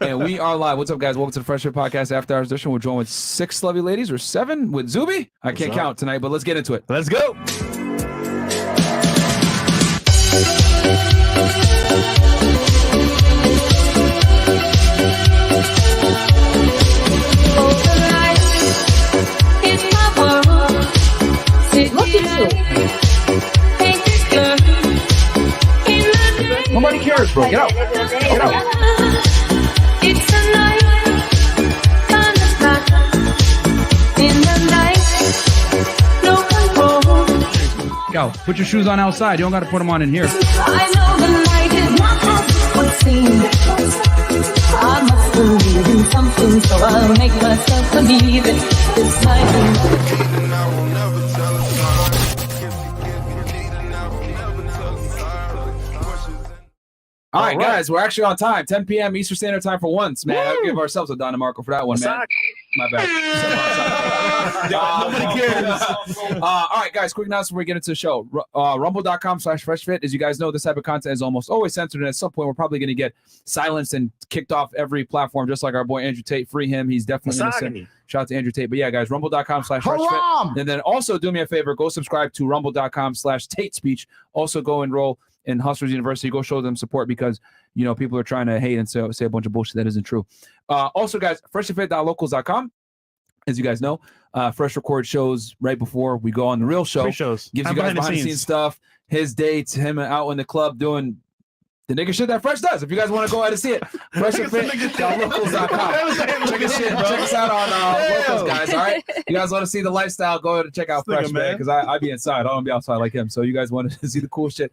And we are live. What's up, guys? Welcome to the Fresh Fit Podcast After Hours edition. We're joined with 6 lovely ladies, or 7 with Zuby. I can't count tonight, but let's get into it. Let's go. Nobody cares, bro. Get out. Get out. It's a night, in the night, no control. Go. Put your shoes on outside. You don't got to put them on in here. I know the night is not as it would seem. I must believe in something, so I'll make myself believe it. This night. All right, guys, we're actually on time. 10 p.m. Eastern Standard Time for once, man. I'll give ourselves a Don DeMarco for that one, man. My bad. Nobody cares. All right, guys, quick announcement before we get into the show. Rumble.com/FreshFit. As you guys know, this type of content is almost always censored, and at some point, we're probably going to get silenced and kicked off every platform, just like our boy Andrew Tate. Free him. He's definitely innocent. Shout out to Andrew Tate. But yeah, guys, Rumble.com/FreshFit. And then also do me a favor, go subscribe to Rumble.com/Tate Speech. Also go enroll in Hustlers University. Go show them support because, you know, people are trying to hate and say a bunch of bullshit that isn't true. Also, guys, FreshandFit.locals.com. As you guys know, Fresh records shows right before we go on the real show. Shows. Gives you guys behind-the-scenes stuff, his dates, him out in the club doing the nigga shit that Fresh does. If you guys want to go ahead and see it, FreshandFit.locals.com. Check us out on Locals, guys, all right? You guys want to see the lifestyle, go ahead and check out Fresh, man, because I be inside. I don't be outside like him. So you guys want to see the cool shit,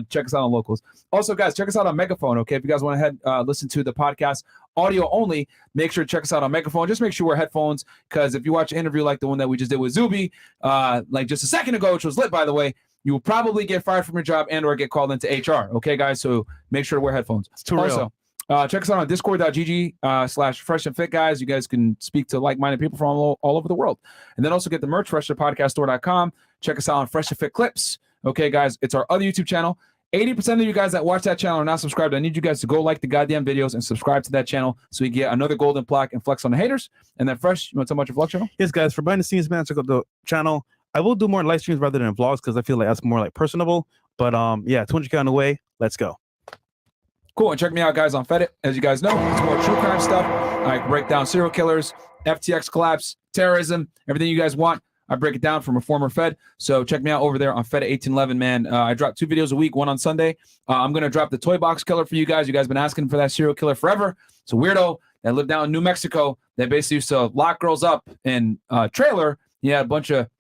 check us out on Locals. Also, guys, check us out on Megaphone, okay? If you guys want to head listen to the podcast audio only, make sure to check us out on Megaphone. Just make sure we're headphones, because if you watch an interview like the one that we just did with Zuby, like just a second ago, which was lit, by the way, you will probably get fired from your job and or get called into HR. Okay, guys? So make sure to wear headphones. It's too real. Also, check us out on discord.gg/FreshandFit, guys. You guys can speak to like-minded people from all over the world. And then also get the merch, FreshandPodcastStore.com. Check us out on Fresh and Fit Clips. Okay, guys? It's our other YouTube channel. 80% of you guys that watch that channel are not subscribed. I need you guys to go like the goddamn videos and subscribe to that channel so we get another golden plaque and flex on the haters. And then Fresh, you want to tell me about your vlog channel? Yes, guys. For behind the scenes, man, check out the channel. I will do more live streams rather than vlogs because I feel like that's more like personable. But yeah, 200K on the way. Let's go. Cool. And check me out, guys, on Fed It. As you guys know, it's more true crime stuff. I break down serial killers, FTX collapse, terrorism, everything you guys want. I break it down from a former Fed. So check me out over there on Fed It 1811, man. I drop 2 videos a week, one on Sunday. I'm going to drop the toy box killer for you guys. You guys been asking for that serial killer forever. It's a weirdo that lived down in New Mexico that basically used to lock girls up in a trailer. He had a bunch of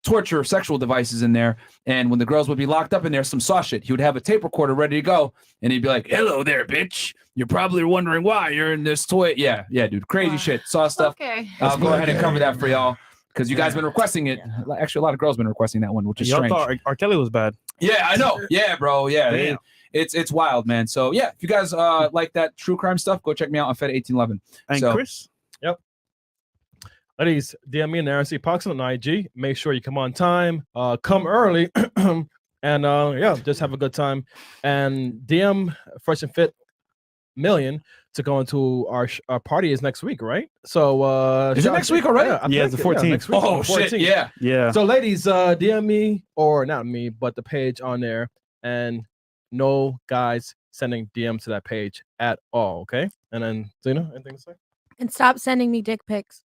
torture sexual devices in there, and when the girls would be locked up in there, some saw shit, he would have a tape recorder ready to go, and he'd be like, "Hello there, bitch, you're probably wondering why you're in this toy." Yeah, dude, crazy shit, saw stuff. Okay, I'll go ahead and cover that for y'all because you guys been requesting it. Actually, a lot of girls been requesting that one, which is strange. Y'all thought R. Kelly was bad. Yeah, I know. Yeah, bro. Yeah, it's wild, man. So yeah, if you guys like that true crime stuff, go check me out on Fed 1811. And Chris. Yep. Ladies, DM me and RC Poxon on IG. Make sure you come on time, come early, and yeah, just have a good time. And DM Fresh and Fit Million to go into our party is next week, right? So is it next week already? Yeah, it's the 14th. Next week, oh shit, yeah. So ladies, DM me, or not me, but the page on there, and no guys sending DM to that page at all, okay? And then Zena, anything to say? And stop sending me dick pics.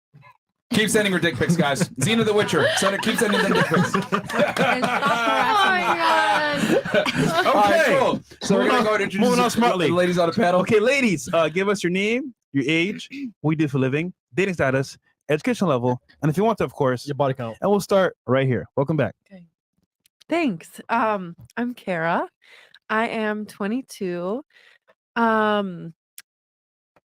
Keep sending her dick pics, guys. Xena the Witcher. Keep sending them dick pics. And stop harassing me. All right, cool. So we're going to go ahead and introduce the ladies on the panel. Okay, ladies, give us your name, your age, what you do for a living, dating status, education level, and if you want to, of course, your body count. And we'll start right here. Welcome back. Okay. Thanks. I'm Kara. I am 22.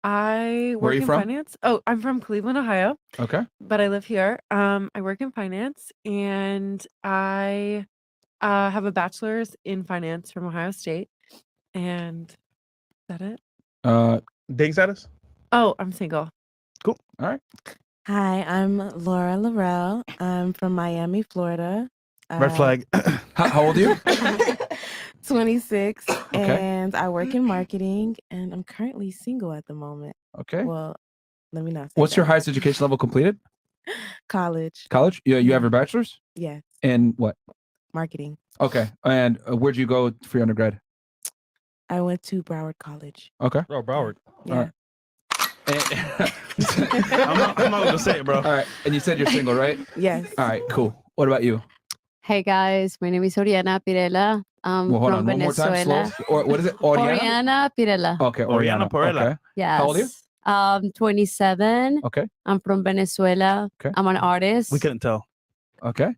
I work in finance. Oh, I'm from Cleveland, Ohio. Okay. But I live here. I work in finance, and I have a bachelor's in finance from Ohio State. And is that it? Dating status? Oh, I'm single. Cool. All right. Hi, I'm Laura Laurel. I'm from Miami, Florida. Red flag. How old are you? 26 and I work in marketing and I'm currently single at the moment. Okay. Well, let me not say What's your that. highest education level completed? College. College? Yeah, you have your bachelor's? Yes. And what? Marketing. Okay. And where'd you go for your undergrad? I went to Broward College. Okay. Oh, Broward. Yeah. I'm not gonna say it, bro. All right. And you said you're single, right? Yes. All right, cool. What about you? Hey guys, my name is Oriana Pirela. I'm Well, hold from on. One more time, Venezuela. slow. Or what is it? Oriana? Oriana Pirela. Okay, Oriana. Pirela. Okay. Yes. How old are you? 27. Okay. I'm from Venezuela. Okay. I'm an artist. We couldn't tell. Okay.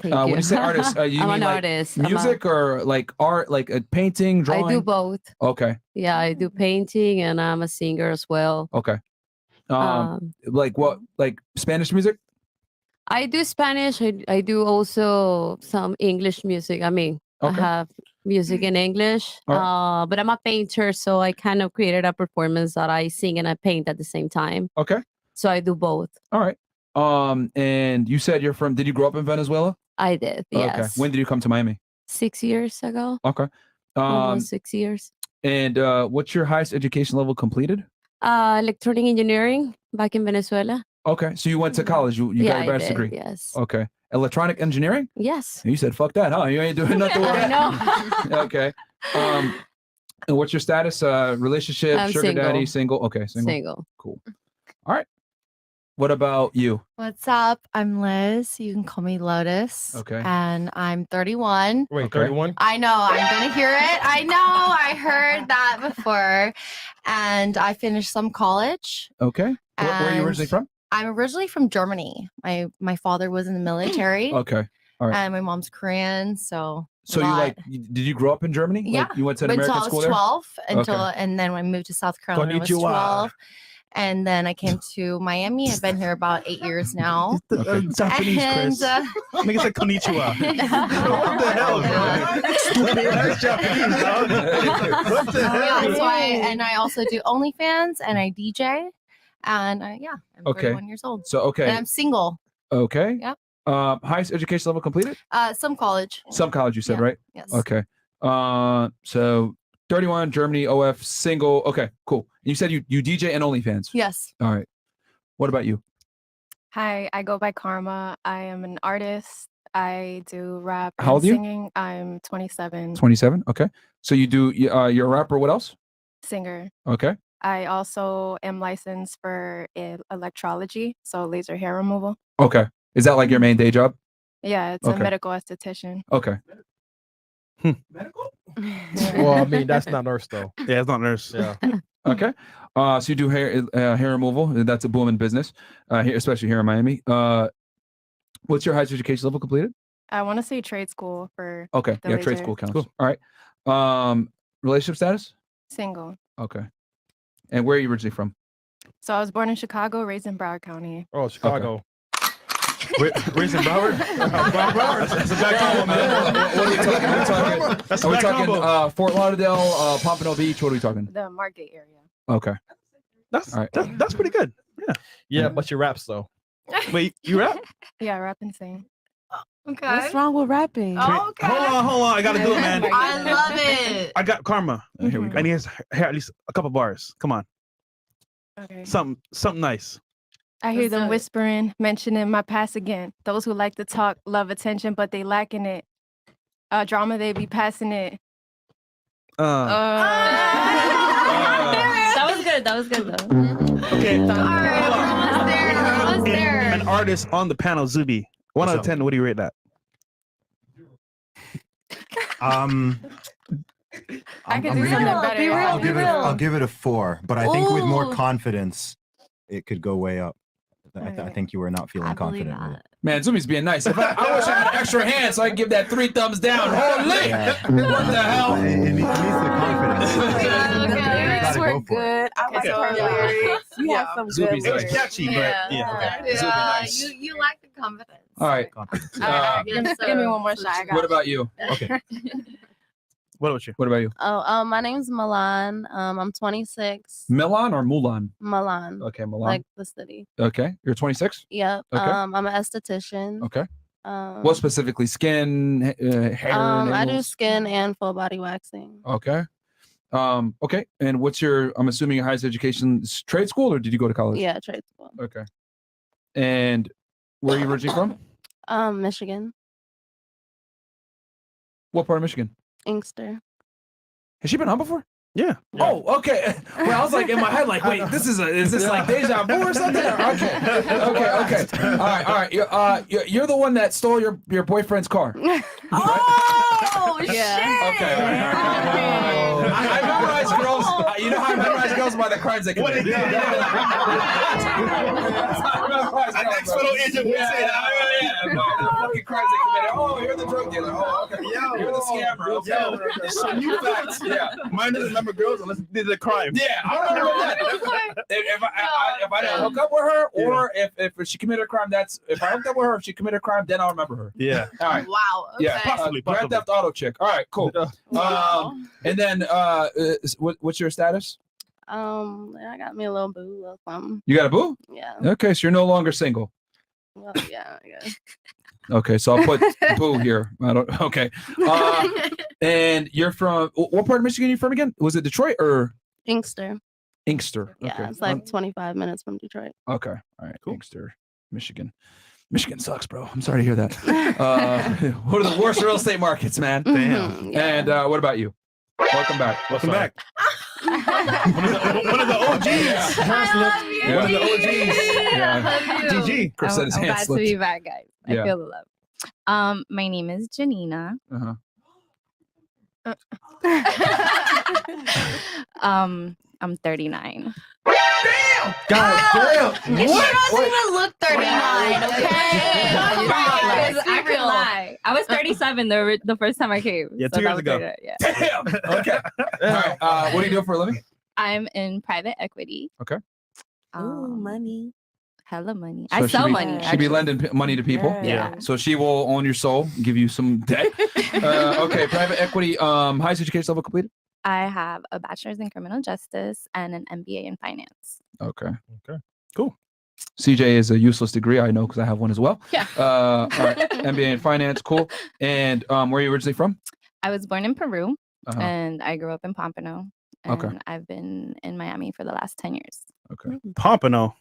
Thank When you. you say artist, you I'm mean an like artist. music or like art, like a painting, drawing? I do both. Okay. Yeah, I do painting and I'm a singer as well. Okay. Like what? Like Spanish music? I do Spanish. I do also some English music. I mean, I Okay. have music in English, All but I'm a painter, so I kind of created a performance that I sing and I paint at the same time. Okay. So I do both. All right. And you said you're from, did you grow up in Venezuela? I did, yes. Okay. When did you come to Miami? 6 years ago. Okay. Almost 6 years. And what's your highest education level completed? Electronic engineering back in Venezuela. Okay. So you went to college. You Yeah, got I your bachelor's did, degree. yes. Okay. Electronic engineering? Yes. You said fuck that, huh? You ain't doing nothing with I that. know. Okay. And what's your status? Relationship, I'm sugar daddy, single. single? Okay, single. Single. Cool. All right. What about you? What's up? I'm Liz. You can call me Lotus. Okay. And I'm 31. Wait, Okay. 31? I know. I'm going to hear it. I know. I heard that before. And I finished some college. Okay. Where are you originally And from? I'm originally from Germany. My father was in the military. Okay. All right. And my mom's Korean. So So did you grow up in Germany? Yeah. Like you went to an until American I school was there? 12 until Okay. and then I moved to South Carolina when I was Konnichiwa. 12. And then I came to Miami. I've been here about 8 years now. Japanese, Chris. Make it say konnichiwa. What the hell, bro? Stupid. That's Japanese, dog. What the hell? Yeah, so I also do OnlyFans and I DJ. And I'm Okay. 31 years old. So okay. And I'm single. Okay. Yep. Highest education level completed? Some college. Some college, you said, Yeah. right? Yes. Okay. So 31, Germany, OF, single. Okay, cool. You said you DJ and OnlyFans. Yes. All right. What about you? Hi, I go by Karma. I am an artist. I do rap How old and are you? singing. I'm 27, 27. Okay. So you're a rapper. What else? singer. Okay. I also am licensed for electrology, so laser hair removal. Okay. Is that like your main day job? Yeah, it's Okay. a medical esthetician. Okay. Well, I mean, that's not nurse, though. Yeah, it's not nurse. Yeah. Okay. So you do hair removal. That's a booming business, here, especially here in Miami. What's your highest education level completed? I want to say trade school for Okay. the Yeah, trade laser. school counts. Cool. All right. Relationship status? Single. Okay. And where are you originally from? So I was born in Chicago, raised in Broward County. Oh, Chicago. Raised in Broward? Broward. That's a back combo, man. What are we talking? Are we talking, That's are a we back talking combo. Fort Lauderdale, Pompano Beach? What are we talking? The Margate area. Okay. That's, All right. that's pretty good. Yeah, but your raps, though. Wait, you rap? Yeah, rap and sing. Okay. What's wrong with rapping? Oh, okay. Hold on. I gotta do it, man. I love it. I got Karma. Here we go. I need to hear at least a couple bars. Come on. Okay. Something nice. I hear What's them up? whispering, mentioning my past again. Those who like to talk love attention, but they lacking it. Drama, they be passing it. That was good. That was good, though. Okay. All right. Almost there. We have Almost there. an artist on the panel, Zuby. 1 out of 10. What do you rate that? I could I'm do real. something Be better. real, I'll be give it. real. I'll give it a 4, but I think with more Ooh. confidence, it could go way up. I Alright. think you were not feeling I believe confident. with it. that. Man, Zumi's being nice. If I wish I had an extra hand so I could give that 3 thumbs down. Holy! Yeah. What the hell? It needs the confidence. Okay. You gotta We're go for it. good. I like Okay. her Yeah. lyrics. You have some Zuby's good nice. lyrics. catchy, but yeah. Zuby nice. You like the confidence. All right. Confidence. Give me one more shot. I got What about you? Okay. What about you? What about you? Oh, my name's Milan. I'm 26. Milan or Mulan? Milan, Okay, Milan. like the city. Okay. You're 26? Yep. Okay. I'm an esthetician. Okay. What specifically? Skin, hair? I do nails? skin and full body waxing. Okay. Okay. And what's your? I'm assuming your highest education is trade school, or did you go to college? Yeah, trade school. Okay. And where are you originally from? Michigan, What part of Michigan? Inkster. Has she been on before? Yeah. Oh, okay. Well, I was like in my head, like, wait, is this like deja vu or something? Okay. All right. You're the one that stole your boyfriend's car. Oh, Yeah. Okay. I memorize girls. You know how I memorize girls by the crimes they commit. Fucking crimes they committed. Oh, you're the drug dealer. Oh, okay. You're the scammer. Okay. So new facts. Yeah. Mine doesn't remember girls unless they did a crime. Yeah, I don't know that. If I didn't hook up with her, or if she committed a crime, that's if I hooked up with her, if she committed a crime, then I'll remember her. Yeah. All right. Wow. Okay. Yeah. Possibly. Grand Theft Auto chick. All right. Cool. And then what's your status? I got me a little boo, little something. You got a boo? Yeah. Okay, so you're no longer single. Well, yeah, I guess. Okay, so I'll put boo here. I don't. Okay. And you're from what part of Michigan are you from again? Was it Detroit or Inkster. Inkster? Yeah, Okay. it's like 25 minutes from Detroit. Okay. All right. Cool. Inkster, Michigan. Michigan sucks, bro. I'm sorry to hear that. One of the worst real estate markets, man. Damn. Yeah. And what about you? Welcome back. Welcome back. one of the OGs. Yeah. One of the OGs. Yeah. GG. Chris said his hand glad to slipped. be back, guys. Yeah. I feel the love. My name is Janina. I'm 39. God damn. She doesn't even look 39, okay? I could lie. I was 37 the first time I came. Yeah, so 2 that years was ago. 39, yeah. Damn. Okay. All right. What do you do for a living? I'm in private equity. Okay. Ooh, money. Hella money. So I she sell be- money. She be lending money to people. Yeah. So she will own your soul, give you some debt. Okay. Private equity. Highest education level completed. I have a bachelor's in criminal justice and an MBA in finance. Okay. Okay. Cool. CJ is a useless degree. I know because I have one as well. Yeah. All right. MBA in finance. Cool. And where are you originally from? I was born in Peru Uh-huh. and I grew up in Pompano. And Okay. I've been in Miami for the last 10 years. Okay. Pompano.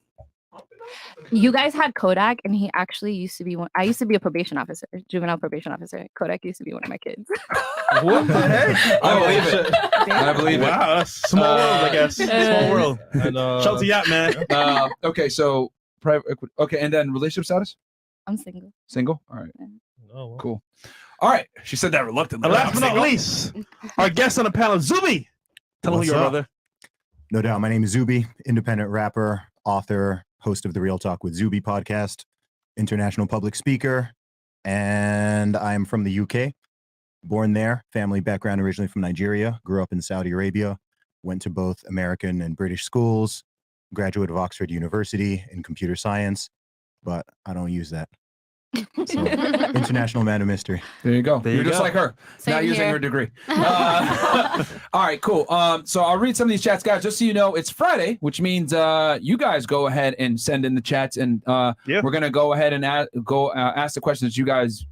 You guys had Kodak, and he actually used to be one. I used to be a probation officer, juvenile probation officer. Kodak used to be one of my kids. What the heck? I believe it. I believe it. Wow, that's small world, I guess. Small world. And, Shout out to Yacht, man. Okay. So private equity. Okay. And then relationship status? I'm single. Single. All right. Oh, well. Cool. All right. She said that reluctantly. And last I'm but not single. least, our guest on the panel, Zuby. Tell him who What's you are, up? brother. No doubt. My name is Zuby, independent rapper, author, host of the Real Talk with Zuby podcast, international public speaker, and I'm from the UK. Born there, family background originally from Nigeria, grew up in Saudi Arabia, went to both American and British schools, graduate of Oxford University in computer science, but I don't use that. So, international man of mystery. There you go. There You're you just go. like her, Same not using here. her degree. All right, cool. So I'll read some of these chats, guys. Just so you know, it's Friday, which means you guys go ahead and send in the chats, and we're gonna go ahead and ask the questions you guys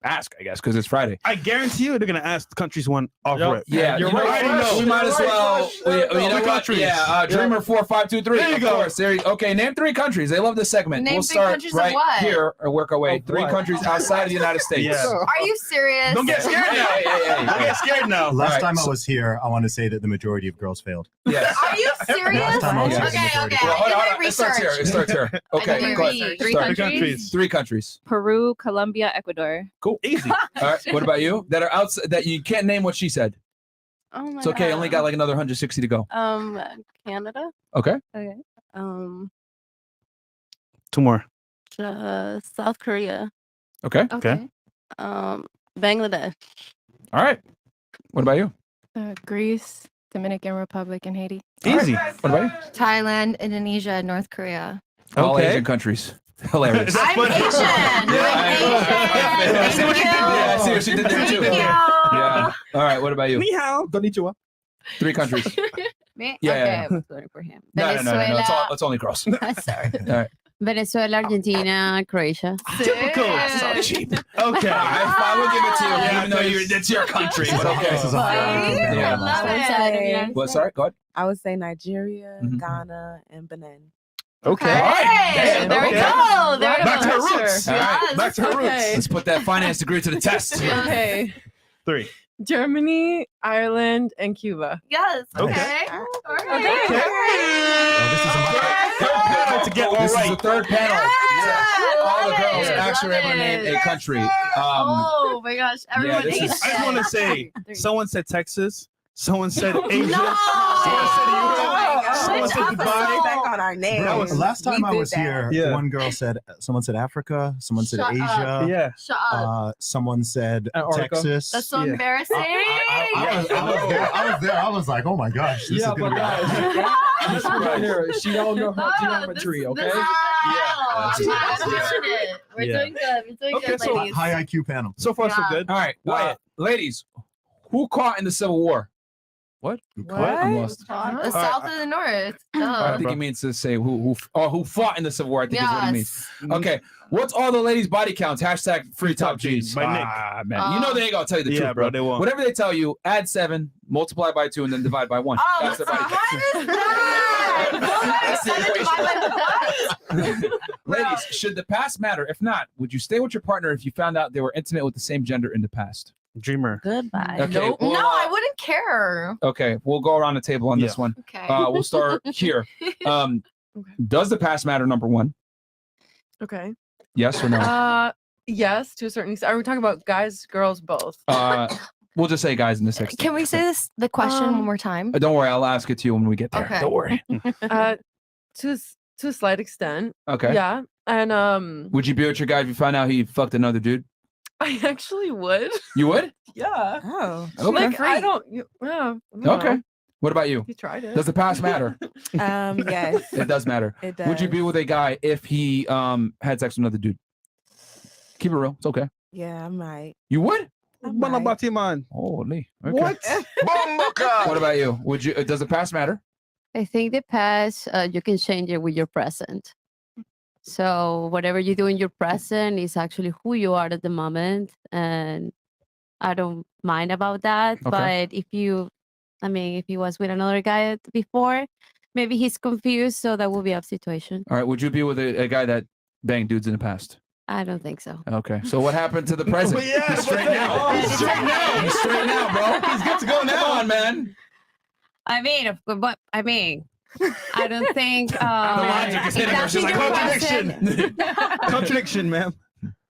ask, I guess, because it's Friday. I guarantee you they're going to ask the countries one off Yep. rip. Yeah, You're you know right. what? We might as well. You know what? countries. Yeah, Dreamer 4523. There you of go. course. Okay, name 3 countries. They love this segment. Name We'll 3 start countries of right what? here or work our way. Of 3 what? countries outside of the United States. Yeah. Are you serious? Don't get scared now. Yeah. Don't get scared now. Last right, time I so- was here, I want to say that the majority of girls failed. Yes. Are you serious? Last time I was here, the Okay, majority okay. failed. Well, I hold on. did It starts here. research. It starts here. Okay, did go ahead. research. Three Start. countries? 3 countries. Peru, Colombia, Ecuador. Cool. Easy. All right. What about you? That are outside that you can't name what she said. Oh my It's okay. God. Only got like another 160 to go. Canada. Okay. Okay. Two more. South Korea. Okay. Okay. Bangladesh. All right. What about you? Greece, Dominican Republic, and Haiti. Easy. What about you? Thailand, Indonesia, North Korea. All Okay. Asian countries. Hilarious. I'm Asian. I see what she did. Yeah, I see what she did there too. Thank you. Yeah. All right. What about you? Ni hao. Konnichiwa. 3 countries. Me? Yeah, okay, yeah. I was voting for him. No. Venezuela. It's only girls. Sorry. All right. Venezuela, Argentina, Croatia. Typical. So cheap. Okay. I will give it to you, even though it's your country. But okay. This is a high Yeah. I Well, sorry, go ahead. would say Nigeria, Mhm. Ghana, and Benin. Okay. All right. Damn, There we okay. go. There we Back to go. her roots. All right. Yes. Back to her roots. Okay. Let's put that finance degree to the test. Okay. 3. Germany, Ireland, and Cuba. Yes. Okay. Okay. All right. Okay. Oh, this is a Third panel to get all This is right. the third panel. Yeah, All the love girls it, actually love ever named a it. country. Oh my gosh. Everyone this hates is- I just it. want to say, someone said Texas, someone said Asia, No! someone said Europe, someone Which said Dubai. Back on our name. Bro, last time I did was that. here, Yeah. one girl said, someone said Africa, someone said Shut up. Asia, Yeah. Shut up. someone said Antarctica. Texas. That's so Yeah. embarrassing. I was there. I was like, oh my gosh, this is Yeah, gonna but be guys, just right here, she don't know her geometry, okay? This is We're Yeah. doing good. We're doing Okay, good, so ladies. high IQ panel. So far, so Yeah. good. All right, Wyatt. ladies, who caught in the Civil War? What? I'm lost. The South and the North. I think he means to say who fought in the Civil War. I think is what he means. Yes. Okay, what's all the ladies' body counts? Hashtag free top G's. By Nick. Ah, man, you know they ain't gonna tell you the Yeah, truth, bro, they won't. Whatever they tell you, add 7, multiply by 2, and then divide by 1. Oh, That's the body count. how is that? Ladies, should the past matter? If not, would you stay with your partner if you found out they were intimate with the same gender in the past? Dreamer. Goodbye. Okay, Nope. well, No, I wouldn't care. Okay, we'll go around the table on this one. Okay. We'll start here. Does the past matter? Number 1, Okay. yes or no? Yes, to a certain extent. Are we talking about guys, girls, both? We'll just say guys in this section. Can we say the question one more time? Don't worry, I'll ask it to you when we get there. Okay. Don't worry. To a slight extent. Okay. Yeah. And Would you be with your guy if you found out he fucked another dude? I actually would. You would? Yeah. Oh. Okay. Like I don't. Yeah. I don't Okay. know. What about you? He tried it. Does the past matter? Yes. It does matter. It does. Would you be with a guy if he had sex with another dude? Keep it real. It's okay. Yeah, I might. You would? Man. Holy. Okay. What? What about you? Would you? Does the past matter? I think the past, you can change it with your present. So whatever you do in your present is actually who you are at the moment. And I don't mind about that. Okay. But if you was with another guy before, maybe he's confused. So that will be a situation. All right. Would you be with a guy that banged dudes in the past? I don't think so. Okay. So what happened to the present? Yeah, He's straight now. He's straight now. He's straight now, bro. He's good to go now. Come on, man. I don't think. The logic is hitting her. She's like, Contradiction. Contradiction, ma'am.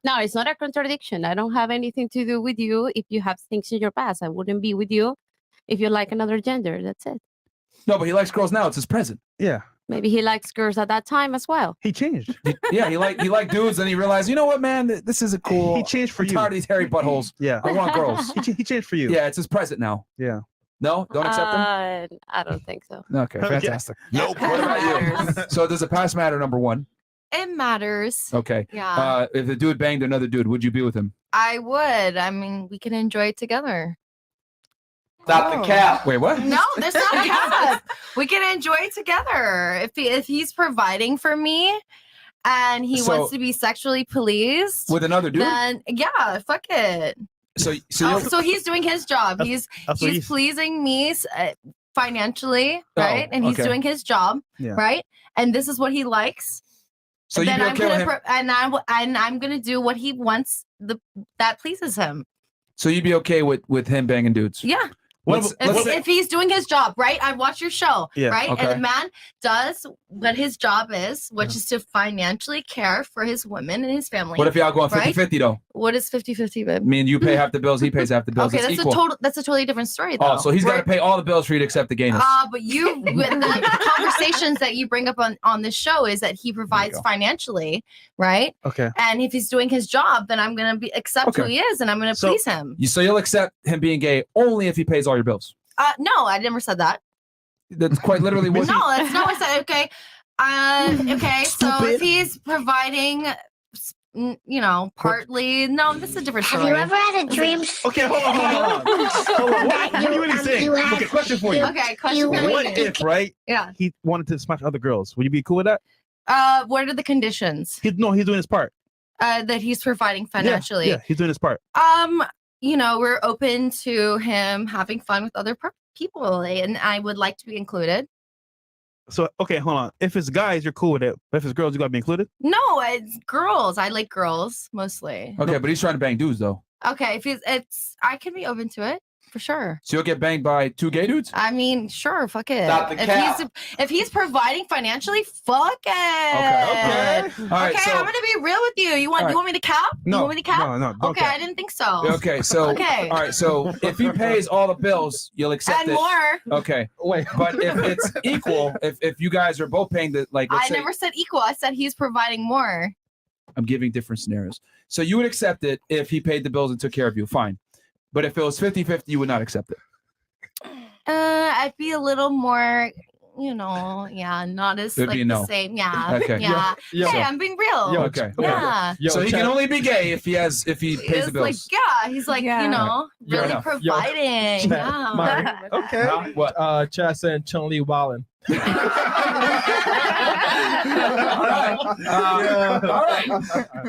No, it's not a contradiction. I don't have anything to do with you if you have things in your past. I wouldn't be with you if you like another gender. That's it. No, but he likes girls now. It's his present. Yeah. Maybe he likes girls at that time as well. He changed. Yeah, he liked dudes, and he realized, you know what, man, this isn't cool. He changed for I'm you. tired of these hairy buttholes. Yeah. I want girls. He changed for you. Yeah, it's his present now. Yeah. No, don't accept him. I don't think so. Okay, fantastic. Nope. What about you? So does the past matter? Number 1. It matters. Okay. Yeah. If the dude banged another dude, would you be with him? I would. I mean, we can enjoy it together. Stop the cap. Wait, what? No, there's not a cap. We can enjoy it together. If he's providing for me and he So- wants to be sexually pleased, With another dude? then yeah, fuck it. So So he's doing his job. He's pleasing me financially, Oh, right? And he's okay. doing his job, Yeah. right? And this is what he likes. So And you'd then be I'm okay with gonna him? I'm gonna do what he wants that pleases him. So you'd be okay with him banging dudes? Yeah. If he's doing his job, right? I watch your show, Yeah, right? okay. And the man does what his job is, which is to financially care for his women and his family. What if y'all going 50-50 right? though? What is 50-50, babe? Me and you pay half the bills, he pays half the bills. Okay, it's that's equal. that's a totally different story though. Oh, so he's got to right? pay all the bills for you to accept the gayness. But you, the conversations that you bring up on this show is that he provides financially, right? Okay. And if he's doing his job, then I'm gonna accept who Okay. he is, and I'm gonna please him. So you'll accept him being gay only if he pays all your bills. No, I never said that. That's quite literally what. No, that's not what I said. Okay. Okay. So if he's providing, partly. No, this is a different story. Have you ever had a dream? Okay, hold on. Hold on. What are you really saying? Okay, question for you. Okay, question for you. What if, right? Yeah. He wanted to smash other girls. Would you be cool with that? What are the conditions? He's doing his part. That he's providing financially. Yeah, he's doing his part. We're open to him having fun with other people, and I would like to be included. So, okay, hold on. If it's guys, you're cool with it. But if it's girls, you gotta be included? No, it's girls. I like girls mostly. Okay, but he's trying to bang dudes though. Okay, I can be open to it for sure. So you'll get banged by 2 gay dudes? I mean, sure, fuck it. Stop the cap. If he's providing financially, fuck it. Okay. All right, okay, so- I'm gonna be real with you. You want All right. you want me to cap? No, You want me to cap? no, don't Okay, cap. I didn't think so. Okay, so Okay. all right, so if he pays all the bills, you'll accept And it. more. Okay, wait, but if it's equal, if you guys are both paying the let's I say, never said equal. I said he's providing more. I'm giving different scenarios. So you would accept it if he paid the bills and took care of you, fine. But if it was 50-50, you would not accept it. I'd be a little more, not as It'd like be a the no. same. Yeah. Okay. Yeah. Yo. Hey, I'm being real. Okay. Yeah. So he can only be gay if he pays It's the bills. he's like, Fair really enough. providing. Yeah. Okay. What? Chad saying Chun-Li wildin'. All right.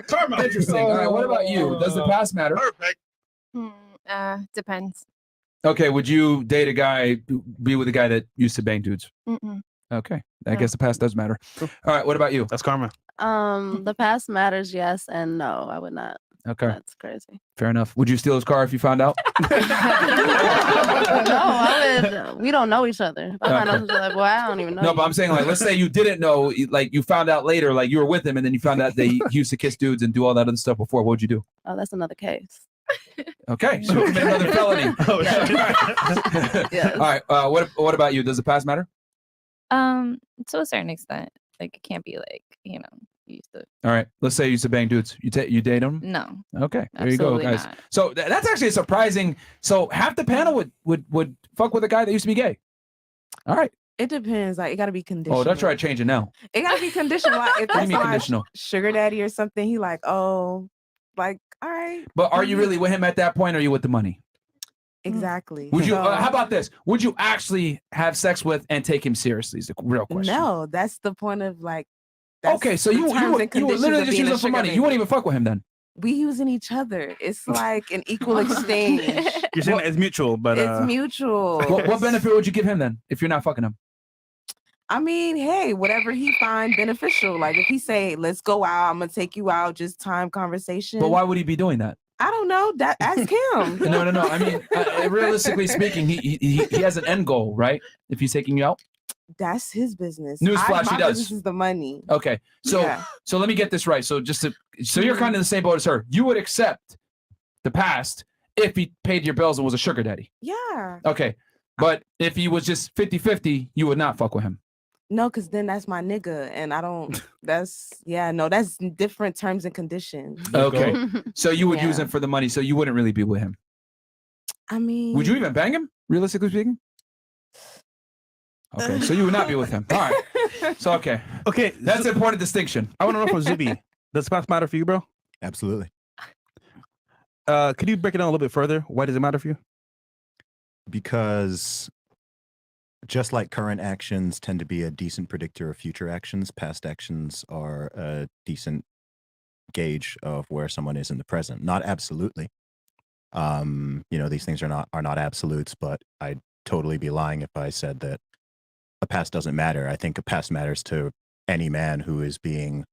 Karma. Interesting. All right. What about you? Does the past matter? Perfect. Depends. Okay. Would you date a guy, be with a guy that used to bang dudes? Mm-mm. Okay. I guess the past does matter. All right. What about you? That's karma. The past matters, yes and no. I would not. Okay. That's crazy. Fair enough. Would you steal his car if you found out? No, I would. We don't know each other. I find out each other, boy, I don't even know. No, you. but I'm saying, like, let's say you didn't know, like, you found out later, like, you were with him, and then you found out he used to kiss dudes and do all that other stuff before. What would you do? Oh, that's another case. Okay, so you commit another felony. Yes. All right. What about you? Does the past matter? To a certain extent, like it can't be like you used to. All right. Let's say you used to bang dudes. You date them? No. Okay. There you go, Absolutely guys. not. So that's actually a surprising. So half the panel would fuck with a guy that used to be gay. All right. It depends. Like it got to be conditional. Oh, that's right. Change it now. It got to be conditional. Like if What do you that's mean my conditional? sugar daddy or something, he like, oh, like all right. But are you really with him at that point? Or are you with the money? Exactly. Would you? So- How about this? Would you actually have sex with and take him seriously? Is the real question. No, that's the point of like. that's Okay, so the you terms would and conditions literally of just being use a him for sugar money. You baby. wouldn't even fuck with him then. We using like other. It's like an equal exchange. You're saying it's mutual, but It's mutual. What benefit would you give him then if you're not fucking him? I mean, hey, whatever he find beneficial. Like if he say, "Let's go out," I'm gonna take you out. Just time conversation. But why would he be doing that? I don't know. That ask him. No. I mean, realistically speaking, he has an end goal, right? If he's taking you out. That's his business. Newsflash, my he does. business is the money. Okay, so Yeah. so let me get this right. So you're kind of in the same boat as her. You would accept the past if he paid your bills and was a sugar daddy. Yeah. Okay, but if he was just 50-50, you would not fuck with him. No, because then that's my nigga, and I don't. That's that's different terms and conditions. Okay, so you would use Yeah. him for the money, so you wouldn't really be with him. I mean, Would you even bang him, realistically speaking? Okay, so you would not be with him. All right. So okay, that's an important distinction. I want to know from Zuby. Does past matter for you, bro? Absolutely. Could you break it down a little bit further? Why does it matter for you? Because just like current actions tend to be a decent predictor of future actions, past actions are a decent gauge of where someone is in the present. Not absolutely. These things are not absolutes, but I'd totally be lying if I said that a past doesn't matter. I think a past matters to any man who is being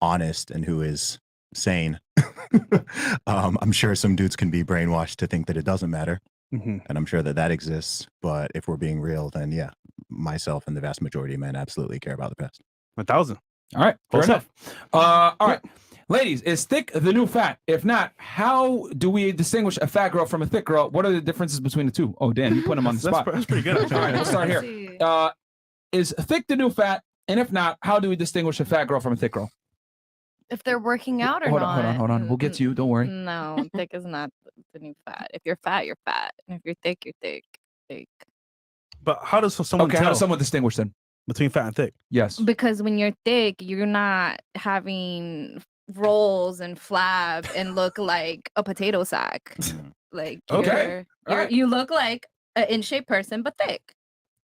honest and who is sane. I'm sure some dudes can be brainwashed to think that it doesn't matter. Mm-hmm. And I'm sure that exists. But if we're being real, then yeah, myself and the vast majority of men absolutely care about the past. 1,000. All right, fair What's up? enough. All right, ladies, is thick the new fat? If not, how do we distinguish a fat girl from a thick girl? What are the differences between the two? Oh, Dan, you put them on the spot. That's pretty good. Actually. All right, let's start here. Is thick the new fat? And if not, how do we distinguish a fat girl from a thick girl? If they're working out or Hold not. on, hold on. We'll get to you. Don't worry. No, thick is not the new fat. If you're fat, you're fat. And if you're thick, you're thick. Thick. But how does someone Okay, tell how does someone distinguish then? between fat and thick? Yes. Because when you're thick, you're not having rolls and flab and look like a potato sack. Like Okay. you look like an in shape person, but thick.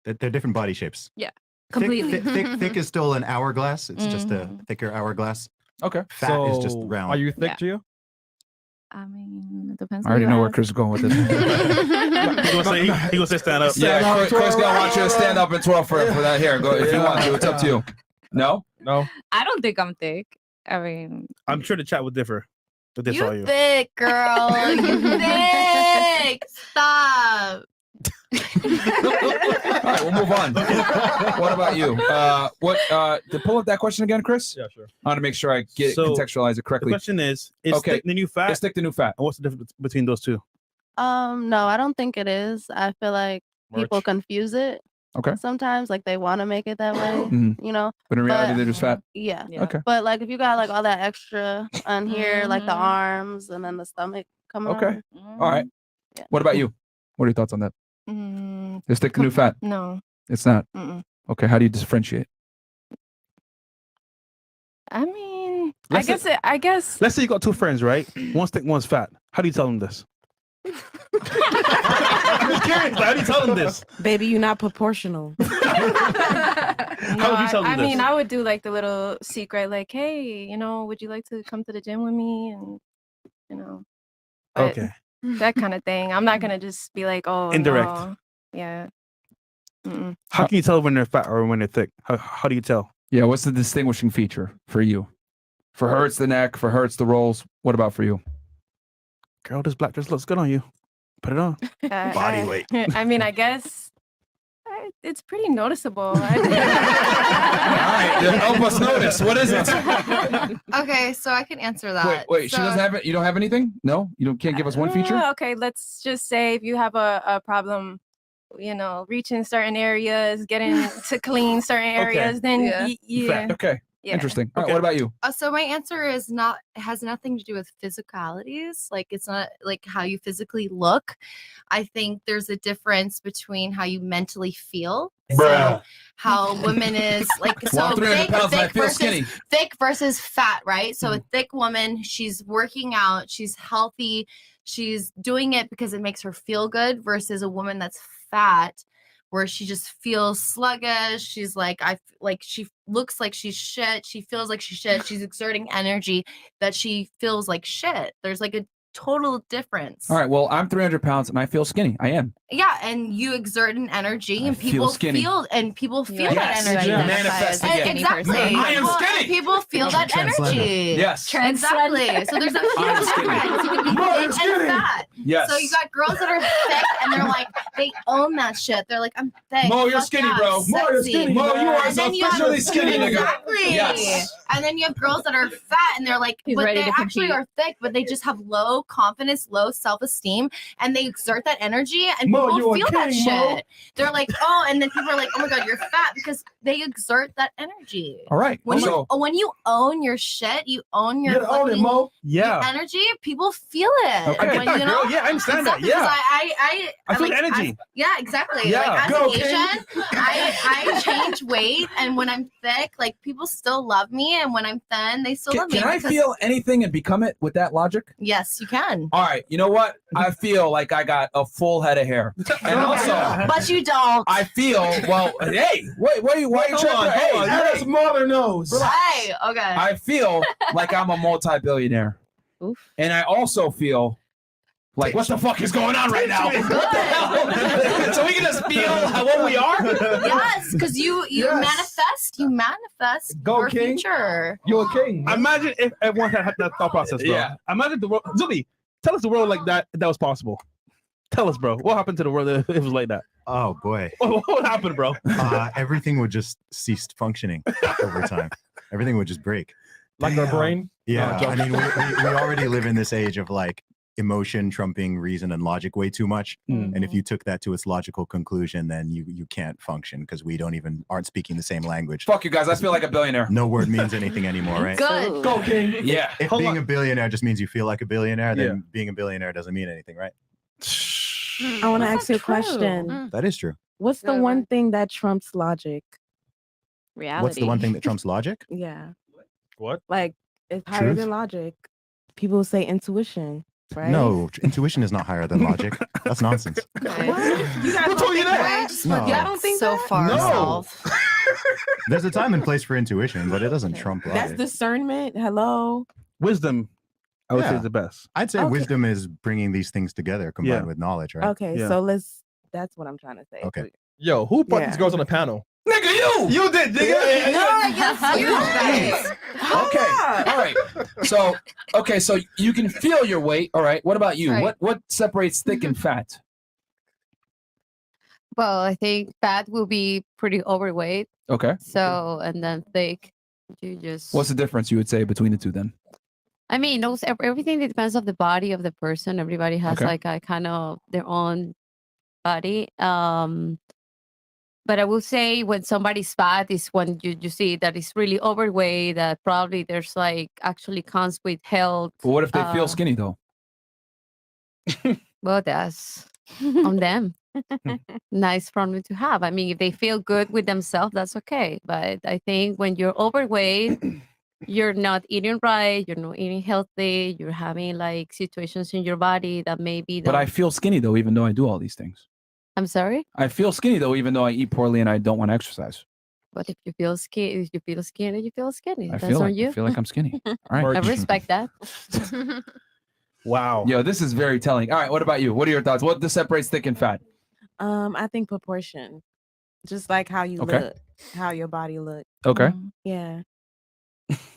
They're different body shapes. Yeah. Completely. Thick is still an hourglass. It's just a thicker hourglass. Okay. Fat is just So, round. Are you thick, Gio? I mean, it depends. I already know where Chris is going with this. He gonna say stand up. Yeah, Chris gonna want you to stand up and twirl for that hair. Go if you want to. It's up to you. No. I don't think I'm thick. I mean, I'm sure the chat would differ if they saw you. Thick girl, you thick. Stop. All right, we'll move on. What about you? To pull up that question again, Chris? Yeah, sure. I want to make sure I contextualize it correctly. The question is okay. thick the new fat? Is thick the new fat? And what's the difference between those two? No, I don't think it is. I feel like people confuse it. Okay. Sometimes, like they want to make it that way, you know. But in reality, they're just fat. Yeah. Okay. But like, if you got like all that extra on here, like the arms and then the stomach coming. Okay. on. All right. Yeah. What about you? What are your thoughts on that? Is thick the new fat? No. It's not. Okay. How do you differentiate? I mean, Let's I guess. Let's say you got two friends, right? One's thick, one's fat. How do you tell them this? I'm just curious. How do you tell them this? Baby, you're not proportional. No, How would you tell them I this? mean, I would do like the little secret, like, hey, would you like to come to the gym with me? And but Okay. that kind of thing. I'm not gonna just be like, oh, Indirect. no. Yeah. How can you tell when they're fat or when they're thick? How do you tell? Yeah. What's the distinguishing feature for you? For her, it's the neck. For her, it's the rolls. What about for you? Girl, this black dress looks good on you. Put it on. Body weight. I mean, I guess it's pretty noticeable. All right. Help us notice. What is it? Okay, so I can answer that. Wait. She doesn't have it. You don't have anything? No. Can't give us one feature. Okay, let's just say if you have a problem, reaching certain areas, getting to clean certain areas, then yeah. Okay. Yeah. Interesting. All right, what about you? So my answer has nothing to do with physicalities. Like it's not like how you physically look. I think there's a difference between how you mentally feel. So how women is like so 300 pounds and I feel skinny. thick versus fat, right? So a thick woman, she's working out, she's healthy, she's doing it because it makes her feel good versus a woman that's fat where she just feels sluggish. She's she looks like she's shit. She feels like she's shit. She's exerting energy that she feels like shit. There's like a total difference. All right. Well, I'm 300 pounds and I feel skinny. I am. Yeah, and you exert an energy, and people skinny. feel that energy. Manifesting it. Exactly. I am skinny. People feel that energy. Yes. Exactly. So there's a huge difference. You can be thick and fat. Yes. So you got girls that are thick, and they're like, they own that shit. They're like, I'm thick. Mo, you're fuck skinny, yeah, bro. I'm Mo, you're sexy. skinny. Mo, you are And then you have- officially skinny, nigga. Exactly. Yes. And then you have girls that are fat, and they're like, He's but ready they to actually compete. are thick, but they just have low confidence, low self-esteem, and they exert that energy, and Mo, you people a feel that king, Mo. shit. They're like, oh, and then people are like, oh my god, you're fat because they exert that energy. All right. When So you own your shit, you own your You gotta own it, fucking- Mo. Yeah. your energy. People feel it. Okay. I get that, girl. Yeah, I understand that. Exactly, Yeah. 'cause I feel the energy. yeah, exactly. Yeah. Like as Go, an King. Asian, I change weight, and when I'm thick, like people still love me, and when I'm thin, they still love me. Can I because- feel anything and become it with that logic? Yes, you can. All right. You know what? I feel like I got a full head of hair. And also, But you don't. I feel, well, hey, why are you trying to, hey, That's mother knows. Hey, okay. I feel like I'm a multi-billionaire. Oof. And I also feel like, what the fuck is going on right now? What the hell? So we can just feel what we are? Yes, because you manifest Go, your King. future. You're a king. Imagine if everyone had that thought process, bro. Yeah. Imagine the world. Zuby, tell us the world like that was possible. Tell us, bro. What happened to the world if it was like that? Oh boy. What happened, bro? Everything would just cease functioning over time. Everything would just break. Like our brain? Yeah. No, I mean, we already live in this age of like emotion trumping reason and logic way too much. And if you took that to its logical conclusion, then you can't function because we aren't speaking the same language. Fuck you guys. I feel like a billionaire. No word means anything anymore, right? Good. Go, King. Yeah. If Hold being on. a billionaire just means you feel like a billionaire, then Yeah. being a billionaire doesn't mean anything, right? I want to That's ask you a not true. question. That is true. What's the Go one ahead. thing that trumps logic? Reality. What's the one thing that trumps logic? Yeah. What? Like it's higher Truth? than logic. People say intuition, right? No, intuition is not higher than logic. That's nonsense. Okay. What? You guys Who told you that? Just No. look Y'all at don't think so that? far No. south. There's a time and place for intuition, but it doesn't trump That's logic. discernment. Hello. Wisdom, I would say, Yeah. is the best. I'd say Okay. wisdom is bringing these things together combined Yeah. with knowledge, right? Okay, Yeah. so that's what I'm trying to say. Okay. Yo, who brought Yeah. these girls on the panel? Nigga, you! You did, nigga. You guys. Okay. All right. So you can feel your weight. All right. What about you? Right. What separates thick and fat? Well, I think fat will be pretty overweight. Okay. So, and then thick, you just. What's the difference you would say between the two then? I mean, those everything depends on the body of the person. Everybody has Okay. like a kind of their own body. But I will say when somebody's fat is when you see that it's really overweight, that probably there's like actually comes with health. But what if they feel skinny though? Well, that's on them. Nice problem to have. I mean, if they feel good with themselves, that's okay. But I think when you're overweight, you're not eating right, you're not eating healthy, you're having like situations in your body that maybe But I feel skinny though, even though I do all these things. I'm sorry? I feel skinny though, even though I eat poorly and I don't want to exercise. But if you feel skinny, you feel skinny. I That's feel on like you. I feel like I'm skinny. All right. I respect that. Wow. Yo, this is very telling. All right, what about you? What are your thoughts? What separates thick and fat? I think proportion, just like how you Okay. look, how your body look. Okay. Yeah.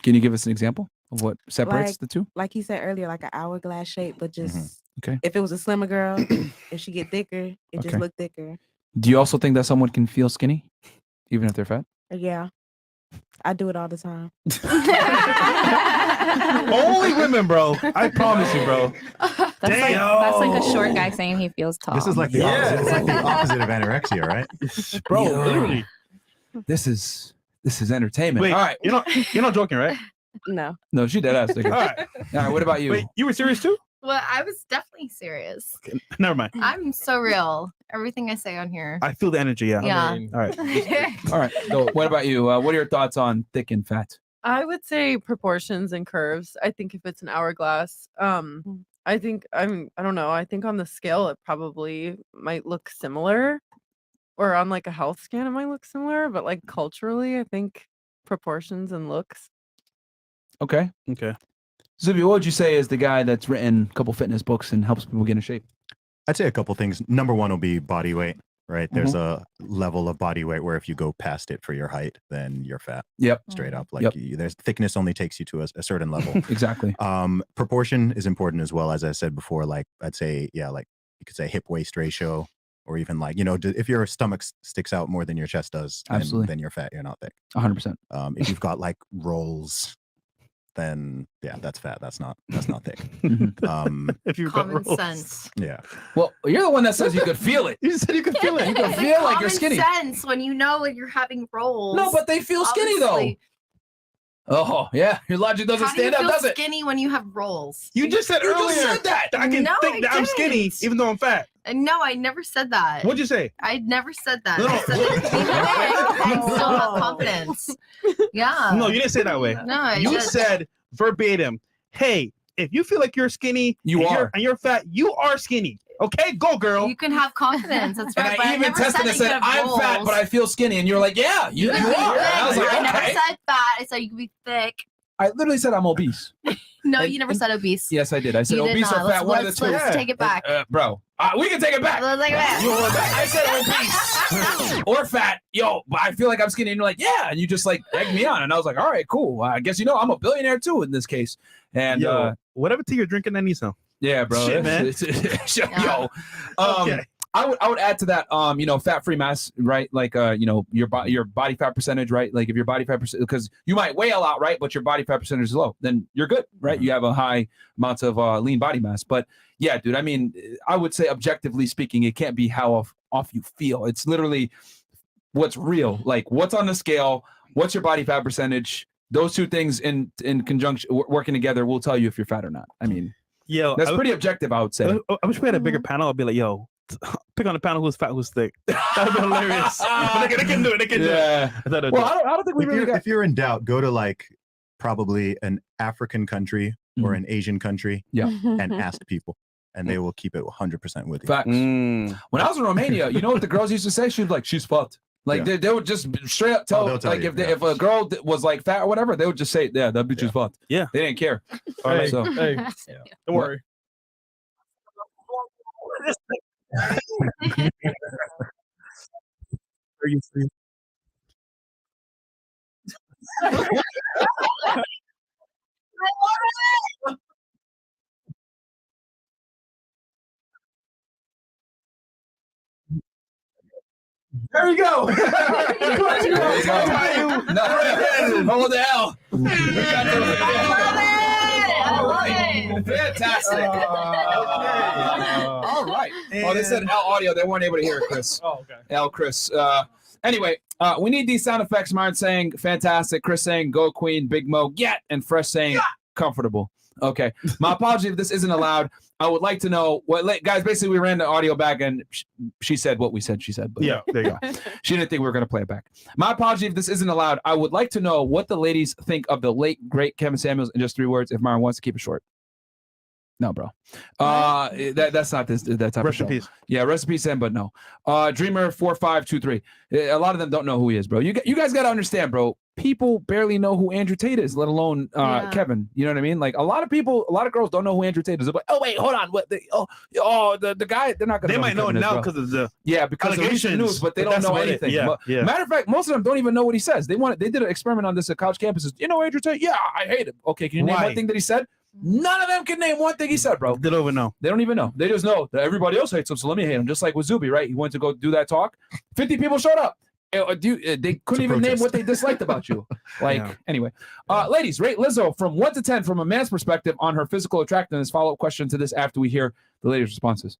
Can you give us an example of what separates Like, the two? like you said earlier, like an hourglass shape, but just Okay. if it was a slimmer girl, if she get thicker, it just Okay. look thicker. Do you also think that someone can feel skinny, even if they're fat? Yeah. I do it all the time. Only women, bro. I promise you, bro. That's like a short guy saying he feels tall. This is like the opposite. It's like the opposite of anorexia, right? Bro, Yo. literally. This is entertainment. Wait, All right. you're not joking, right? No. No, she dead ass. All All right. right. What about you? Wait, you were serious too? Well, I was definitely serious. Never mind. I'm so real. Everything I say on here. I feel the energy. Yeah. Yeah. All right. All right. So, what about you? What are your thoughts on thick and fat? I would say proportions and curves. I think if it's an hourglass, I think I don't know. I think on the scale it probably might look similar, or on like a health scan it might look similar, but like culturally, I think proportions and looks. Okay. Okay. Zuby, what would you say is the guy that's written a couple fitness books and helps people get in shape? I'd say a couple things. Number one will be body weight, right? There's a level of body weight where if you go past it for your height, then you're fat. Yep. Straight up. Like Yep. there's thickness only takes you to a certain level. Exactly. Proportion is important as well. As I said before, like I'd say, yeah, like you could say hip waist ratio, or even like, if your stomach sticks out more than your chest does, Absolutely. then you're fat, you're not thick. 100%. If you've got like rolls, then yeah, that's fat. That's not thick. If you've Common got rolls. sense. Yeah. Well, you're the one that says you could feel it. You said you could feel it. You can It's feel like you're common skinny. sense when you know when you're having rolls. No, but they feel skinny though. Obviously. Oh yeah, your logic doesn't How do you stand up, feel does it? skinny when you have rolls? You just said You earlier just said that. I can No, think I that I'm skinny didn't. even though I'm fat. No, I never said that. What'd you say? I never said that. No, I said that to be thick and still have confidence. Yeah. No, you didn't say it that way. No, I You just said verbatim, hey, if you feel like you're skinny and you're fat, you are skinny. Okay, go girl. You can have confidence. That's And right. but I even never tested said and that said, you could have I'm fat, rolls. but I feel skinny. And you're like, yeah, you could are. be And I was thick. like, I never okay. said fat. I said you could be thick. I literally said I'm obese. No, you never said obese. Yes, I did. I said You did obese not. or fat, one of the Let's two. let's take it back. Bro, we can take it back. Let's take it back. You want it back. I said obese or fat. Yo, but I feel like I'm skinny. And you're like, yeah. And you just like egged me on. And I was like, all right, cool. I guess I'm a billionaire too in this case. And Yo, whatever tea you're drinking, I need some. yeah, bro. Shit, man. Yo, Okay. I would add to that, fat-free mass, right? Like, your body fat percentage, right? Like if your body fat percentage, because you might weigh a lot, right? But your body fat percentage is low, then you're good, right? You have a high amount of lean body mass. But yeah, dude, I mean, I would say objectively speaking, it can't be how off you feel. It's literally what's real. Like what's on the scale, what's your body fat percentage? Those two things in conjunction, working together, will tell you if you're fat or not. I mean, Yo, that's pretty objective, I would say. I wish we had a bigger panel. I'd be like, yo, pick on the panel who's fat, who's thick. That'd be hilarious. But they can do it. They can do Yeah. it. Well, I don't think we really got. If you're in doubt, go to like probably an African country or an Asian country, Yeah. and ask people, and they will keep it 100% with you. Facts. When I was in Romania, you know what the girls used to say? She'd be like, she's fucked. Like they would just straight up tell, they'll tell like you, if a girl was like fat or whatever, they would just say, yeah, that bitch is fucked. Yeah, they didn't care. Hey, So hey, don't worry. Are you free? there you go. There you go. Hold the L. All right. Fantastic. All right. Oh, they said L audio. They weren't able to hear it, Chris. Oh, okay. L, Chris. Anyway, we need these sound effects. Myron saying fantastic. Chris saying go Queen, Big Mo, get, and Fresh saying comfortable. Okay. My apology if this isn't allowed. I would like to know what, guys, basically we ran the audio back and she said what we said she said. But Yeah, there you go. She didn't think we were going to play it back. My apology if this isn't allowed. I would like to know what the ladies think of the late, great Kevin Samuels in just 3 words if Myron wants to keep it short. No, bro. That's not this that type Rest of in show. peace. Yeah, rest in peace, but no. Dreamer 4523. A lot of them don't know who he is, bro. You guys got to understand, bro. People barely know who Andrew Tate is, let alone Kevin. You know what I mean? Like a lot of girls don't know who Andrew Tate is. They're like, oh wait, hold on, what? The guy. They're not gonna. They might know Kevin is, now bro. because of the because of recent allegations, news, but they don't that's know about it. anything. Yeah, yeah. Matter of fact, most of them don't even know what he says. They did an experiment on this at college campuses. You know Andrew Tate? Yeah, I hate him. Okay, can you name Why? one thing that he said? None of them can name one thing he said, bro. They don't even know. They don't even know. They just know that everybody else hates him, so let me hate him. Just like with Zuby, right? He went to go do that talk. 50 people showed up. They couldn't even name what they disliked about you. Anyway. Ladies, rate Lizzo from 1 to 10 from a man's perspective on her physical attractiveness. Follow-up question to this after we hear the ladies' responses.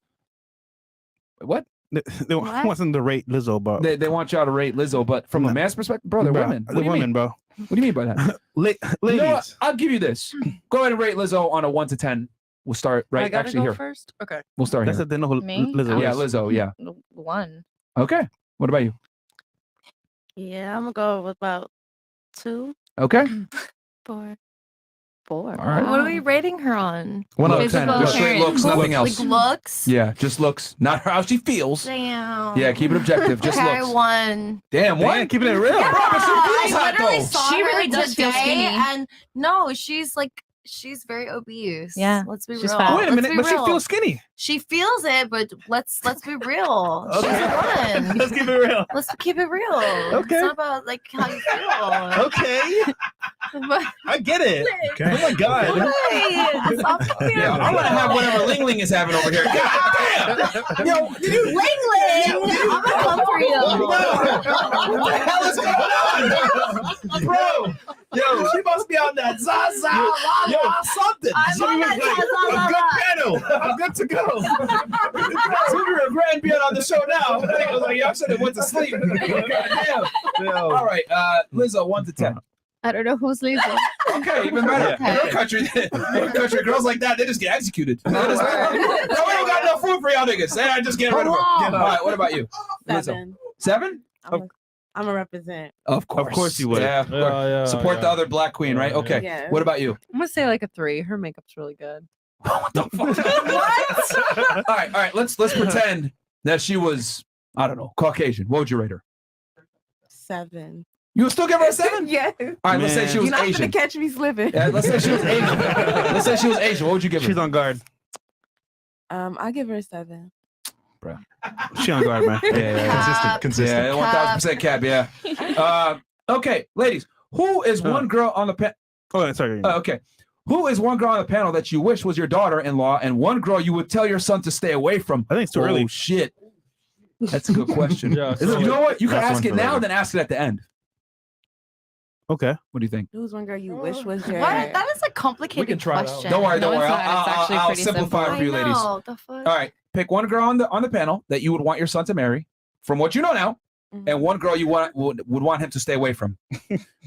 What? They want them to rate Lizzo, but they want y'all to rate Lizzo, but from a man's perspective, bro, they're women. What do you mean? bro. What do you mean by that? Ladies, you know what? I'll give you this. Go ahead and rate Lizzo on a 1 to 10. We'll start I right gotta actually go here. first. Okay. We'll start That's here. it. They know who Me? Lizzo Yeah, is. Lizzo. Yeah. 1. Okay. What about you? Yeah, I'm gonna go with about 2. Okay. 4. 4. All right. What are we rating her on? 1 out of 10. Physical Just straight looks, nothing else. Like looks. Yeah, just looks. Not how she feels. Damn. Yeah, keep it objective. Just okay, looks. 1. Damn, what? Keeping it real. Yeah, Bro, but she feels I hot, literally though. saw She her really does feel today, skinny. and no, she's very obese. Yeah, let's be she's real. fat. Wait a Let's minute, be but she real. feels skinny. She feels it, but let's be real. Okay. She's a 1. Let's keep it real. Let's keep it real. Okay. It's not about like how you feel. Okay. But I get it. Okay. Oh my god. wait, stop talking. Yeah, I want to have whatever Ling Ling is having over here. God damn! Yo, did you Ling Ling, I'm gonna come for you. What the hell is going on? Bro, yo, she must be on that Zaza, la la something. I'm on that Good Zaza, panel. I'm good to go. So we regret being on the show now. I was like, y'all should have went to sleep. God damn. All right, Lizzo, 1 to 10. I don't know who's Lizzo. Okay, even better. Okay. In our country, girls like that, they just get executed. No, we don't got enough food for y'all niggas. Then I just get rid of her. All right, what about you? 7. Lizzo. 7? I'm gonna represent. Of course you would. Yeah, of course. Yeah, Support the other black queen, right? Okay. Yeah. What about you? I'm gonna say like a 3. Her makeup's really good. What the fuck? All right. Let's pretend that she was, I don't know, Caucasian. What would you rate her? 7. You would still give her a 7? Yeah. All right, let's say she was You're not Asian. gonna catch me slipping. Yeah, let's say she was Asian. Let's say she was Asian. What would you give her? She's on guard. I give her a 7. Bro. She on guard, man. Yeah, consistent. Yeah, 1000% cap. Yeah. Okay, ladies. Who is one girl on the panel? Oh, sorry. Okay. Who is one girl on the panel that you wish was your daughter-in-law, and one girl you would tell your son to stay away from? I think it's too early. Oh shit. That's a good question. Yeah, Is it- you know what? You can That's ask one it for now, later. then ask it at the end. Okay. What do you think? Who's one girl you wish was your? What? That is a complicated can try it out. question. Don't worry. No, it's not. It's actually I'll pretty simplify it simple. for you, I ladies. know, the fuck? All right. Pick one girl on the panel that you would want your son to marry, from what you know now, and one girl you would want him to stay away from.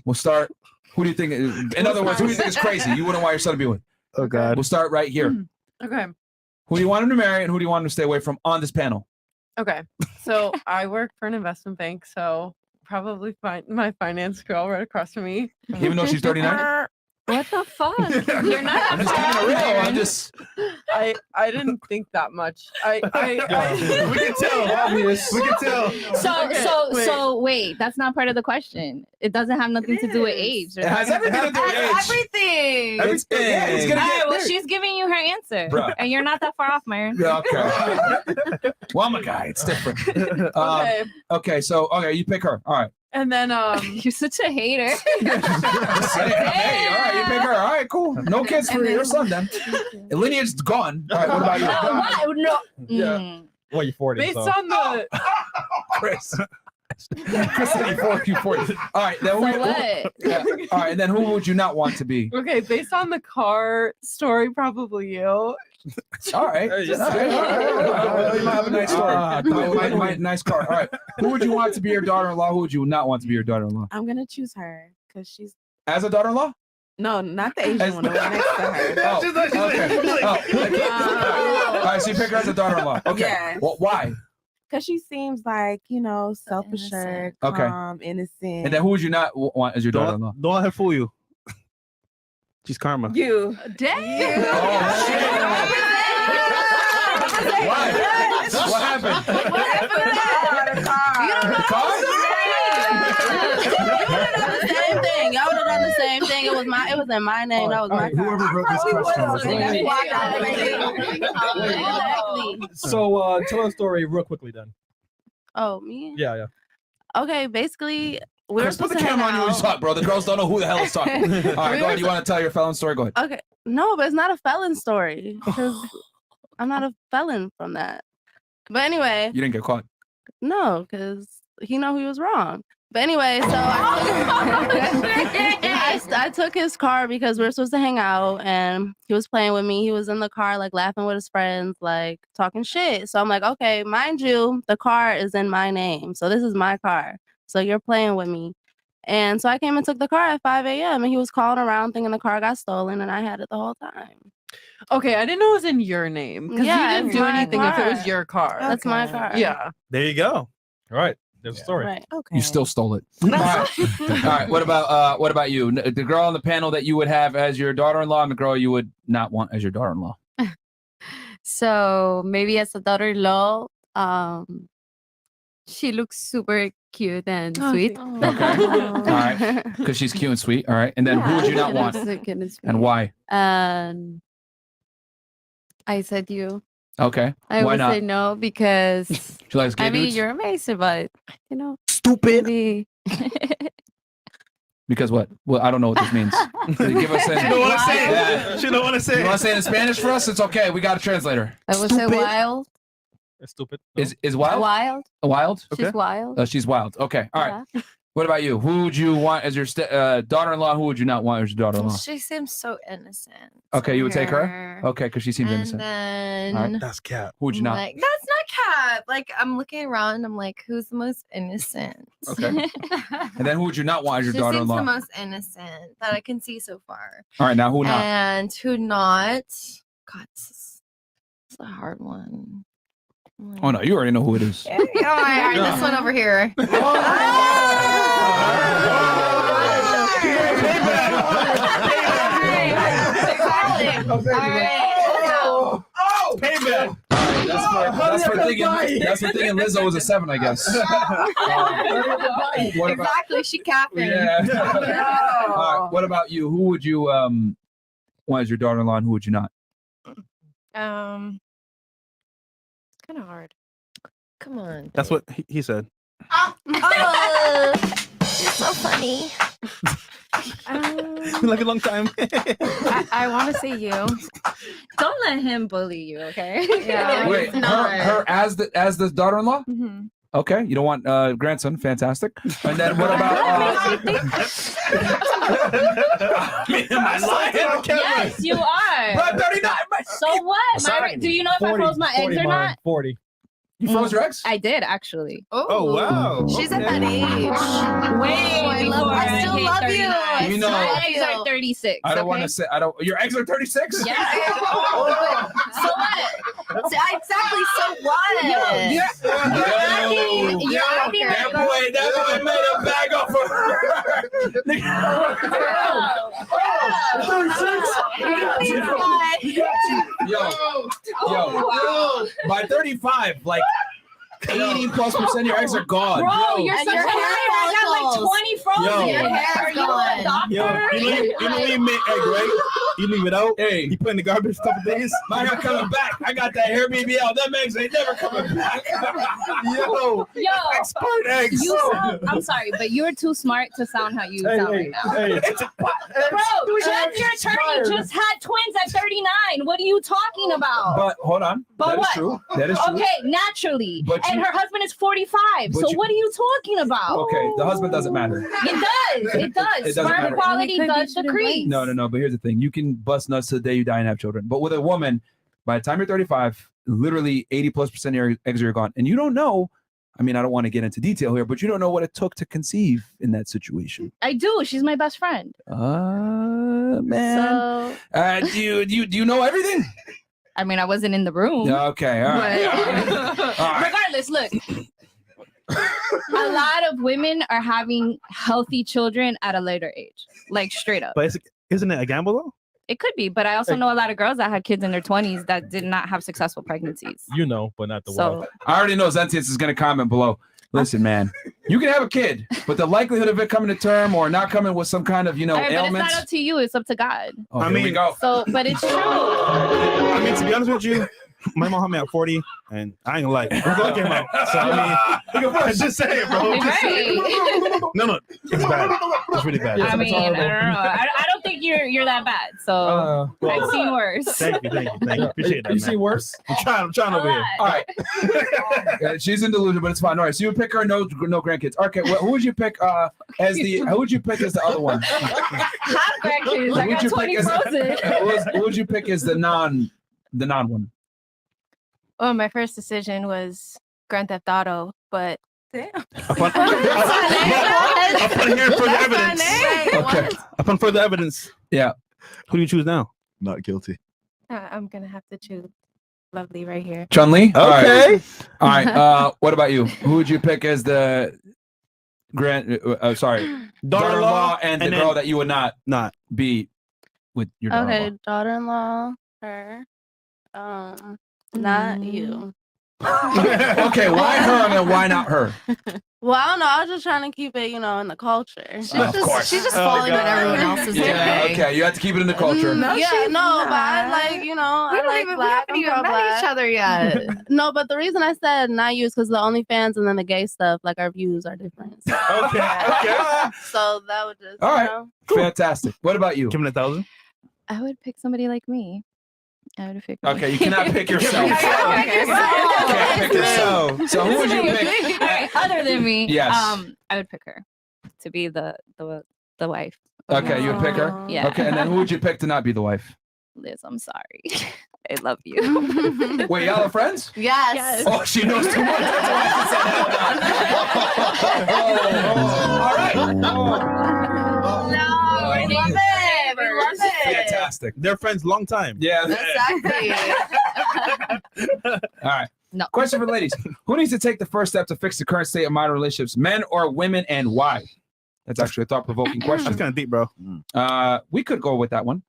We'll start. Who do you think? In other words, who do you think is crazy? You wouldn't want your son to be with. Oh God. We'll start right here. Okay. Who do you want him to marry, and who do you want him to stay away from on this panel? Okay. So I work for an investment bank, so probably my finance girl right across from me. Even though she's 39? What the fuck? You're not. I'm just keeping it real. I'm just. I didn't think that much. I we can tell. Obvious. We can tell. So wait, that's not part of the question. It doesn't have nothing to do with age. It has everything to do with age. Everything. Everything. All right, well, she's giving you her answer, Bruh. and you're not that far off, Myron. Yeah, okay. Well, I'm a guy. It's different. Okay. So you pick her. All right. And then you're such a hater. Hey, all right, you pick her. All right, cool. No kids for your son then. Lineage's gone. All right, what about you? No. Yeah. Well, you're 40. based so. on the Chris. Chris said you 40. All right, then So what? Yeah. All right, and then who would you not want to be? okay, based on the car story, probably you. All right. Just- All right. You might have a nice story. Nice car. All right. Who would you want to be your daughter-in-law? Who would you not want to be your daughter-in-law? I'm gonna choose her because she's As a daughter-in-law? no, not the Asian one, the one next to her. Oh, okay. All right, so you pick her as a daughter-in-law. Okay. Yes. Well, why? Because she seems like, self-assured, Okay. calm, innocent. And then who would you not want as your daughter-in-law? Don't let her fool you. She's karma. You. Damn. Oh, shit. Why? What happened? The car. The car? Same thing. Y'all would have done the same thing. It was in my name. That was my car. Whoever wrote this question was Exactly. So tell a story real quickly then. Oh, me? Yeah. Okay, basically, we were Chris, put supposed the to hang camera on you when you out. talk, bro. The girls don't know who the hell is talking. All right, go ahead. You want to tell your felon story? Go ahead. Okay. No, but it's not a felon story. Because I'm not a felon from that. But anyway, You didn't get caught. no, because he know he was wrong. But anyway, so I took his car because we were supposed to hang out and he was playing with me. He was in the car, like laughing with his friends, like talking shit. So I'm like, okay, mind you, the car is in my name. So this is my car. So you're playing with me. And so I came and took the car at 5 a.m. and he was calling around thinking the car got stolen and I had it the whole time. Okay, I didn't know it was in your name because Yeah, you didn't it's do my anything if it was car. your car. That's my car. Yeah. There you go. All right. There's a story. Right. Okay. You still stole it. All right. All right. What about you? The girl on the panel that you would have as your daughter-in-law and the girl you would not want as your daughter-in-law. So maybe as a daughter-in-law, she looks super cute and sweet. Okay. All right. Because she's cute and sweet. All right. And then who would you not want? And why? And I said you. Okay. I Why would not? say no because She likes gay I mean dudes? you're amazing, but Stupid. maybe Because what? Well, I don't know what this means. Give us She don't want to say it. Yeah. She don't want to say You want to it. say it in Spanish for us? It's okay. We got a translator. I would say wild. It's stupid. Is wild? Wild. Wild? She's wild. She's wild. Okay. All right. What about you? Who would you want as your daughter-in-law? Who would you not want as your daughter-in-law? She seems so innocent. Okay, you would take her? Okay, because she seems innocent. And All then right. That's cat. Who would you not? like, that's not cat. Like, I'm looking around and I'm like, who's the most innocent? Okay. And then who would you not want as your She seems daughter-in-law? the most innocent that I can see so far. All right, now who not? And who not? God, it's a hard one. Oh no, you already know who it is. All right, this one over here. Payback. That's for thinking Lizzo was a 7, I guess. What about? Exactly, she capping. Yeah. All right, what about you? Who would you want as your daughter-in-law, and who would you not? It's kind of hard. Come on. That's what he said. Oh, you're so funny. Like a long time. I want to say you. Don't let him bully you, okay? Yeah. Wait, her as the daughter-in-law? Mm-hmm. Okay, you don't want grandson, fantastic. And then what about? Am I lying? Yes, you are. But 39. So what? Sorry. Do you know if I froze my eggs or not? 40. You froze your eggs? I did actually. Oh wow. She's at that age. Way before I still hit love 39. you. You know- My eggs are 36. I don't want okay? to say. I don't. Your eggs are 36. Yeah. So what? Exactly. So what? You're acting that boy made a bag up for her. Yo, by 35, like 80+% of your eggs are gone. Bro, you're such a liar. I got like 20 frozen. Your hair is gone. You know you make egg, right? You leave it out. Hey, you put it in the garbage a couple days. Mine not coming back. I got that hair baby out. Them eggs ain't never coming back. Yo, expert eggs. I'm sorry, but you're too smart to sound how you sound right now. Bro, Jeff, your attorney just had twins at 39. What are you talking about? But hold on. But that what? is true. That is true. Okay, naturally. But and you- her husband is 45. But So you- what are you talking about? Okay, the husband doesn't matter. It does. It does. It doesn't Sperm matter. quality does decrease. No. But here's the thing: you can bust nuts to the day you die and have children. But with a woman, by the time you're 35, literally 80+% of your eggs are gone, and you don't know. I mean, I don't want to get into detail here, but you don't know what it took to conceive in that situation. I do. She's my best friend. Man. Do you know everything? I mean, I wasn't in the room. Okay, all right. But regardless, look. A lot of women are having healthy children at a later age, like straight up. But isn't it a gamble though? It could be, but I also know a lot of girls that had kids in their 20s that did not have successful pregnancies. You know, but not the So- world. I already know Zentius is going to comment below. Listen, man, you can have a kid, but the likelihood of it coming to term or not coming with some kind of, All right, but ailment. it's not up to you. It's up to God. Oh, here we go. So, but it's true. I mean, to be honest with you, my mom had me at 40, and I ain't gonna lie, it came out. So I mean, just say it, bro. Just say it. No, it's bad. It's really bad. I mean, I don't know. I don't think you're that bad. So well, I've seen worse. Thank you. Appreciate that. You see worse? I'm trying over here. All right. Yeah, she's in delusion, but it's fine. All right, so you would pick her, no grandkids. Okay, who would you pick as the other one? Hot grandkids. I got 20 frozen. Who would you pick as the non one? Oh, my first decision was Grand Theft Auto, but Upon hearing further evidence. Upon further evidence. Yeah. Who do you choose now? Not guilty. I'm gonna have to choose Lovely right here. Chun-Li? Okay. All right. What about you? Who would you pick as the daughter-in-law and the girl that you would not be with your daughter-in-law? Okay, daughter-in-law, her. Not you. Okay, why her and why not her? Well, I don't know. I was just trying to keep it, in the culture. She's just following what everyone else is doing. Okay, you have to keep it in the culture. But I like, I like black. We haven't even met each other yet. No, but the reason I said not you is because the OnlyFans and then the gay stuff, like our views are different. So, so that would just, All right. Fantastic. What about you? Give me 1,000. I would pick somebody like me. I would pick. Okay, you cannot pick yourself. You can't pick yourself. So who would you pick? All right, other than me, Yes. I would pick her to be the wife. Okay, you would pick her? Yeah. Okay, and then who would you pick to not be the wife? Liz, I'm sorry. I love you. Wait, y'all are friends? Yes. Oh, she knows too much. That's why she said that. All right. No, we love it. We love it. Fantastic. They're friends long time. Yeah. Exactly. All right. No. Question for the ladies. Who needs to take the first step to fix the current state of modern relationships, men or women, and why? That's actually a thought-provoking question. That's kind of deep, bro. We could go with that one.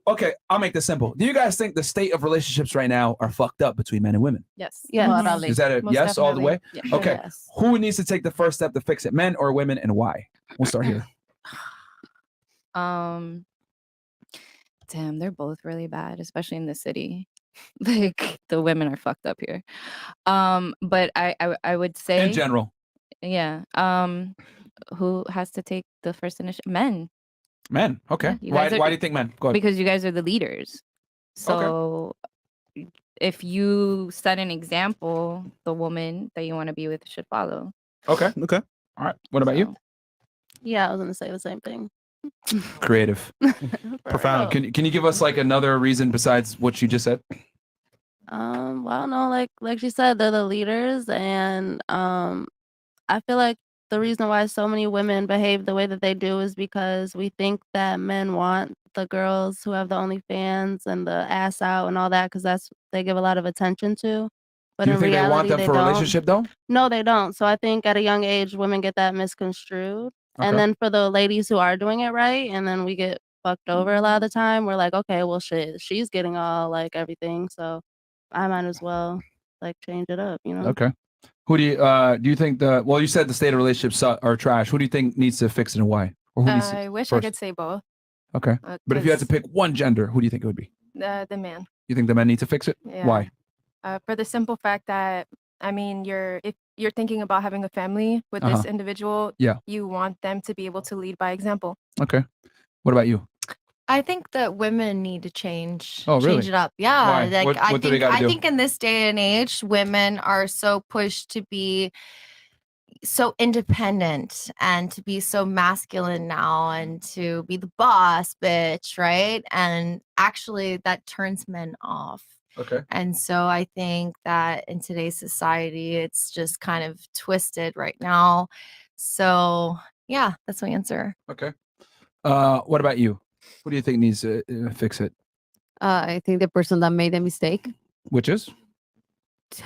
Okay, I'll make this simple. Do you guys think the state of relationships right now are fucked up between men and women? Yes. Yes. Is that a Most yes all the way? definitely. Yeah. Okay. Yes. Who needs to take the first step to fix it, men or women, and why? We'll start here. Damn, they're both really bad, especially in the city. Like the women are fucked up here. But I would say In general. yeah. Who has to take the first initiative? Men. Men. Okay. you Why guys are- do you think men? Go ahead. Because you guys are the leaders. So if you set an example, the woman that you want to be with should follow. Okay. All right. What about you? Yeah, I was gonna say the same thing. Creative. Profound. Can you give us like another reason besides what you just said? Well, no, like she said, they're the leaders, and I feel like the reason why so many women behave the way that they do is because we think that men want the girls who have the OnlyFans and the ass out and all that because they give a lot of attention to. But Do you in think reality, they want them for a don't. relationship though? No, they don't. So I think at a young age, women get that misconstrued. Okay. And then for the ladies who are doing it right, and then we get fucked over a lot of the time. We're like, okay, well, shit, she's getting all like everything, so I might as well like change it up, you know? Okay. Who do you think well, you said the state of relationships are trash. Who do you think needs to fix it and why? Or who needs to I wish I first? could say both. Okay. But if you had to pick one gender, who do you think it would be? The man. You think the men need to fix it? Yeah. Why? For the simple fact that I mean, if you're thinking about having a family with Uh-huh. this individual, Yeah. you want them to be able to lead by example. Okay. What about you? I think that women need to change Oh, really? change it up. Yeah. Why? Like What do they gotta I do? think in this day and age, women are so pushed to be so independent and to be so masculine now and to be the boss bitch, right? And actually that turns men off. Okay. And so I think that in today's society, it's just kind of twisted right now. So yeah, that's my answer. Okay. What about you? Who do you think needs to fix it? I think the person that made the mistake. Which is?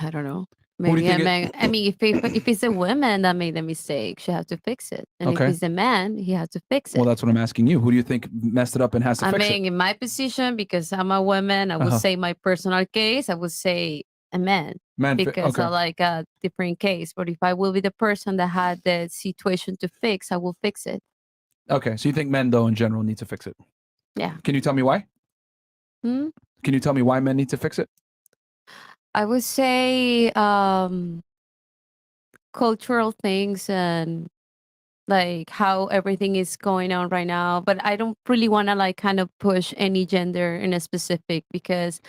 I don't know. Who do you Maybe a think it- man. I mean, if it's a woman that made the mistake, she has to fix it. And Okay. if it's a man, he has to fix it. Well, that's what I'm asking you. Who do you think messed it up and has to I fix mean, it? in my position, because I'm a woman, I would Uh-huh. say my personal case, I would say a man. Man fi- Because I okay. like a different case. But if I will be the person that had the situation to fix, I will fix it. Okay. So you think men, though, in general, need to fix it? Yeah. Can you tell me why? Hmm? Can you tell me why men need to fix it? I would say cultural things and like how everything is going on right now. But I don't really want to like kind of push any gender in a specific because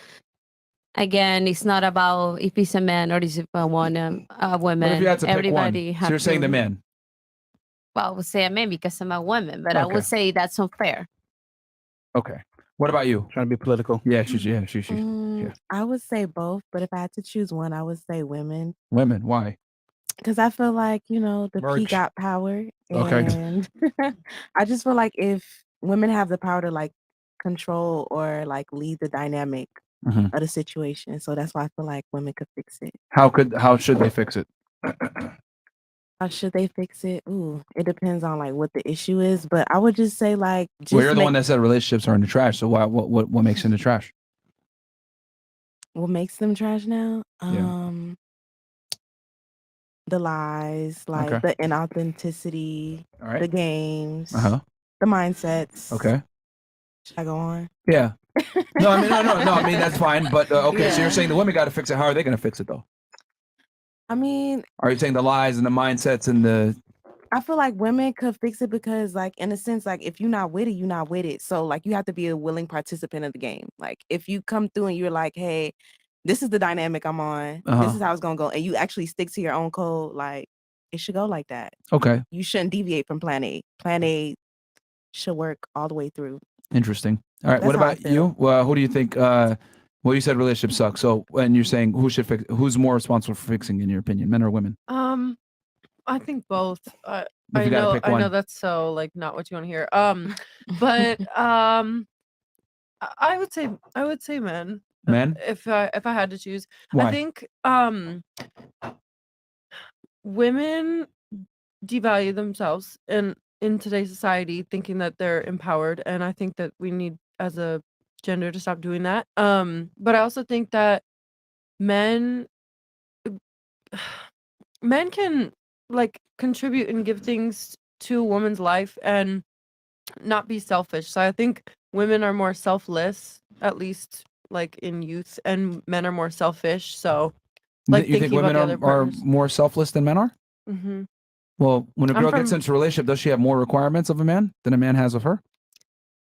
again, it's not about if it's a man or is it a woman. But if you had to pick Everybody one, so have you're saying to- the man. Well, I would say a man because I'm a woman, but I Okay. would say that's unfair. Okay. What about you? Trying to be political. Yeah, she. Yeah. I would say both, but if I had to choose one, I would say women. Women. Why? Because I feel like, the P Merch. got power. Okay. And I just feel like if women have the power to like control or like lead the dynamic Mhm. of the situation. So that's why I feel like women could fix it. How should they fix it? How should they fix it? Ooh, it depends on like what the issue is. But I would just say like just Well, you're the make- one that said relationships are in the trash. So what makes it in the trash? what makes them trash now? Yeah. The lies, like Okay. the inauthenticity, All right. the games, Uh-huh. the mindsets. Okay. Should I go on? Yeah. No, I mean, no. I mean, that's fine. But okay, so Yeah. you're saying the women got to fix it. How are they going to fix it though? I mean, Are you saying the lies and the mindsets and the? I feel like women could fix it because, like, in a sense, like, if you're not with it, you're not with it. So, like, you have to be a willing participant of the game. Like, if you come through and you're like, hey, this is the dynamic I'm on, Uh-huh. this is how it's gonna go, and you actually stick to your own code, like, it should go like that. Okay. You shouldn't deviate from plan A. Plan A should work all the way through. Interesting. All right. What That's how I about you? Well, who do you think? Well, you said relationships suck. So, and you're saying who should fix? Who's more responsible for fixing, in your opinion, men or women? I think both. If I you gotta know pick I know one. that's so like not what you want to hear. But I would say men. Men? If I had to choose. Why? I think women devalue themselves in today's society thinking that they're empowered, and I think that we need as a gender to stop doing that. But I also think that men can like contribute and give things to a woman's life and not be selfish. So I think women are more selfless, at least like in youth, and men are more selfish. So like you think thinking women about the are, other are partners. more selfless than men are? Mm-hmm. Well, when a I'm girl gets from- into a relationship, does she have more requirements of a man than a man has of her?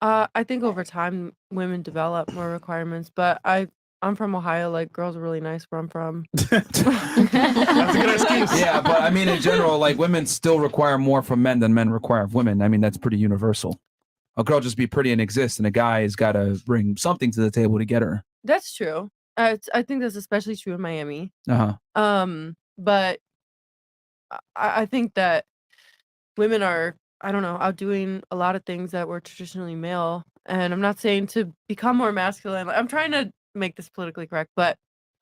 I think over time women develop more requirements, but I'm from Ohio. Like girls are really nice where I'm from. That's a good excuse. Yeah, but I mean, in general, like women still require more from men than men require of women. I mean, that's pretty universal. A girl just be pretty and exist, and a guy has got to bring something to the table to get her. That's true. I think that's especially true in Miami. Uh huh. But I think that women are, I don't know, outdoing a lot of things that were traditionally male. And I'm not saying to become more masculine. I'm trying to make this politically correct, but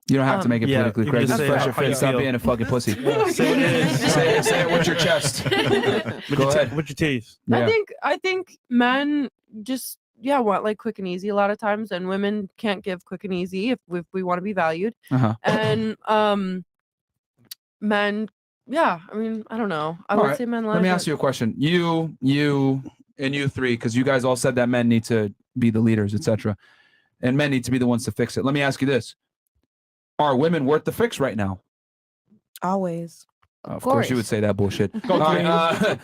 You don't have to make it Yeah, politically you can correct. just Just say fresh how your you face. Stop feel. being a fucking pussy. Yeah, say what it is. Say it with your chest. With Go your ahead. with your teeth. Yeah. I think men just want like quick and easy a lot of times, and women can't give quick and easy if we want to be valued. And men, I mean, I don't know. I would say men. Let me ask you a question. You, and you three, because you guys all said that men need to be the leaders, etc., and men need to be the ones to fix it. Let me ask you this: are women worth the fix right now? Always. Of course you would say that bullshit. All right,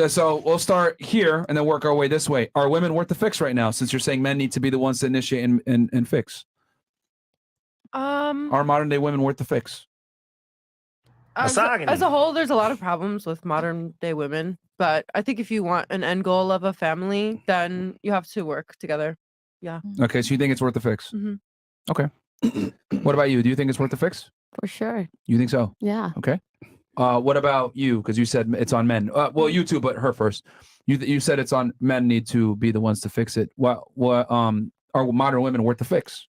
so we'll start here and then work our way this way. Are women worth the fix right now, since you're saying men need to be the ones to initiate and fix? Are modern day women worth the fix? As a whole, there's a lot of problems with modern day women, but I think if you want an end goal of a family, then you have to work together. Yeah. Okay, so you think it's worth the fix? Okay. What about you? Do you think it's worth the fix? For sure. You think so? Yeah. Okay. What about you? Because you said it's on men. Well, you too, but her first. You said it's on men need to be the ones to fix it. What are modern women worth the fix?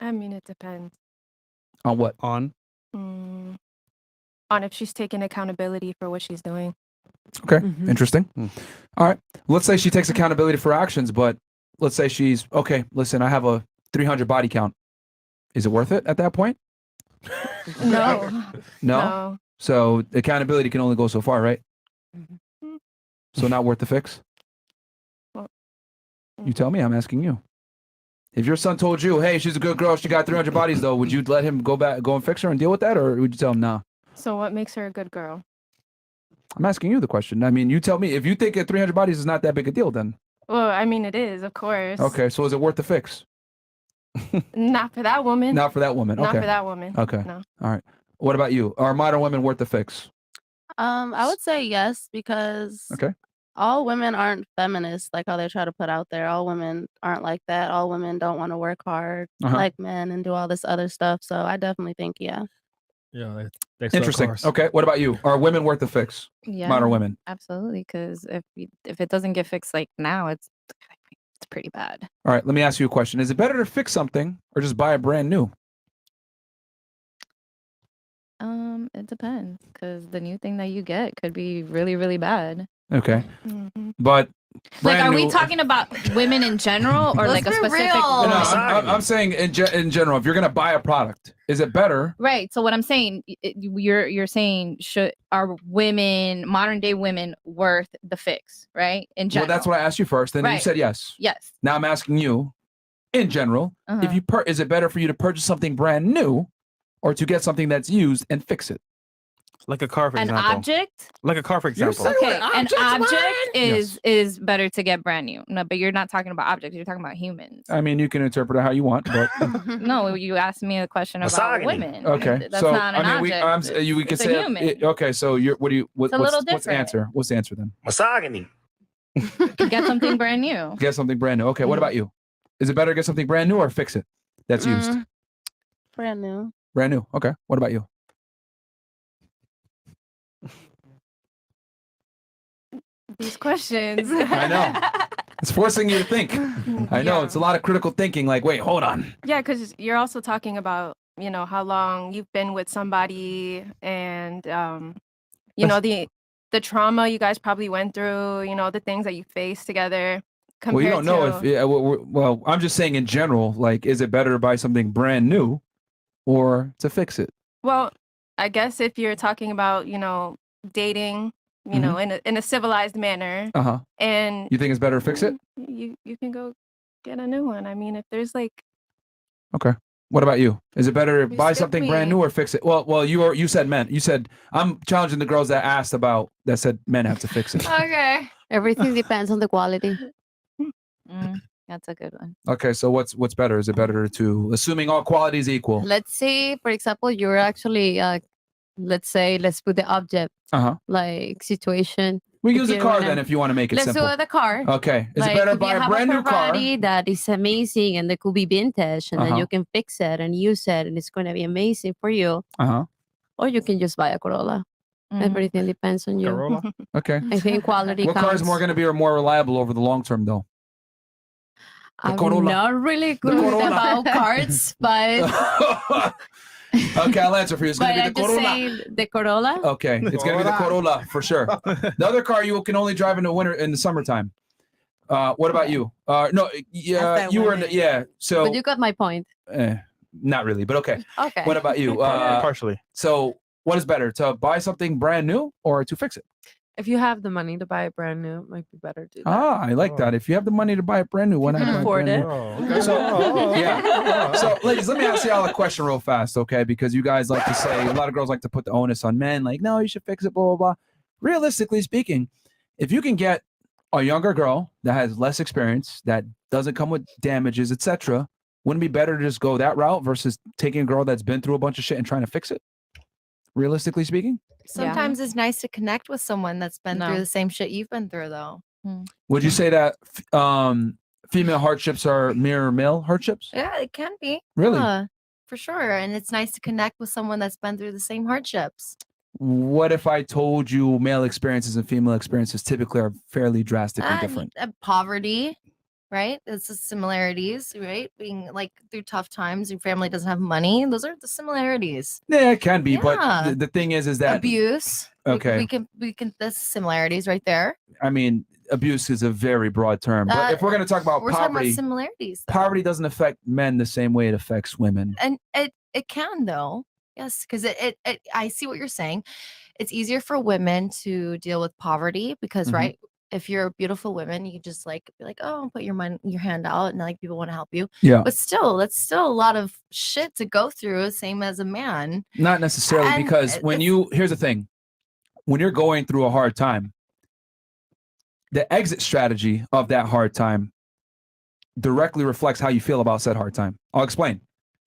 I mean, it depends On what? On if she's taking accountability for what she's doing. Okay, interesting. All right. Let's say she takes accountability for actions, but let's say she's okay. Listen, I have a 300 body count. Is it worth it at that point? No. No. So accountability can only go so far, right? So not worth the fix. You tell me. I'm asking you. If your son told you, "Hey, she's a good girl. She got 300 bodies, though," would you let him go and fix her and deal with that, or would you tell him, "Nah"? So what makes her a good girl? I'm asking you the question. I mean, you tell me. If you think 300 bodies is not that big a deal, then Well, I mean, it is, of course. okay. So is it worth the fix? Not for that woman. Not for that woman. Not Okay. for that woman. Okay. No. All right. What about you? Are modern women worth the fix? I would say yes, because Okay. all women aren't feminists like how they try to put out there. All women aren't like that. All women don't want to work hard like men and do all this other stuff. So I definitely think yeah. Yeah, they sell Interesting. cars. Okay. What about you? Are women worth the fix? Yeah, Modern women. absolutely. Because if it doesn't get fixed like now, it's pretty bad. All right. Let me ask you a question. Is it better to fix something or just buy a brand new? It depends, because the new thing that you get could be really, really bad. Okay. But Like, are we new- talking about women in general, or like a specific? No, I'm saying in general, if you're gonna buy a product, is it better? Right. So what I'm saying, you're saying, are women, modern day women, worth the fix? Right. In general. Well, that's what I asked you first, and then you Right. said yes. Yes. Now I'm asking you, in general, if you is it better for you to purchase something brand new, or to get something that's used and fix it? Like a car, for An example. object? Like a car, for You're example. saying Okay, an object Yes. is better to get brand new. No, but you're not talking about objects. You're talking about humans. I mean, you can interpret it how you want, but No, you asked me a question about Misogyny. women. okay. That's so not an I mean, object. we could It's a say human. okay. So you're what do you It's a little what's the different. answer? What's the answer then? Misogyny. Get something brand new. Get something brand new. Okay. What about you? Is it better to get something brand new or fix it that's used? Brand new. Brand new. Okay. What about you? These questions. I know. It's forcing you to think. I know. It's a lot of critical thinking. Like, wait, hold on. Yeah, because you're also talking about, how long you've been with somebody, and the trauma you guys probably went through, the things that you faced together. Well, you don't know to- if. Well, I'm just saying in general. Like, is it better to buy something brand new, or to fix it? Well, I guess if you're talking about, dating, in a civilized manner, and You think it's better to fix it? you can go get a new one. I mean, if there's like, Okay. What about you? Is it better to buy skip something brand me. new or fix it? Well, you said men. You said I'm challenging the girls that asked about that said men have to fix it. Okay. Everything depends on the quality. That's a good one. Okay, so what's better? Is it better to assuming all quality is equal? Let's say, for example, you're actually, let's put the object like situation. We If use a you car wanna- then if you want to make it Let's simple. do the car. Okay. Is Like, it better to if you buy a have brand new car? Ferrari that is amazing and that could be vintage, and then you can fix it and use it, and it's going to be amazing for you. Or you can just buy a Corolla. Everything depends on you. Corolla? Okay. I think quality What car is counts. more going to be more reliable over the long term though? I'm Corolla. not really good Corolla. about cars, but Okay, I'll answer for you. It's going but to be I'm the just Corolla. saying the Corolla. Okay, it's going to be the Corolla for sure. The other car you can only drive in the winter, in the summertime. What about you? No, yeah, you were in the, so But you got my point. not really, but okay. Okay. What about you? Partially. So what is better, to buy something brand new or to fix it? If you have the money to buy it brand new, it might be better to do that. Ah, I like that. If you have the money to buy it brand new, why not buy it afford brand it. new? Okay. So, yeah. So, ladies, let me ask y'all a question real fast, okay? Because you guys like to say, a lot of girls like to put the onus on men, like, no, you should fix it, blah, blah, blah. Realistically speaking, if you can get a younger girl that has less experience, that doesn't come with damages, etc., wouldn't it be better to just go that route versus taking a girl that's been through a bunch of shit and trying to fix it? Realistically speaking? Sometimes it's nice to connect with someone that's been No. through the same shit you've been through, though. Would you say that female hardships are mirror male hardships? Yeah, it can be. Really? Yeah, for sure. And it's nice to connect with someone that's been through the same hardships. What if I told you male experiences and female experiences typically are fairly drastically different? Poverty, right? It's the similarities, right? Being like through tough times, your family doesn't have money. Those are the similarities. Yeah, it can be, Yeah. but the thing is that Abuse. Okay. We can. That's similarities right there. I mean, abuse is a very broad term, but if we're going to talk about we're talking poverty, about similarities, though. poverty doesn't affect men the same way it affects women. And it can though. Yes, because it I see what you're saying. It's easier for women to deal with poverty because right, if you're a beautiful woman, you just like be like, oh, put your hand out, and like people want to help you. Yeah. But still, that's still a lot of shit to go through, same as a man. Not necessarily, And because here's the thing, when you're going through a hard time, the exit strategy of that hard time directly reflects how you feel about said hard time. I'll explain.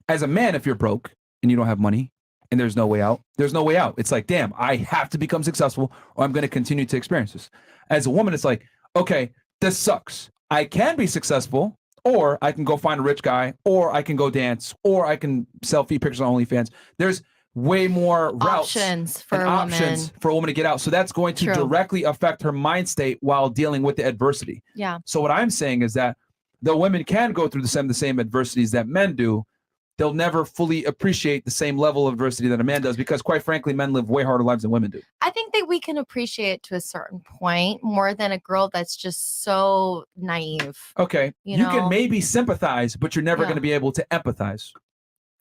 As a man, if you're broke and you don't have money and there's no way out, there's no way out. It's like, damn, I have to become successful or I'm going to continue to experience this. As a woman, it's like, okay, this sucks. I can be successful, or I can go find a rich guy, or I can go dance, or I can sell feet pictures on OnlyFans. There's way more routes Options for and a options woman. for a woman to get out. So that's going to True. directly affect her mind state while dealing with the adversity. Yeah. So what I'm saying is that though women can go through the same adversities that men do, they'll never fully appreciate the same level of adversity that a man does, because quite frankly, men live way harder lives than women do. I think that we can appreciate it to a certain point more than a girl that's just so naive. Okay. You You know? can maybe sympathize, but you're never Yeah. going to be able to empathize.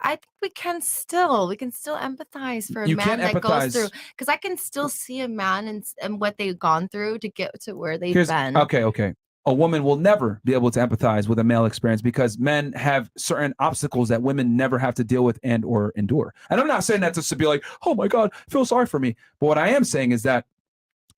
I think we can still empathize for a You man can that empathize. goes through, because I can still see a man and what they've gone through to get to where they've been. Okay. A woman will never be able to empathize with a male experience because men have certain obstacles that women never have to deal with and or endure. And I'm not saying that just to be like, oh my God, feel sorry for me. But what I am saying is that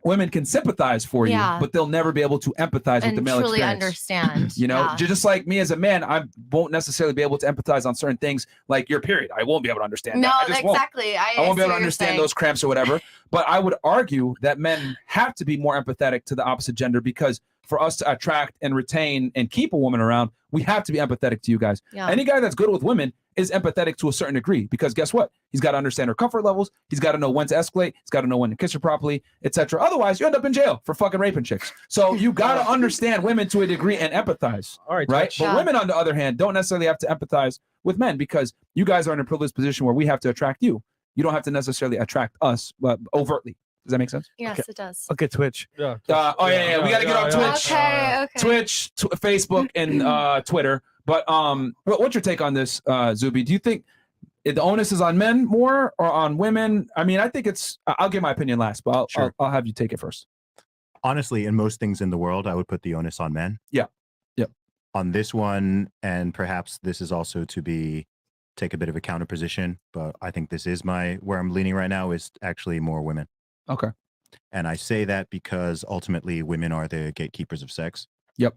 women can sympathize for you, Yeah. but they'll never be able to empathize with the And male truly experience. understand. You know, yeah. just like me as a man, I won't necessarily be able to empathize on certain things like your period. I won't be able to understand No, that. I just won't. exactly. I won't be see able to what you're understand saying. those cramps or whatever. But I would argue that men have to be more empathetic to the opposite gender, because for us to attract and retain and keep a woman around, we have to be empathetic to you guys. Yeah. Any guy that's good with women is empathetic to a certain degree, because guess what? He's got to understand her comfort levels. He's got to know when to escalate. He's got to know when to kiss her properly, etc. Otherwise, you end up in jail for fucking raping chicks. So you got to understand women to a degree and empathize. All right, Right. Twitch. But women, on the other hand, don't necessarily have to empathize with men, because you guys are in a privileged position where we have to attract you. You don't have to necessarily attract us, but overtly. Does that make sense? Yes, it does. Okay, Twitch. Yeah. We got to get on Twitch. Okay. Twitch, Facebook, and Twitter. But what's your take on this, Zuby? Do you think the onus is on men more or on women? I mean, I think it's. I'll give my opinion last, but I'll have you take it first. Honestly, in most things in the world, I would put the onus on men. Yeah. Yep. On this one, and perhaps this is also to take a bit of a counter position, but I think this is where I'm leaning right now is actually more women. Okay. And I say that because ultimately women are the gatekeepers of sex. Yep.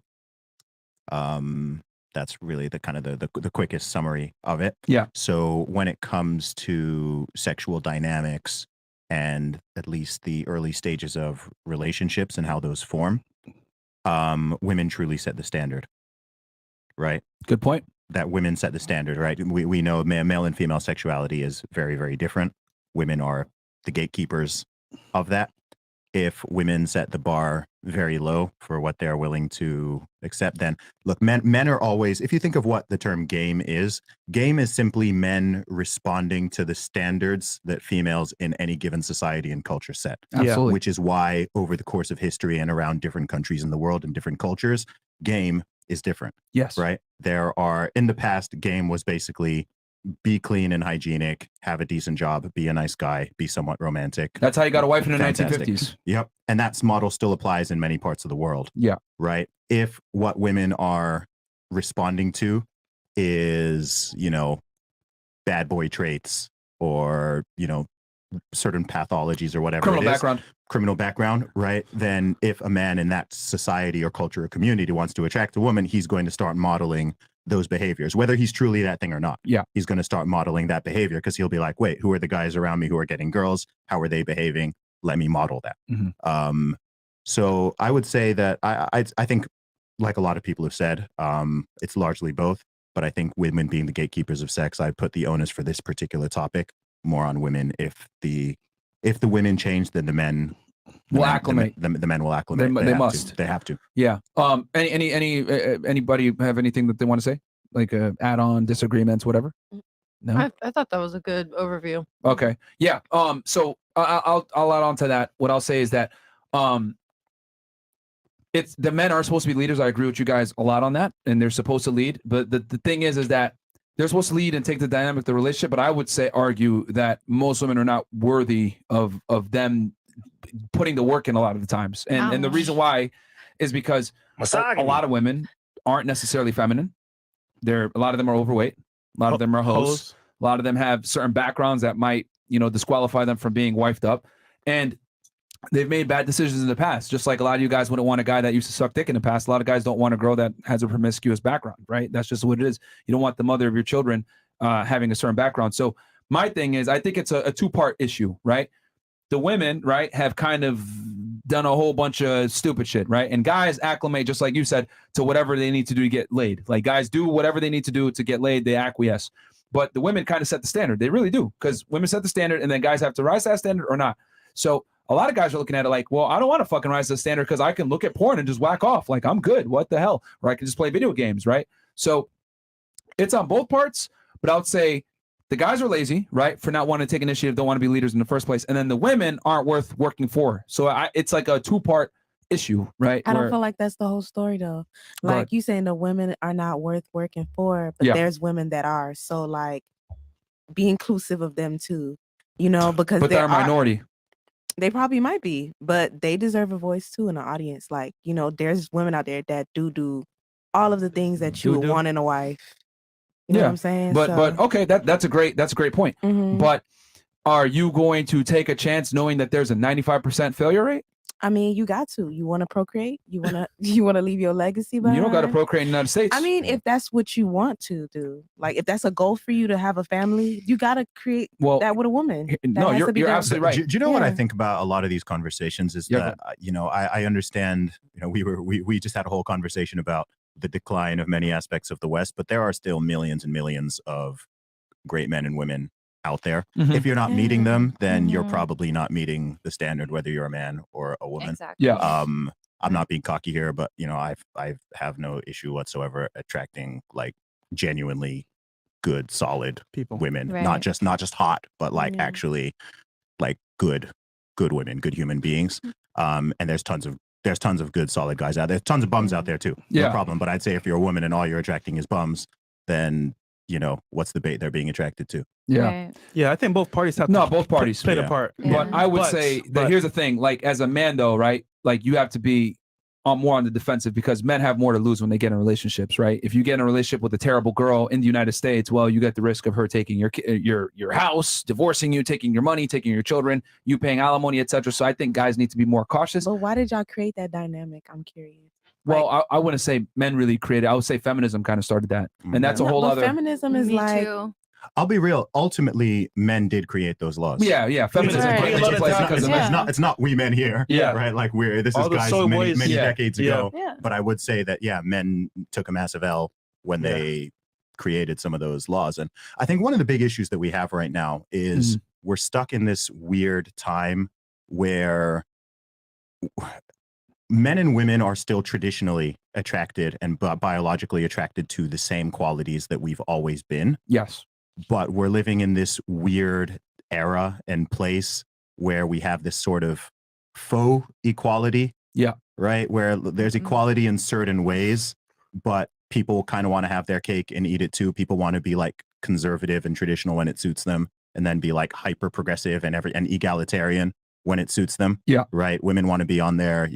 That's really the kind of the quickest summary of it. Yeah. So when it comes to sexual dynamics and at least the early stages of relationships and how those form, women truly set the standard. Right? Good point. That women set the standard, right? We know male and female sexuality is very, very different. Women are the gatekeepers of that. if women set the bar very low for what they're willing to accept, then look, men are always, if you think of what the term game is simply men responding to the standards that females in any given society and culture set. Absolutely. Which is why over the course of history and around different countries in the world and different cultures, game is different. Yes. Right? In the past, game was basically be clean and hygienic, have a decent job, be a nice guy, be somewhat romantic. That's how you got a wife in the Fantastic. 1950s. Yep. And that model still applies in many parts of the world. Yeah. Right. If what women are responding to is, bad boy traits or, certain pathologies or whatever criminal background, right? Then if a man in that society or culture or community wants to attract a woman, he's going to start modeling those behaviors, whether he's truly that thing or not. Yeah. He's going to start modeling that behavior because he'll be like, wait, who are the guys around me who are getting girls? How are they behaving? Let me model that. So I would say that I think, like a lot of people have said, it's largely both. But I think women being the gatekeepers of sex, I put the onus for this particular topic more on women. If the women change, then the men will acclimate. The men will acclimate. They must. They have to. Yeah. Anybody have anything that they want to say? Like add-on disagreements, whatever? No. I thought that was a good overview. Okay. Yeah. So I'll add on to that. What I'll say is that it's the men are supposed to be leaders. I agree with you guys a lot on that, and they're supposed to lead. But the thing is that they're supposed to lead and take the dynamic of the relationship. But I would argue that most women are not worthy of them putting the work in a lot of the times. And the reason why is because a lot of women aren't necessarily feminine. A lot of them are overweight. A lot of them are hoes. A lot of them have certain backgrounds that might, disqualify them from being wifed up. And they've made bad decisions in the past. Just like a lot of you guys wouldn't want a guy that used to suck dick in the past. A lot of guys don't want a girl that has a promiscuous background, right? That's just what it is. You don't want the mother of your children having a certain background. So my thing is, I think it's a two-part issue, right? The women, right, have kind of done a whole bunch of stupid shit, right? And guys acclimate, just like you said, to whatever they need to do to get laid. Like guys do whatever they need to do to get laid. They acquiesce. But the women kind of set the standard. They really do, because women set the standard and then guys have to rise to that standard or not. So a lot of guys are looking at it like, well, I don't want to fucking rise to the standard because I can look at porn and just whack off. Like, I'm good. What the hell? Or I can just play video games, right? So it's on both parts, but I would say the guys are lazy, right? For not wanting to take initiative, don't want to be leaders in the first place. And then the women aren't worth working for. So it's like a two-part issue, right? I don't feel like that's the whole story though. Like you saying the women are not worth working for, but there's women that are. So like be inclusive of them too, because they're a minority. They probably might be, but they deserve a voice too in the audience. Like, there's women out there that do all of the things that you would want in a wife. You know what I'm saying? But okay, that's a great point. Mhm. But are you going to take a chance knowing that there's a 95% failure rate? I mean, you got to. You want to procreate? You want to leave your legacy behind? You don't got to procreate in the United States. I mean, if that's what you want to do, like if that's a goal for you to have a family, you got to create that with a woman. No, you're absolutely right. Do you know what I think about a lot of these conversations is that, I understand, we just had a whole conversation about the decline of many aspects of the West, but there are still millions and millions of great men and women out there. Mhm. If you're not meeting them, then you're probably not meeting the standard, whether you're a man or a woman. Exactly. Yeah. I'm not being cocky here, but I have no issue whatsoever attracting like genuinely good, solid women, Right. not just hot, but like actually like good women, good human beings. And there's tons of good, solid guys out there. There's tons of bums out there too. Yeah. No problem. But I'd say if you're a woman and all you're attracting is bums, then what's the bait they're being attracted to? Yeah. Yeah, I think both parties have both parties play the part. But I would say that here's the thing, like as a man though, right? Like you have to be more on the defensive because men have more to lose when they get in relationships, right? If you get in a relationship with a terrible girl in the United States, well, you get the risk of her taking your house, divorcing you, taking your money, taking your children, you paying alimony, etc. So I think guys need to be more cautious. But why did y'all create that dynamic? I'm curious. Well, I wouldn't say men really created. I would say feminism kind of started that, and that's a whole other. Feminism is like. I'll be real. Ultimately, men did create those laws. Yeah. Feminism put into place because it's not we men here. Yeah. Right. Like this All is the guys soy many boys. decades ago. Yeah. But I would say that men took a massive L when they created some of those laws. And I think one of the big issues that we have right now is we're stuck in this weird time where men and women are still traditionally attracted and biologically attracted to the same qualities that we've always been. Yes. But we're living in this weird era and place where we have this sort of faux equality. Yeah. Right? Where there's equality in certain ways, but people kind of want to have their cake and eat it too. People want to be like conservative and traditional when it suits them, and then be like hyper progressive and egalitarian when it suits them. Yeah. Right. Women want to be on their,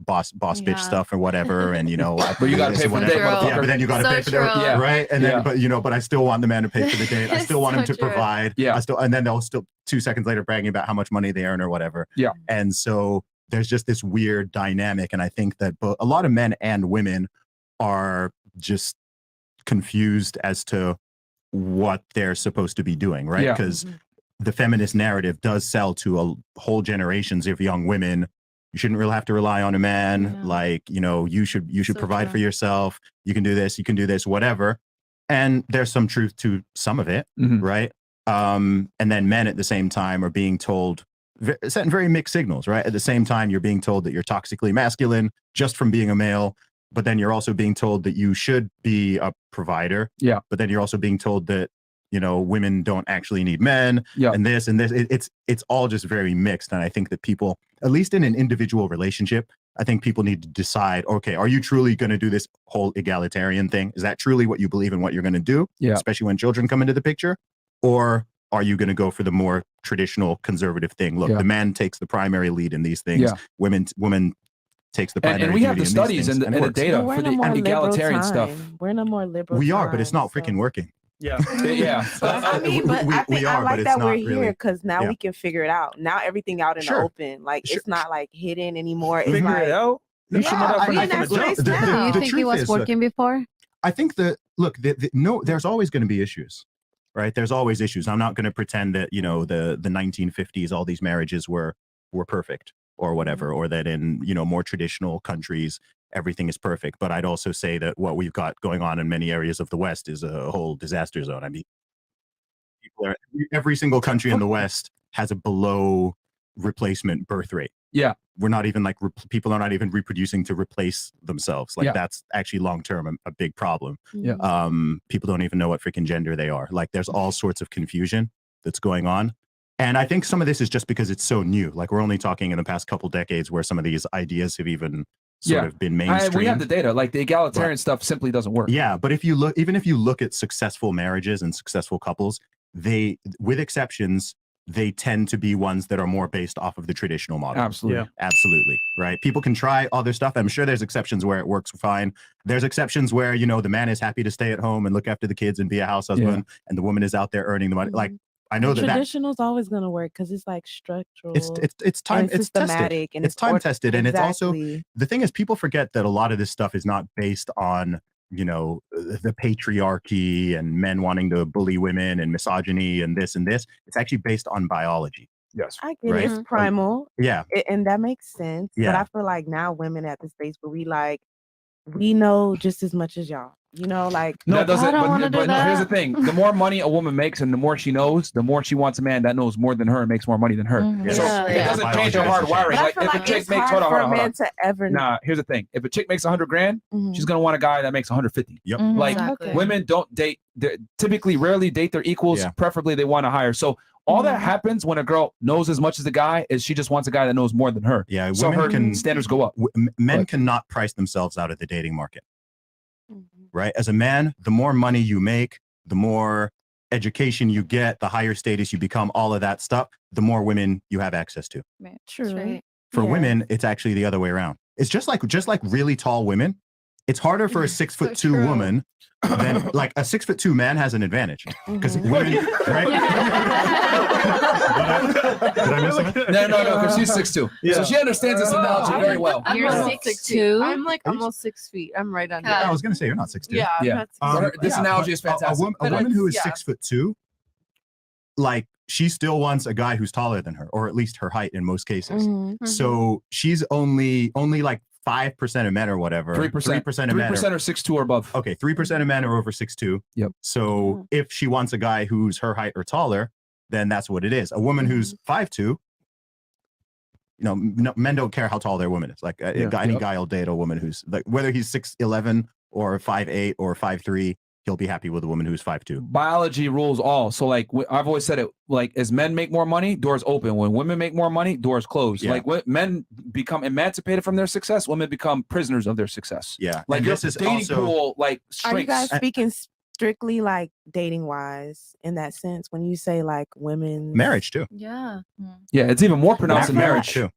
boss bitch stuff or whatever, and but you gotta pay for the date, yeah, but then you gotta pay for their right, and then but I still want the man to pay for the date. I still want him to provide. Yeah. And then they'll still 2 seconds later bragging about how much money they earn or whatever. Yeah. And so there's just this weird dynamic, and I think that a lot of men and women are just confused as to what they're supposed to be doing, right? Yeah. Because the feminist narrative does sell to a whole generations of young women. You shouldn't really have to rely on a man. Like, you should provide for yourself. You can do this, whatever. And there's some truth to some of it, right? And then men at the same time are being told, sending very mixed signals, right? At the same time, you're being told that you're toxically masculine just from being a male, but then you're also being told that you should be a provider. Yeah. But then you're also being told that, women don't actually need men, and this and this. It's all just very mixed. And I think that people, at least in an individual relationship, I think people need to decide, okay, are you truly going to do this whole egalitarian thing? Is that truly what you believe in, what you're going to do? Yeah. Especially when children come into the picture? Or are you going to go for the more traditional conservative thing? Look, the man takes the primary lead in these things. Yeah. Women takes the primary and we have the duty in these studies things, and the works. data We're for in the a more liberal egalitarian stuff. time. We're in a more liberal We are, time, but it's not freaking working. Yeah. Yeah. I mean, but I think I but like it's that not we're really. here because now Yeah. we can figure it out. Now everything out in Sure. the open. Like Sure. it's not like hidden anymore. It's Figure like, it out. You should know that from I mean, the that's jump. nice The- now. Do you the think it truth was is, look, working before? I think that no, there's always going to be issues, right? There's always issues. I'm not going to pretend that the 1950s all these marriages were perfect or whatever, or that in more traditional countries everything is perfect. But I'd also say that what we've got going on in many areas of the West is a whole disaster zone. I mean, every single country in the West has a below replacement birth rate. Yeah. We're not even people are not even reproducing to replace themselves. Like that's actually long term a big problem. Yeah. People don't even know what freaking gender they are. Like there's all sorts of confusion that's going on. And I think some of this is just because it's so new. Like we're only talking in the past couple decades where some of these ideas have even sort of been mainstream. We have the data. Like the egalitarian stuff simply doesn't work. Yeah, but if you look at successful marriages and successful couples, they, with exceptions, they tend to be ones that are more based off of the traditional model. Absolutely. Absolutely. Right. People can try other stuff. I'm sure there's exceptions where it works fine. There's exceptions where, the man is happy to stay at home and look after the kids and be a house husband, and the woman is out there earning the money. Like, I know that traditional is always going to work because it's like structural. It's time, and it's systematic, tested. and It's time tested. And exactly. it's also, the thing is, people forget that a lot of this stuff is not based on, the patriarchy and men wanting to bully women and misogyny and this and this. It's actually based on biology. Yes. I get Right? it. It's primal. Yeah. And that makes sense. But Yeah. I feel like now women at the stage where we know just as much as y'all. Like That doesn't. I don't want to But do that. here's the thing: the more money a woman makes, and the more she knows, the more she wants a man that knows more than her and makes more money than her. Yeah. So Yeah. it doesn't change her hard wiring. But I Like feel if a like chick it's makes hard hold for on. a man to ever. Nah, here's the thing: if a chick makes $100,000, she's gonna want a guy that makes 150. Yep. Like Exactly. women don't date. Typically, rarely date their equals. Yeah. Preferably, they want to hire. So all that happens when a girl knows as much as the guy is she just wants a guy that knows more than her. Yeah. So her Women standards go up. Men cannot price themselves out of the dating market. Right? As a man, the more money you make, the more education you get, the higher status you become, all of that stuff, the more women you have access to. True. For women, it's actually the other way around. It's just like really tall women. It's harder for a 6'2" woman than like a 6'2" man has an advantage because women, right? Did I miss something? No, because she's 6'2". Yeah. So she understands this analogy very well. You're almost 6'2". I'm like almost 6 feet. I'm right under. I was going to say you're not 6'2". Yeah. I'm not 6'2". This analogy is fantastic. A But woman who is it's- 6'2", like she still wants a guy who's taller than her, or at least her height in most cases. So she's only like 5% of men or whatever. 3%. 3% of men. 3% are 6'2" or above. Okay, 3% of men are over 6'2". Yep. So if she wants a guy who's her height or taller, then that's what it is. A woman who's 5'2", men don't care how tall their woman is. Like any guy will date a woman who's like, whether he's 6'11" or 5'8" or 5'3", he'll be happy with a woman who's 5'2". Biology rules all. So like I've always said it, like as men make more money, doors open. When women make more money, doors close. Yeah. Like when men become emancipated from their success, women become prisoners of their success. Yeah. Like And your this is dating also- pool like Are you shrinks. guys speaking strictly like dating wise in that sense when you say like women Marriage too. Yeah. Yeah, it's even more pronounced in marriage too.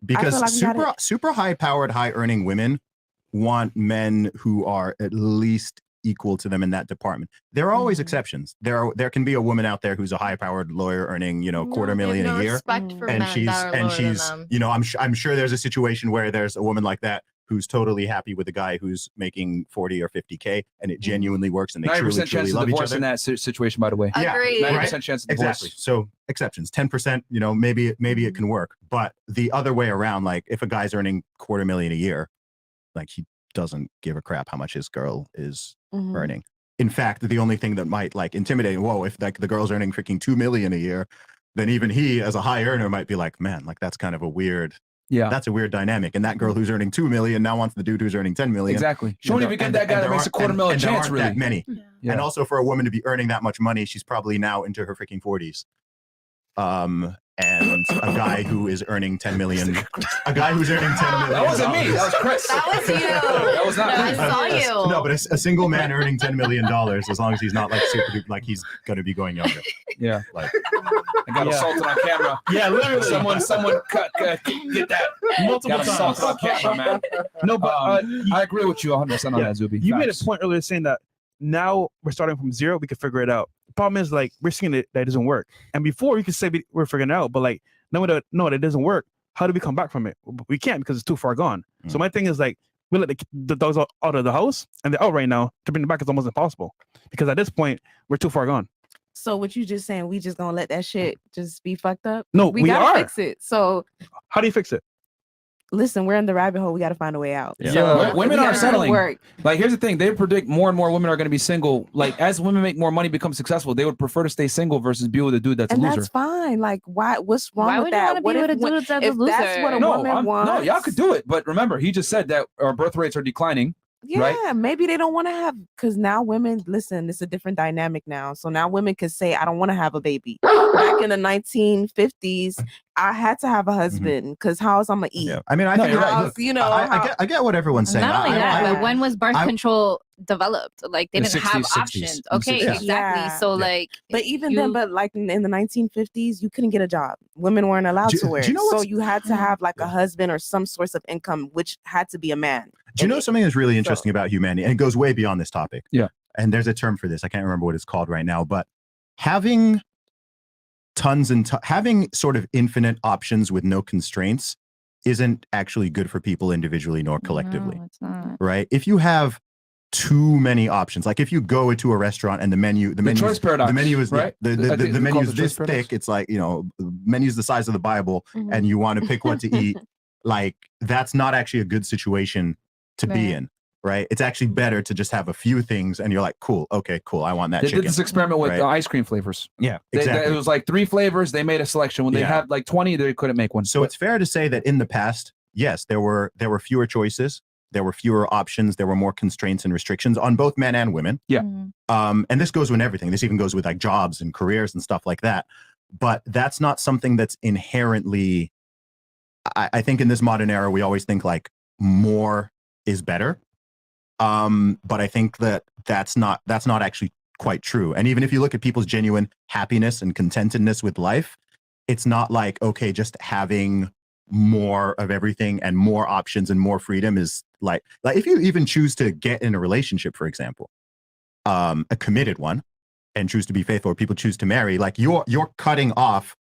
Because like we gotta- super high powered, high earning women want men who are at least equal to them in that department. There are always exceptions. There can be a woman out there who's a high powered lawyer earning, $250,000 a year. Respect for And men she's that are lower than them. I'm sure there's a situation where there's a woman like that who's totally happy with a guy who's making 40 or 50K and it genuinely works and they 90% truly chance of love each divorce other. in that situation, by the way. Yeah, Agreed. 90% chance of divorce. Exactly. So exceptions, 10%, maybe it can work. But the other way around, like if a guy's earning $250,000 a year, like he doesn't give a crap how much his girl is earning. In fact, the only thing that might like intimidate, if like the girl's earning freaking $2 million a year, then even he as a high earner might be like, man, like that's kind of a weird, that's a weird dynamic. And that girl who's earning $2 million now wants the dude who's earning $10 million. Exactly. She won't even get that guy that makes a $250,000 chance, really. That many. Yeah. And also for a woman to be earning that much money, she's probably now into her freaking 40s. And a guy who is earning $10 million, a guy who's earning $10 million. That wasn't me. That was Chris. That was you. That was not No, me. I saw you. No, but a single man earning $10 million, as long as he's not like super, like he's going to be going younger. Yeah. Like I got assaulted on camera. Yeah, literally. Someone get that. Multiple Got assaulted on times. camera, man. No, but I agree with you 100% on that, Zuby. You made a Facts. point earlier saying that now we're starting from zero, we can figure it out. The problem is like we're seeing that it doesn't work. And before you could say we're figuring it out, but like no, that doesn't work. How do we come back from it? We can't because it's too far gone. So my thing is like we let the dogs out of the house and they're out right now. To bring them back is almost impossible because at this point we're too far gone. So what you just saying, we just gonna let that shit just be fucked up? No, we we gotta are. fix it. So How do you fix it? listen, we're in the rabbit hole. We gotta find a way out. Yeah, So women we are gotta settling. work. Like, here's the thing: they predict more and more women are going to be single. Like, as women make more money, become successful, they would prefer to stay single versus be with a dude that's And a loser. that's fine. Like, why? What's wrong Why with would you that? wanna be What with if a dude that's a if that's what a no, woman wants? no, y'all could do it, but remember, he just said that our birth rates are declining. Yeah, Right? maybe they don't want to have because now women listen. It's a different dynamic now. So now women can say, "I don't want to have a baby." Back in the 1950s, I had to have a husband because how else I'm gonna eat? Yeah. I mean, I No, think you're right. how- Look, you know, I get what everyone's saying. Not only that, I- but when was birth I- control developed? Like they The didn't have 60s, options. 60s. Okay, Yeah. exactly. Yeah. So Yeah. like, But even then, but like in the 1950s, you couldn't get a job. Women weren't allowed Do- to wear do you it. know So what's- you had to have like a husband or some source of income, which had to be a man. Do you know something that's really interesting about humanity? And it goes way beyond this topic. Yeah. And there's a term for this. I can't remember what it's called right now, but having having sort of infinite options with no constraints isn't actually good for people individually nor collectively. No, it's not. Right? If you have too many options, like if you go into a restaurant and the menu choice paradox, the menu is right? the I think the we menu call is it the choice this paradox. thick. It's like, the menu's the size of the Bible and you want to pick what to eat. Like that's not actually a good situation to be Right. in. Right? It's actually better to just have a few things and you're like, cool, okay, cool. I want that They chicken. did this experiment with Right? ice cream flavors. Yeah, It exactly. was like 3 flavors. They made a selection. When they Yeah. had like 20, they couldn't make one. So it's fair to say that in the past, yes, there were fewer choices, there were fewer options, there were more constraints and restrictions on both men and women. Yeah. And this goes with everything. This even goes with like jobs and careers and stuff like that. But that's not something that's inherently. I think in this modern era, we always think like more is better. But I think that's not actually quite true. And even if you look at people's genuine happiness and contentedness with life, it's not like, okay, just having more of everything and more options and more freedom is like if you even choose to get in a relationship, for example, a committed one, and choose to be faithful, or people choose to marry, like you're cutting off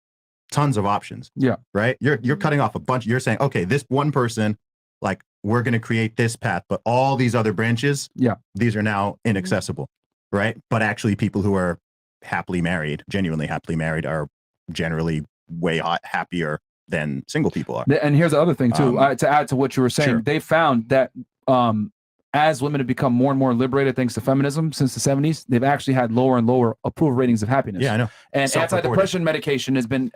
tons of options. Yeah. Right. You're cutting off a bunch. You're saying, okay, this one person, like we're going to create this path, but all these other branches, these are now inaccessible. Right. But actually people who are happily married, genuinely happily married, are generally way happier than single people are. And here's the other thing too, to add to what you were saying, Sure. they found that as women have become more and more liberated thanks to feminism since the 70s, they've actually had lower and lower approval ratings of happiness. Yeah, I know. And Self-reported. antidepressant medication has been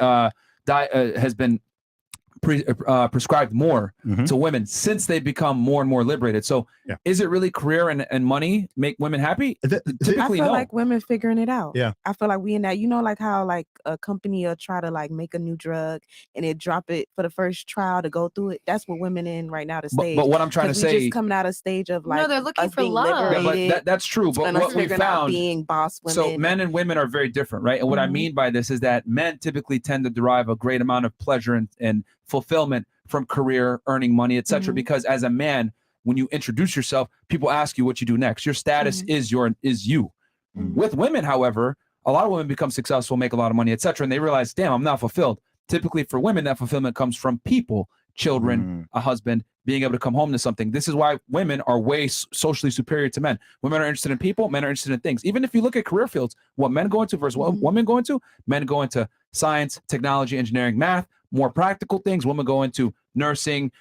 prescribed more to women since they've become more and more liberated. So is it really career and money make women happy? Typically, I feel no. like women figuring it out. Yeah. I feel like we in that, you know, like how like a company will try to like make a new drug and it drop it for the first trial to go through it. That's what women in right now, the stage. But what I'm trying to 'Cause we say, just coming out of stage of like, No, they're looking us for being love. yeah, liberated. but that's true. But and us what we figuring out found, being boss women. so men and women are very different, right? And what I mean by this is that men typically tend to derive a great amount of pleasure and fulfillment from career, earning money, etc. Because as a man, when you introduce yourself, people ask you what you do next. Your status is you. With women, however, a lot of women become successful, make a lot of money, etc. And they realize, damn, I'm not fulfilled. Typically for women, that fulfillment comes from people, children, a husband, being able to come home to something. This is why women are way socially superior to men. Women are interested in people, men are interested in things. Even if you look at career fields, what men go into versus what women go into, men go into science, technology, engineering, math, more practical things. Women go into nursing,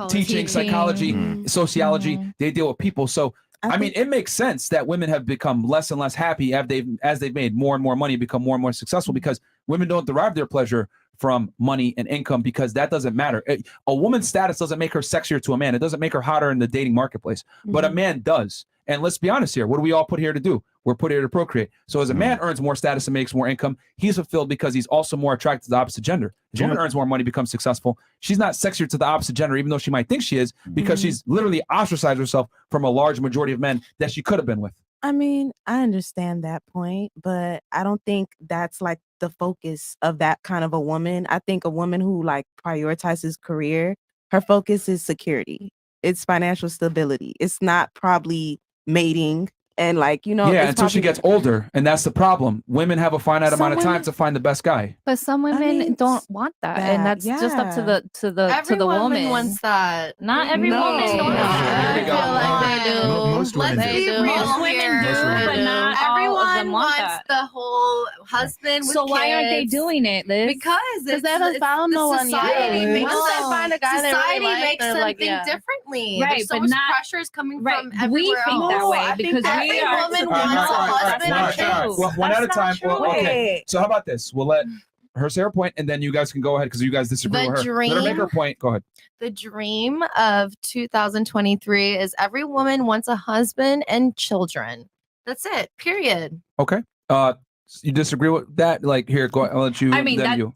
teaching, psychology, sociology. They deal with people. So I mean, it makes sense that women have become less and less happy as they've made more and more money, become more and more successful, because women don't derive their pleasure from money and income, because that doesn't matter. A woman's status doesn't make her sexier to a man. It doesn't make her hotter in the dating marketplace, but a man does. And let's be honest here. What do we all put here to do? We're put here to procreate. So as a man earns more status and makes more income, he's fulfilled because he's also more attracted to the opposite gender. If a woman earns more money, becomes successful, she's not sexier to the opposite gender, even though she might think she is, because she's literally ostracized herself from a large majority of men that she could have been with. I mean, I understand that point, but I don't think that's like the focus of that kind of a woman. I think a woman who like prioritizes career, her focus is security. It's financial stability. It's not probably mating and like, you know. Yeah, until she gets older. And that's the problem. Women have a finite amount of time to find the best guy. But some women don't want that, and that's just up to the woman. Wants that. Not every woman. I feel like they do. Most women Let's do. be real Most women here. do, but not all of Everyone them want wants that. the whole husband. So with why aren't they kids. doing it, Liz? Because they haven't found no one yet. Society makes Once they find a guy they really society like, makes they're them like, think yeah. differently. Right, There's so but much not- pressure is coming right, from we everywhere think else. that way I think because every we are- woman All right, wants a all right, all right, husband all and right, all right. kids. Well, one at a time. Well, okay. Wait. So how about this? We'll let her say her point, and then you guys can go ahead because you guys disagree The with her. Let her make her dream- point. Go ahead. The dream of 2023 is every woman wants a husband and children. That's it. Period. Okay. You disagree with that? Like, here, go. I'll let you. I mean, then you.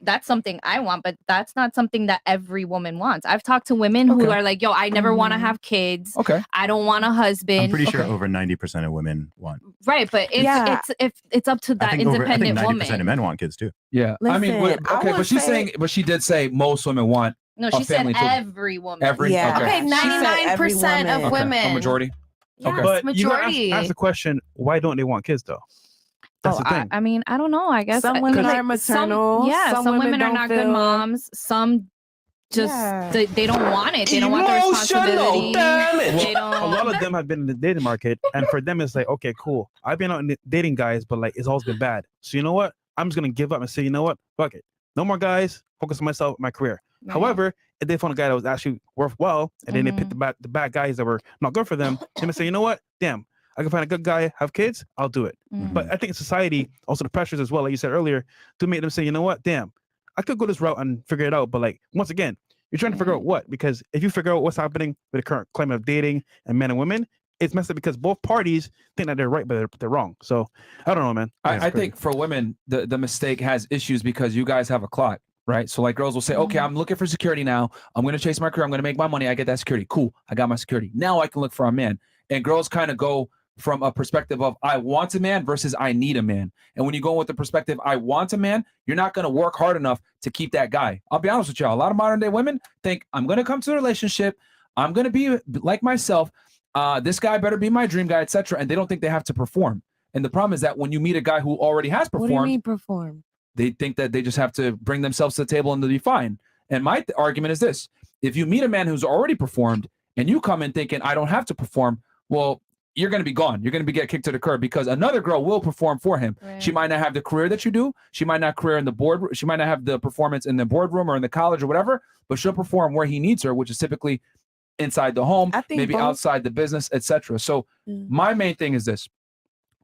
that's something I want, but that's not something that every woman wants. I've talked to women who are like, yo, I never want to have kids. Okay. I don't want a husband. I'm pretty sure over 90% of women want. Right, but it's up to that I think independent 90% woman. of men want kids too. Yeah. I mean, Listen, I okay, would but she's say- saying, but she did say most women want. No, a she said family children. every woman. Every. Yeah. Okay. Okay, She said every 99% of woman. women. A majority. Yes, Okay. But you gotta majority. ask the question: why don't they want kids though? That's the thing. I mean, I don't know. I guess Some women like, are maternal. Some women are don't not good feel- moms. Some just Yeah. they don't want it. They don't want the responsibility. They A lot don't. of them have been in the dating market, and for them, it's like, okay, cool. I've been out in dating guys, but like, it's always been bad. So you know what? I'm just gonna give up and say, you know what? Fuck it. No more guys. Focus on myself, my career. Right. However, if they found a guy that was actually worthwhile, and then they picked the bad guys that were not good for them, they may say, you know what? Damn, I can find a good guy, have kids. I'll do it. But I think society, also the pressures as well, like you said earlier, to make them say, you know what? Damn, I could go this route and figure it out. But like, once again, you're trying to figure out what? Because if you figure out what's happening with the current climate of dating and men and women, it's messed up because both parties think that they're right, but they're wrong. So I don't know, man. I think for women, the mistake has issues because you guys have a clock, right? So like girls will say, okay, I'm looking for security now. I'm going to chase my career. I'm going to make my money. I get that security. Cool. I got my security. Now I can look for a man. And girls kind of go from a perspective of I want a man versus I need a man. And when you go with the perspective, I want a man, you're not going to work hard enough to keep that guy. I'll be honest with y'all. A lot of modern day women think I'm going to come to a relationship. I'm going to be like myself. This guy better be my dream guy, etc. And they don't think they have to perform. And the problem is that when you meet a guy who already has performed, What do you mean perform? they think that they just have to bring themselves to the table and to be fine. And my argument is this: if you meet a man who's already performed and you come in thinking I don't have to perform, well, you're going to be gone. You're going to get kicked to the curb because another girl will perform for him. Right. She might not have the career that you do. She might not career in the board. She might not have the performance in the boardroom or in the college or whatever, but she'll perform where he needs her, which is typically inside the home, I think maybe both- outside the business, etc. So my main thing is this: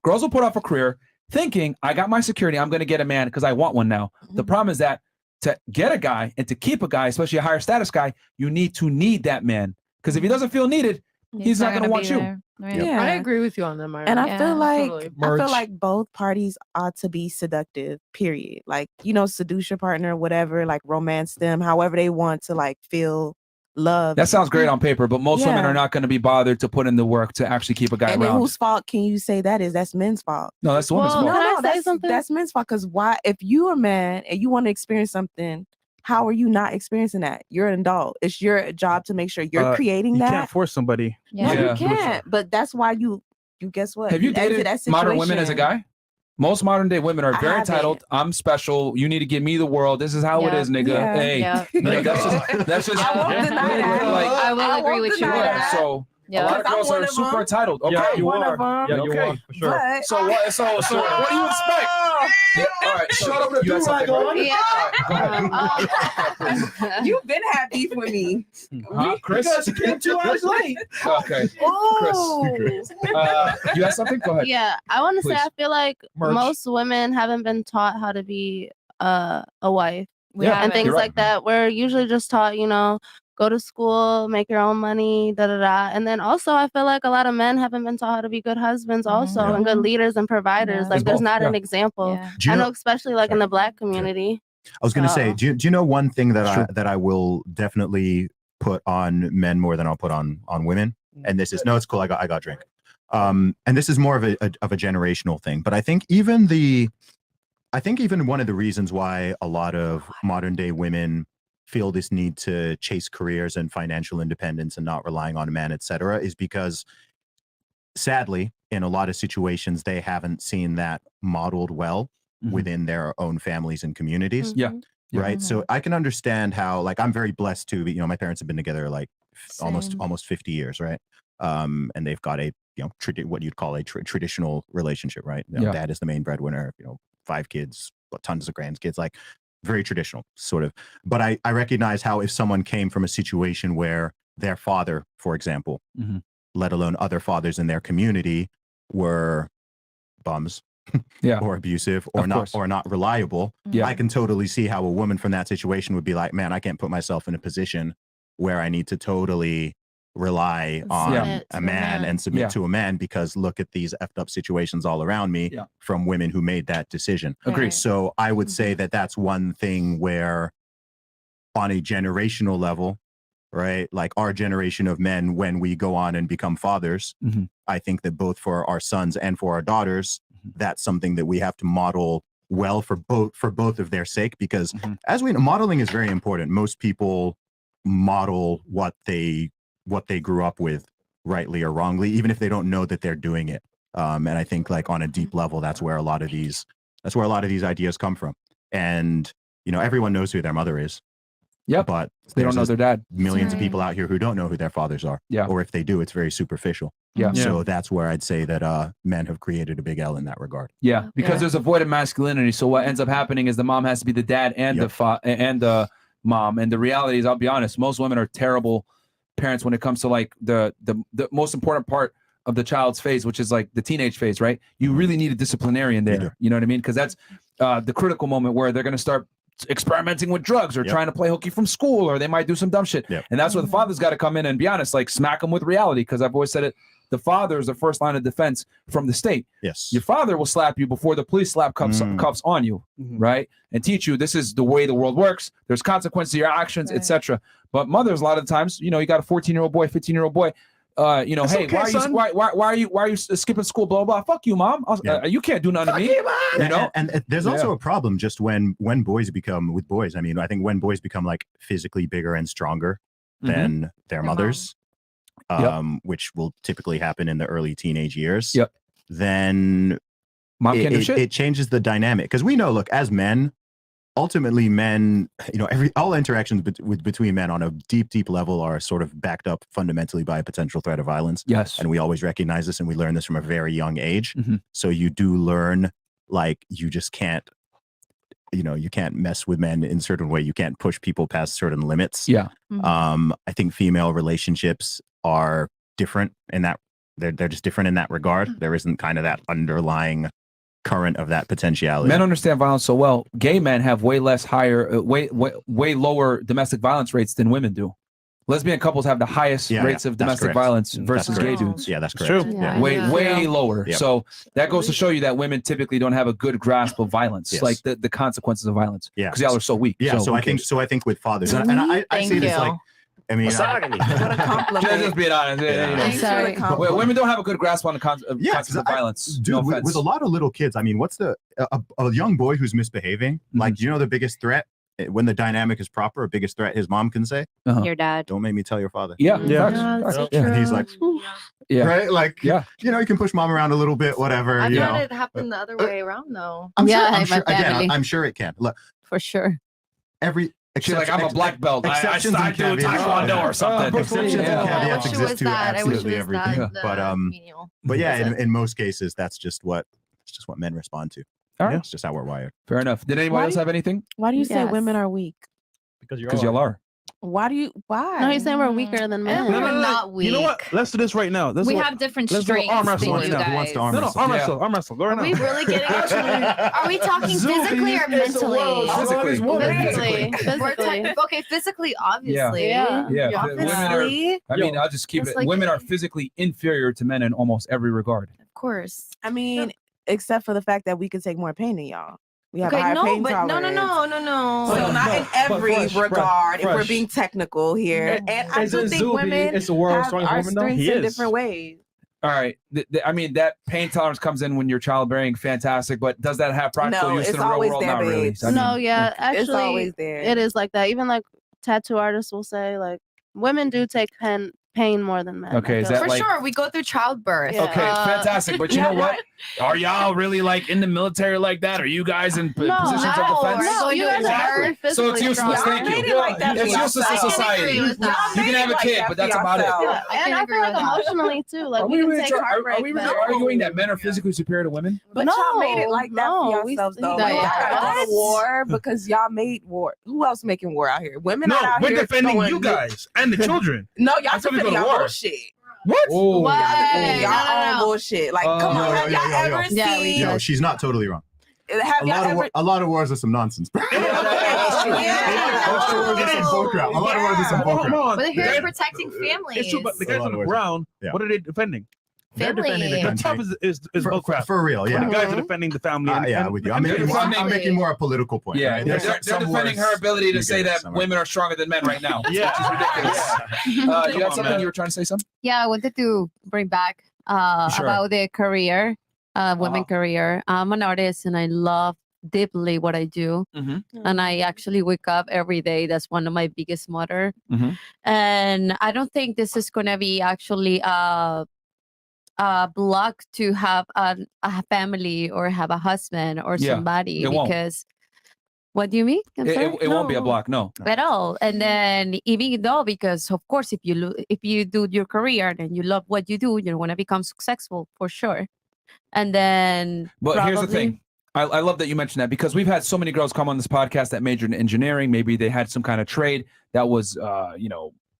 girls will put off a career thinking I got my security. I'm going to get a man because I want one now. The problem is that to get a guy and to keep a guy, especially a higher status guy, you need that man. Because if he doesn't feel needed, he's not going to want you. Yeah, I agree with you on that, Myra. And I feel like totally. I feel like both parties ought to be seductive, period. Like, seduce your partner, whatever, like romance them, however they want to like feel love. That sounds great on paper, but most women Yeah. are not going to be bothered to put in the work to actually keep a guy And then around. whose fault can you say that is? That's men's fault. No, that's the woman's fault. No, that's men's fault. Because why? If you're a man and you want to experience something, how are you not experiencing that? You're an adult. It's your job to make sure you're creating you that. can't force somebody. No, Yeah. you can't. But that's why you guess what? Have you exit dated that modern women as a situation. guy? Most modern day women are I very haven't. entitled. I'm special. You need to give me the world. This is how it Yeah. is, nigga. Yeah. Hey, Yeah. that's just. I won't deny that. Like, I will agree with you. yeah, so a lot of girls are super entitled. Okay, Yeah, you one are. of them. Yeah, you Okay. are, for sure. But- So what? So what do you expect? Yeah, all right, shut up. You had something, right? You've been had beef with me. Huh, Chris? Because you came 2 hours late. Okay. Chris. You have something? Go ahead. Yeah, I want to say Please. I feel like Merch. most women haven't been taught how to be a wife Yeah, and things you're right. like that. We're usually just taught, go to school, make your own money, da da da. And then also, I feel like a lot of men haven't been taught how to be good husbands, also, Yeah. and good leaders and providers. It's Like, there's both, not an yeah. example. Do you I know- know, especially like in the Black community. I was going to say, So- do you know one thing that Sure. that I will definitely put on men more than I'll put on women? And this is no, it's cool. I got a drink. And this is more of a generational thing. But I think even one of the reasons why a lot of modern day women feel this need to chase careers and financial independence and not relying on a man, etc., is because sadly, in a lot of situations, they haven't seen that modeled well within their own families and communities. Yeah. Right. So I can understand how, like, I'm very blessed too. My parents have been together like almost 50 years, right? And they've got a what you'd call a traditional relationship, right? Yeah. Dad is the main breadwinner. 5 kids, tons of grandkids, like very traditional, sort of. But I recognize how if someone came from a situation where their father, for example, Mhm. let alone other fathers in their community, were bums. Yeah. Or abusive or Of not course. or not reliable. Yeah. I can totally see how a woman from that situation would be like, man, I can't put myself in a position where I need to totally rely on Submit a to a man man. and submit Yeah. to a man because look at these effed up situations all around me Yeah. from women who made that decision. Agreed. So I would say that that's one thing where on a generational level, right? Like our generation of men, when we go on and become fathers, Mhm. I think that both for our sons and for our daughters, that's something that we have to model well for both of their sake, because as we know, modeling is very important. Most people model what they grew up with, rightly or wrongly, even if they don't know that they're doing it. And I think like on a deep level, that's where a lot of these ideas come from. And everyone knows who their mother is. Yeah, but they don't know their dad. Millions of people out here who don't know who their fathers are. Yeah. Or if they do, it's very superficial. Yeah. So that's where I'd say that men have created a big L in that regard. Yeah, because there's avoided masculinity. So what ends up happening is the mom has to be the dad and the mom. And the reality is, I'll be honest, most women are terrible parents when it comes to like the most important part of the child's phase, which is like the teenage phase, right? You really need a disciplinarian there. You know what I mean? Because that's the critical moment where they're going to start experimenting with drugs or trying to play hooky from school, or they might do some dumb shit. And that's where the father's got to come in and be honest, like smack them with reality. Because I've always said it, the father is the first line of defense from the state. Yes. Your father will slap you before the police slap cuffs on you, right? And teach you this is the way the world works. There's consequences to your actions, etc. But mothers, a lot of the times, you got a 14-year-old boy, 15-year-old boy. Hey, okay, why are you skipping school? Blah blah. Fuck you, mom. You can't do nothing to me. And there's also a problem just when boys become with boys. I mean, I think when boys become like physically bigger and stronger than their mothers, which will typically happen in the early teenage years. Then mom can't do shit. It changes the dynamic because we know, look, as men, ultimately men, all interactions between men on a deep level are sort of backed up fundamentally by a potential threat of violence. Yes. And we always recognize this and we learn this from a very young age. So you do learn, like, you just can't, you can't mess with men in a certain way. You can't push people past certain limits. Yeah. I think female relationships are different in that they're just different in that regard. There isn't kind of that underlying current of that potentiality. Men understand violence so well. Gay men have way lower domestic violence rates than women do. Lesbian couples have the highest rates of domestic violence versus gay dudes. Yeah, that's correct. True. Way lower. Yep. So that goes to show you that women typically don't have a good grasp of violence, like the consequences of violence. Yeah, because y'all are so weak. Yeah, so I think with fathers, and I say this like, I mean, what a compliment. Just being honest. Thanks for the compliment. Women don't have a good grasp on the concept of violence. Dude, No with offense. a lot of little kids, I mean, what's a young boy who's misbehaving? Like, you know, the biggest threat when the dynamic is proper, biggest threat his mom can say, Your dad. "Don't make me tell your father." Yeah, And he's like, right, like, you know, you can push mom around a little bit, whatever. I've you had know. it happen the other way around though. I'm sure, again, I'm sure it can. Look, for sure. She's like, I'm a black belt. I do Taekwondo or something. Exceptions and caveats She was exist to that. I wish she absolutely was everything. that. But yeah, in most cases, that's just what men respond to. All right. It's just how we're wired. Fair enough. Did anybody else have anything? Why do you say Yes. women are weak? Because y'all are. Why? No, he's saying we're weaker than men. We're not weak. You know what? Let's do this right now. We have different let's do an strengths arm than wrestle right you now. guys. Who wants to arm wrestle? Arm wrestle. Arm wrestle. Go right Are now. we really getting Are we talking physically or mentally? Okay, physically, obviously. Yeah. Women are, Obviously. I mean, I'll just keep It's it. like- Women are physically inferior to men in almost every regard. Of course. I mean, except for the fact that we can take more pain than y'all. We have a Okay, higher no, pain but no. So not in every regard, if we're being technical here. And I do think women is the world's have strongest our woman, though? strengths He in is. different ways. All right. I mean, that pain tolerance comes in when you're childbearing. Fantastic. But does that have practical No, use it's in the real always world? there, Not really. babes. I mean, No, yeah, actually, always there. It is like that. Even like tattoo artists will say, like, women do take pain more than men. Okay, I is feel that For like- sure, we go through childbirth. Okay, fantastic. But you know what? Are y'all really like in the military like that? Are you guys in positions of defense? No, you guys are So it's physically useless. strong. Thank you. It's useless to society. You can have a kid, but that's about it. And I feel like emotionally too. Like Are we we can really take heartbreak. are we really arguing that men are physically superior to women? But y'all made it like that for yourselves, though. Like, y'all gotta go to war because y'all made war. Who else making war out here? Women No, not out we're here defending throwing you guys and the children. No, y'all That's why we go defending to y'all war. bullshit. What? Oh, Y'all defending no, y'all no, own no. bullshit. Like, come on, have y'all ever seen? Yo, she's not totally wrong. Have y'all ever? A lot of wars are some nonsense. A lot of wars are some bullcrap. A lot of wars are some bullcrap. But here protecting families. It's true, but the guys on the wars. ground, Yeah. what are they defending? They're defending the The country. top is bullcrap. For real, yeah. The guys are defending the family. Yeah, with you. I'm making more a political point. Yeah, right? they're There's some defending wars her ability to you say get that somewhere. women are stronger than men right now. Yeah. Which is ridiculous. You Come got on, something man. you were trying to say something? Yeah, I wanted to bring back Sure. about the career, women career. I'm an artist and I love deeply what I do. And I actually wake up every day. That's one of my biggest motto. And I don't think this is going to be actually a block to have a family or have a husband or Yeah, somebody it won't. because what do you mean? I'm sorry? It won't be a block. No. At all. And then even though, because of course, if you do your career and you love what you do, you want to become successful for sure. And then, But here's the probably- thing. I love that you mentioned that because we've had so many girls come on this podcast that majored in engineering. Maybe they had some kind of trade that was,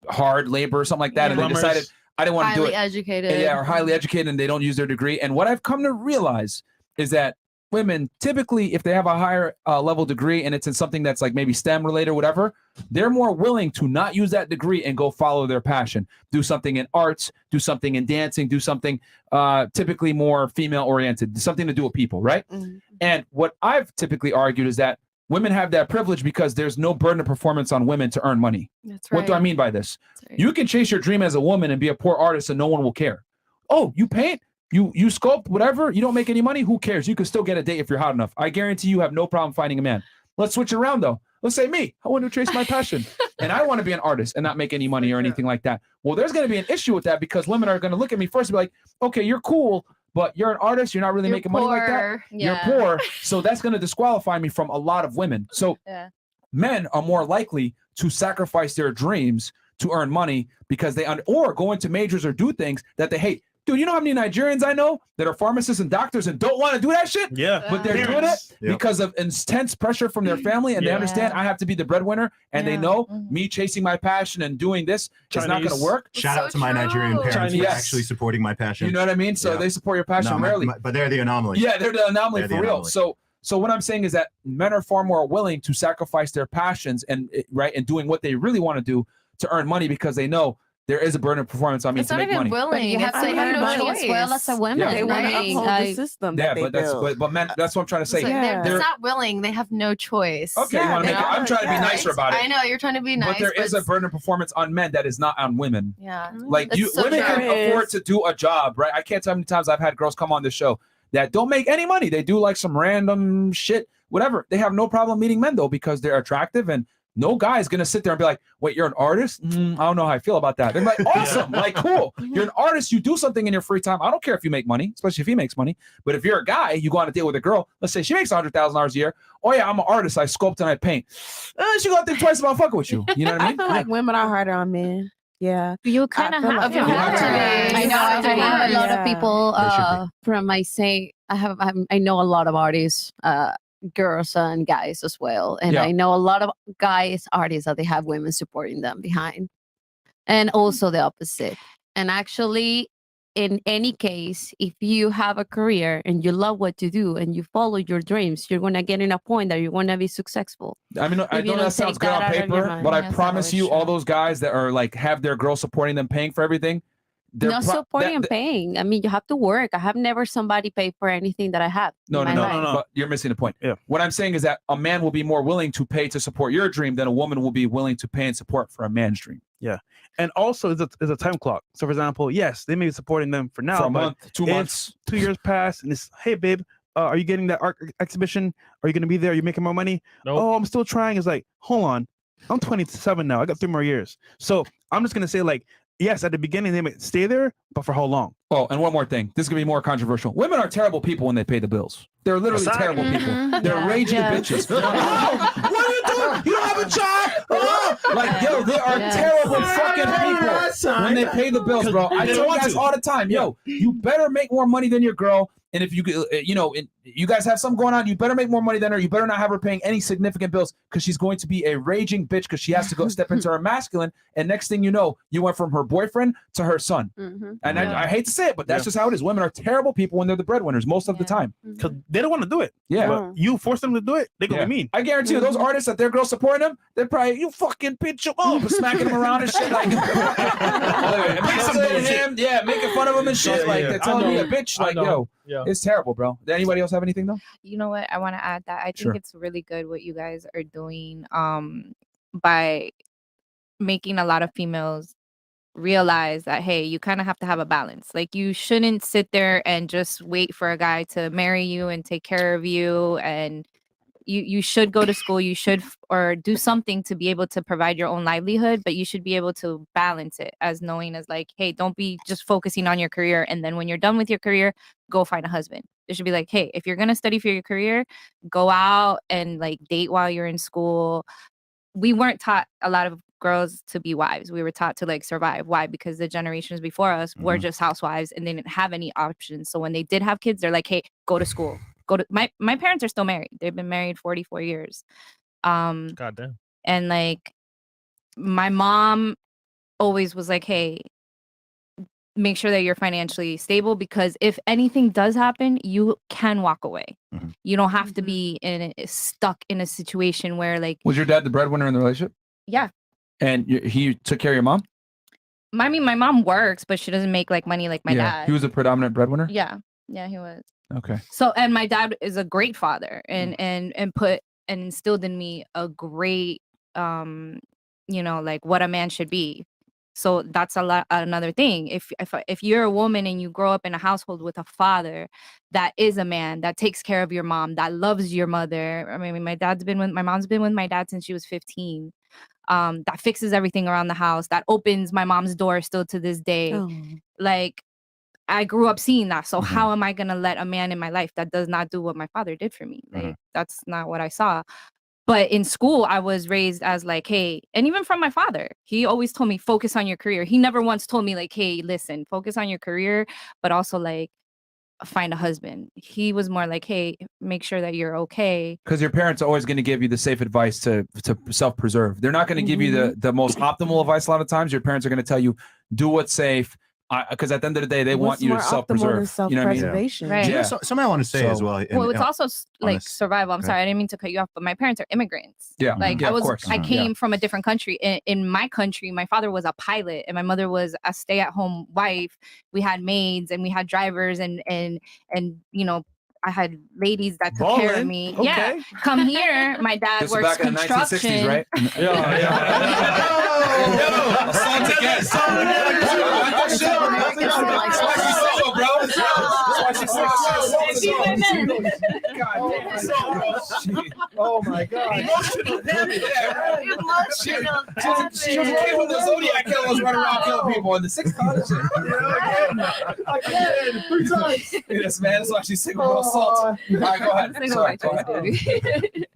hard labor or something like that. And they Plumbers. decided, I didn't want to do Highly it. educated. Yeah, or highly educated and they don't use their degree. And what I've come to realize is that women typically, if they have a higher level degree and it's in something that's like maybe STEM related or whatever, they're more willing to not use that degree and go follow their passion. Do something in arts, do something in dancing, do something typically more female oriented, something to do with people, right? And what I've typically argued is that women have that privilege because there's no burden of performance on women to earn money. That's What do I mean by this? You can chase your dream as a woman and be a poor artist and no one will care. Oh, you paint? You sculpt, whatever, you don't make any money, who cares? You can still get a date if you're hot enough. I guarantee you have no problem finding a man. Let's switch it around though. Let's say me, I want to chase my passion and I want to be an artist and not make any money or anything like that. Well, there's going to be an issue with that because women are going to look at me first and be like, okay, you're cool, but you're an artist. You're not really making money like that. poor, You're yeah. poor. So that's going to disqualify me from a lot of women. So men are more likely to sacrifice their dreams to earn money because they or go into majors or do things that they hate. Dude, you know how many Nigerians I know that are pharmacists and doctors and don't want to do that shit? Yeah. But they're doing it because of intense pressure from their family, and they understand I have to be the breadwinner, and they know me chasing my passion and doing this is not going to work. Shout out to my Nigerian parents for actually supporting my passion. You know what I mean? So they support your passion rarely. But they're the anomaly. Yeah, they're the anomaly They're for the real. anomaly. So what I'm saying is that men are far more willing to sacrifice their passions and doing what they really want to do to earn money because they know there is a burden of performance on me It's to not make even money. willing. You have to have no choice. as well as a woman. Yeah. They want to uphold the system. that they build. but men, that's what I'm trying to say. So they're not willing. They have no choice. Okay, you want to make it, I'm trying to be nicer about it. I know you're trying to be nice, But there is a burden of performance on men that is not on women. Yeah. Like It's so women true. can afford to do a job, right? I can't tell how many times I've had girls come on this show that don't make any money. They do like some random shit, whatever. They have no problem meeting men though because they're attractive, and no guy is gonna sit there and be like, "Wait, you're an artist? I don't know how I feel about that." They're like, "Awesome, like cool. You're an artist. You do something in your free time. I don't care if you make money, especially if he makes money. But if you're a guy, you go on a date with a girl. Let's say she makes $100,000 a year. Oh yeah, I'm an artist. I sculpt and I paint. She gonna think twice about fucking with you. You know what I mean? I feel like women are harder on men. Yeah. You kind of have to. I know. I have a lot of people from my say. I know a lot of artists, girls and guys as well, and I know a lot of guys artists that they have women supporting them behind, and also the opposite. And actually, in any case, if you have a career and you love what you do and you follow your dreams, you're gonna get in a point that you're gonna be successful. I mean, I know that sounds good on paper, but I promise you, all those guys that are like have their girl supporting them, paying for everything. Not supporting and paying. I mean, you have to work. I have never somebody pay for anything that I have. No. But you're missing the point. Yeah. What I'm saying is that a man will be more willing to pay to support your dream than a woman will be willing to pay and support for a man's dream. Yeah. And also, there's a time clock. So, for example, yes, they may be supporting them for now. For a but month, 2 months. 2 years pass, and it's, hey, babe, are you getting that art exhibition? Are you going to be there? Are you making more money? Nope. Oh, I'm still trying. It's like, hold on. I'm 27 now. I got 3 more years. So, I'm just going to say, like, yes, at the beginning, they might stay there, but for how long? Oh, and one more thing. This is going to be more controversial. Women are terrible people when they pay the bills. They're literally terrible people. They're raging bitches. Oh, what are you doing? You don't have a job? Oh. Like, yo, they are terrible fucking people when they pay the bills, bro. I tell you guys all the time, yo, you better make more money than your girl. And if you guys have something going on, you better make more money than her. You better not have her paying any significant bills because she's going to be a raging bitch because she has to go step into her masculine. And next thing you know, you went from her boyfriend to her son. And I hate to say it, but that's just how it is. Women are terrible people when they're the breadwinners most of the time. Because they don't want to do it. Yeah. But you force them to do it, they're going to be mean. I guarantee you, those artists that their girls supporting them, they're probably, you fucking bitch him up, smacking him around and shit. Like, making fun of him and shit. Like, they're telling me a bitch. Like, yo. Yeah. It's terrible, bro. Did anybody else have anything though? You know what? I want to add that I think Sure. it's really good what you guys are doing by making a lot of females realize that, hey, you kind of have to have a balance. Like, you shouldn't sit there and just wait for a guy to marry you and take care of you, and you should go to school, you should or do something to be able to provide your own livelihood, but you should be able to balance it as knowing as like, hey, don't be just focusing on your career, and then when you're done with your career, go find a husband. It should be like, hey, if you're gonna study for your career, go out and like date while you're in school. We weren't taught, a lot of girls, to be wives. We were taught to like survive. Why? Because the generations before us were just housewives and they didn't have any options. So when they did have kids, they're like, hey, go to school. Go to my parents are still married. They've been married 44 years. God damn. And like, my mom always was like, hey, make sure that you're financially stable, because if anything does happen, you can walk away. You don't have to be stuck in a situation where like. Was your dad the breadwinner in the relationship? Yeah. And he took care of your mom? I mean, my mom works, but she doesn't make like money like my dad. He was a predominant breadwinner? Yeah, he was. Okay. So, and my dad is a great father and instilled in me a great, like what a man should be. So that's another thing. If you're a woman and you grow up in a household with a father that is a man, that takes care of your mom, that loves your mother. I mean, my mom's been with my dad since she was 15. That fixes everything around the house, that opens my mom's door still to this day. Like, I grew up seeing that. So how am I going to let a man in my life that does not do what my father did for me? Like, that's not what I saw. But in school, I was raised as like, hey, and even from my father, he always told me, focus on your career. He never once told me like, hey, listen, focus on your career, but also like find a husband. He was more like, hey, make sure that you're okay. Because your parents are always going to give you the safe advice to self-preserve. They're not going to give you the most optimal advice a lot of times. Your parents are going to tell you, do what's safe. Because at the end of the day, they want you to self-preserve. You know what I mean? Right. You know, something I want to say as well. Well, it's also like survival. I'm sorry, I didn't mean to cut you off, but my parents are immigrants. Yeah. Like Yeah, of course. I came from a different country. In my country, my father was a pilot and my mother was a stay-at-home wife. We had maids and we had drivers and you know, I had ladies that took care of me. Okay. Yeah. Come here, my dad This was works back in the construction. 1960s, right? Oh my God. Emotional damage. She was a kid when the Zodiac killer was running around killing people in the 600s. Again, 3 times. Yes, man. That's why she's single with assault. All right, go ahead. Single Sorry, white go choice, ahead. baby.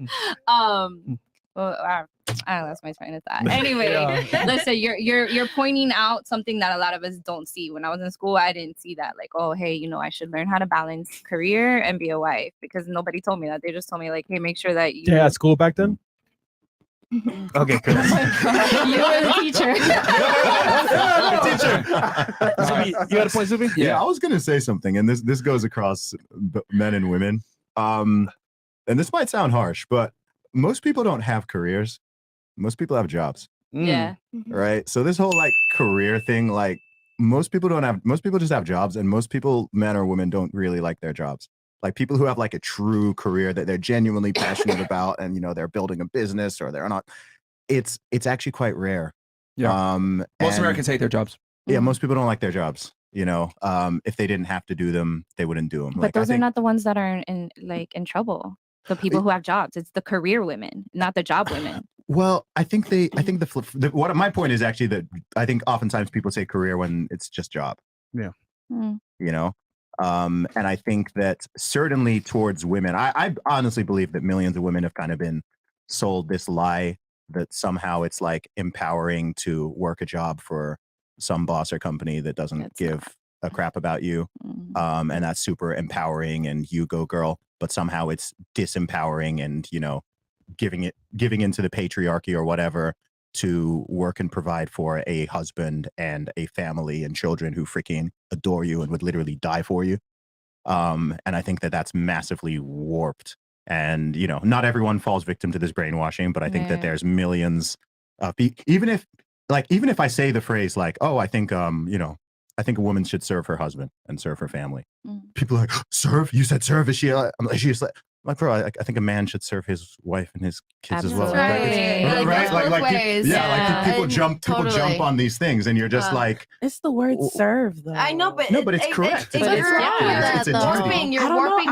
Well, I lost my train of thought. Anyway, Yeah. listen, you're pointing out something that a lot of us don't see. When I was in school, I didn't see that. Like, oh, hey, you know, I should learn how to balance career and be a wife, because nobody told me that. They just told me like, hey, make sure that you. Yeah, at school back then. Okay, Chris. You were the teacher. Zuby, you got a point, Zuby? Yeah, I was gonna say something, and this goes across men and women. And this might sound harsh, but most people don't have careers. Most people have jobs. Yeah. Right. So this whole like career thing, like most people just have jobs, and most people, men or women, don't really like their jobs. Like people who have like a true career that they're genuinely passionate about, and you know they're building a business or they're not. It's actually quite rare. Yeah. Most Americans hate their jobs. Yeah, most people don't like their jobs. You know, if they didn't have to do them, they wouldn't do them. But those are not the ones that are in trouble. The people who have jobs. It's the career women, not the job women. Well, I think what my point is actually that I think oftentimes people say career when it's just job. Yeah. You know, and I think that certainly towards women, I honestly believe that millions of women have kind of been sold this lie that somehow it's like empowering to work a job for some boss or company that doesn't give a crap about you. And that's super empowering and you go girl, but somehow it's disempowering and, you know, giving into the patriarchy or whatever to work and provide for a husband and a family and children who freaking adore you and would literally die for you. And I think that that's massively warped. And, you know, not everyone falls victim to this brainwashing, but I think that there's millions of people, even if I say the phrase like, oh, I think, you know, I think a woman should serve her husband and serve her family. People are like, serve? You said serve? Is she like, bro, I think a man should serve his wife and his kids as well. Right. Like people jump on these things, and you're just like, it's the word serve, though. I know, but no, but it's correct. You're warping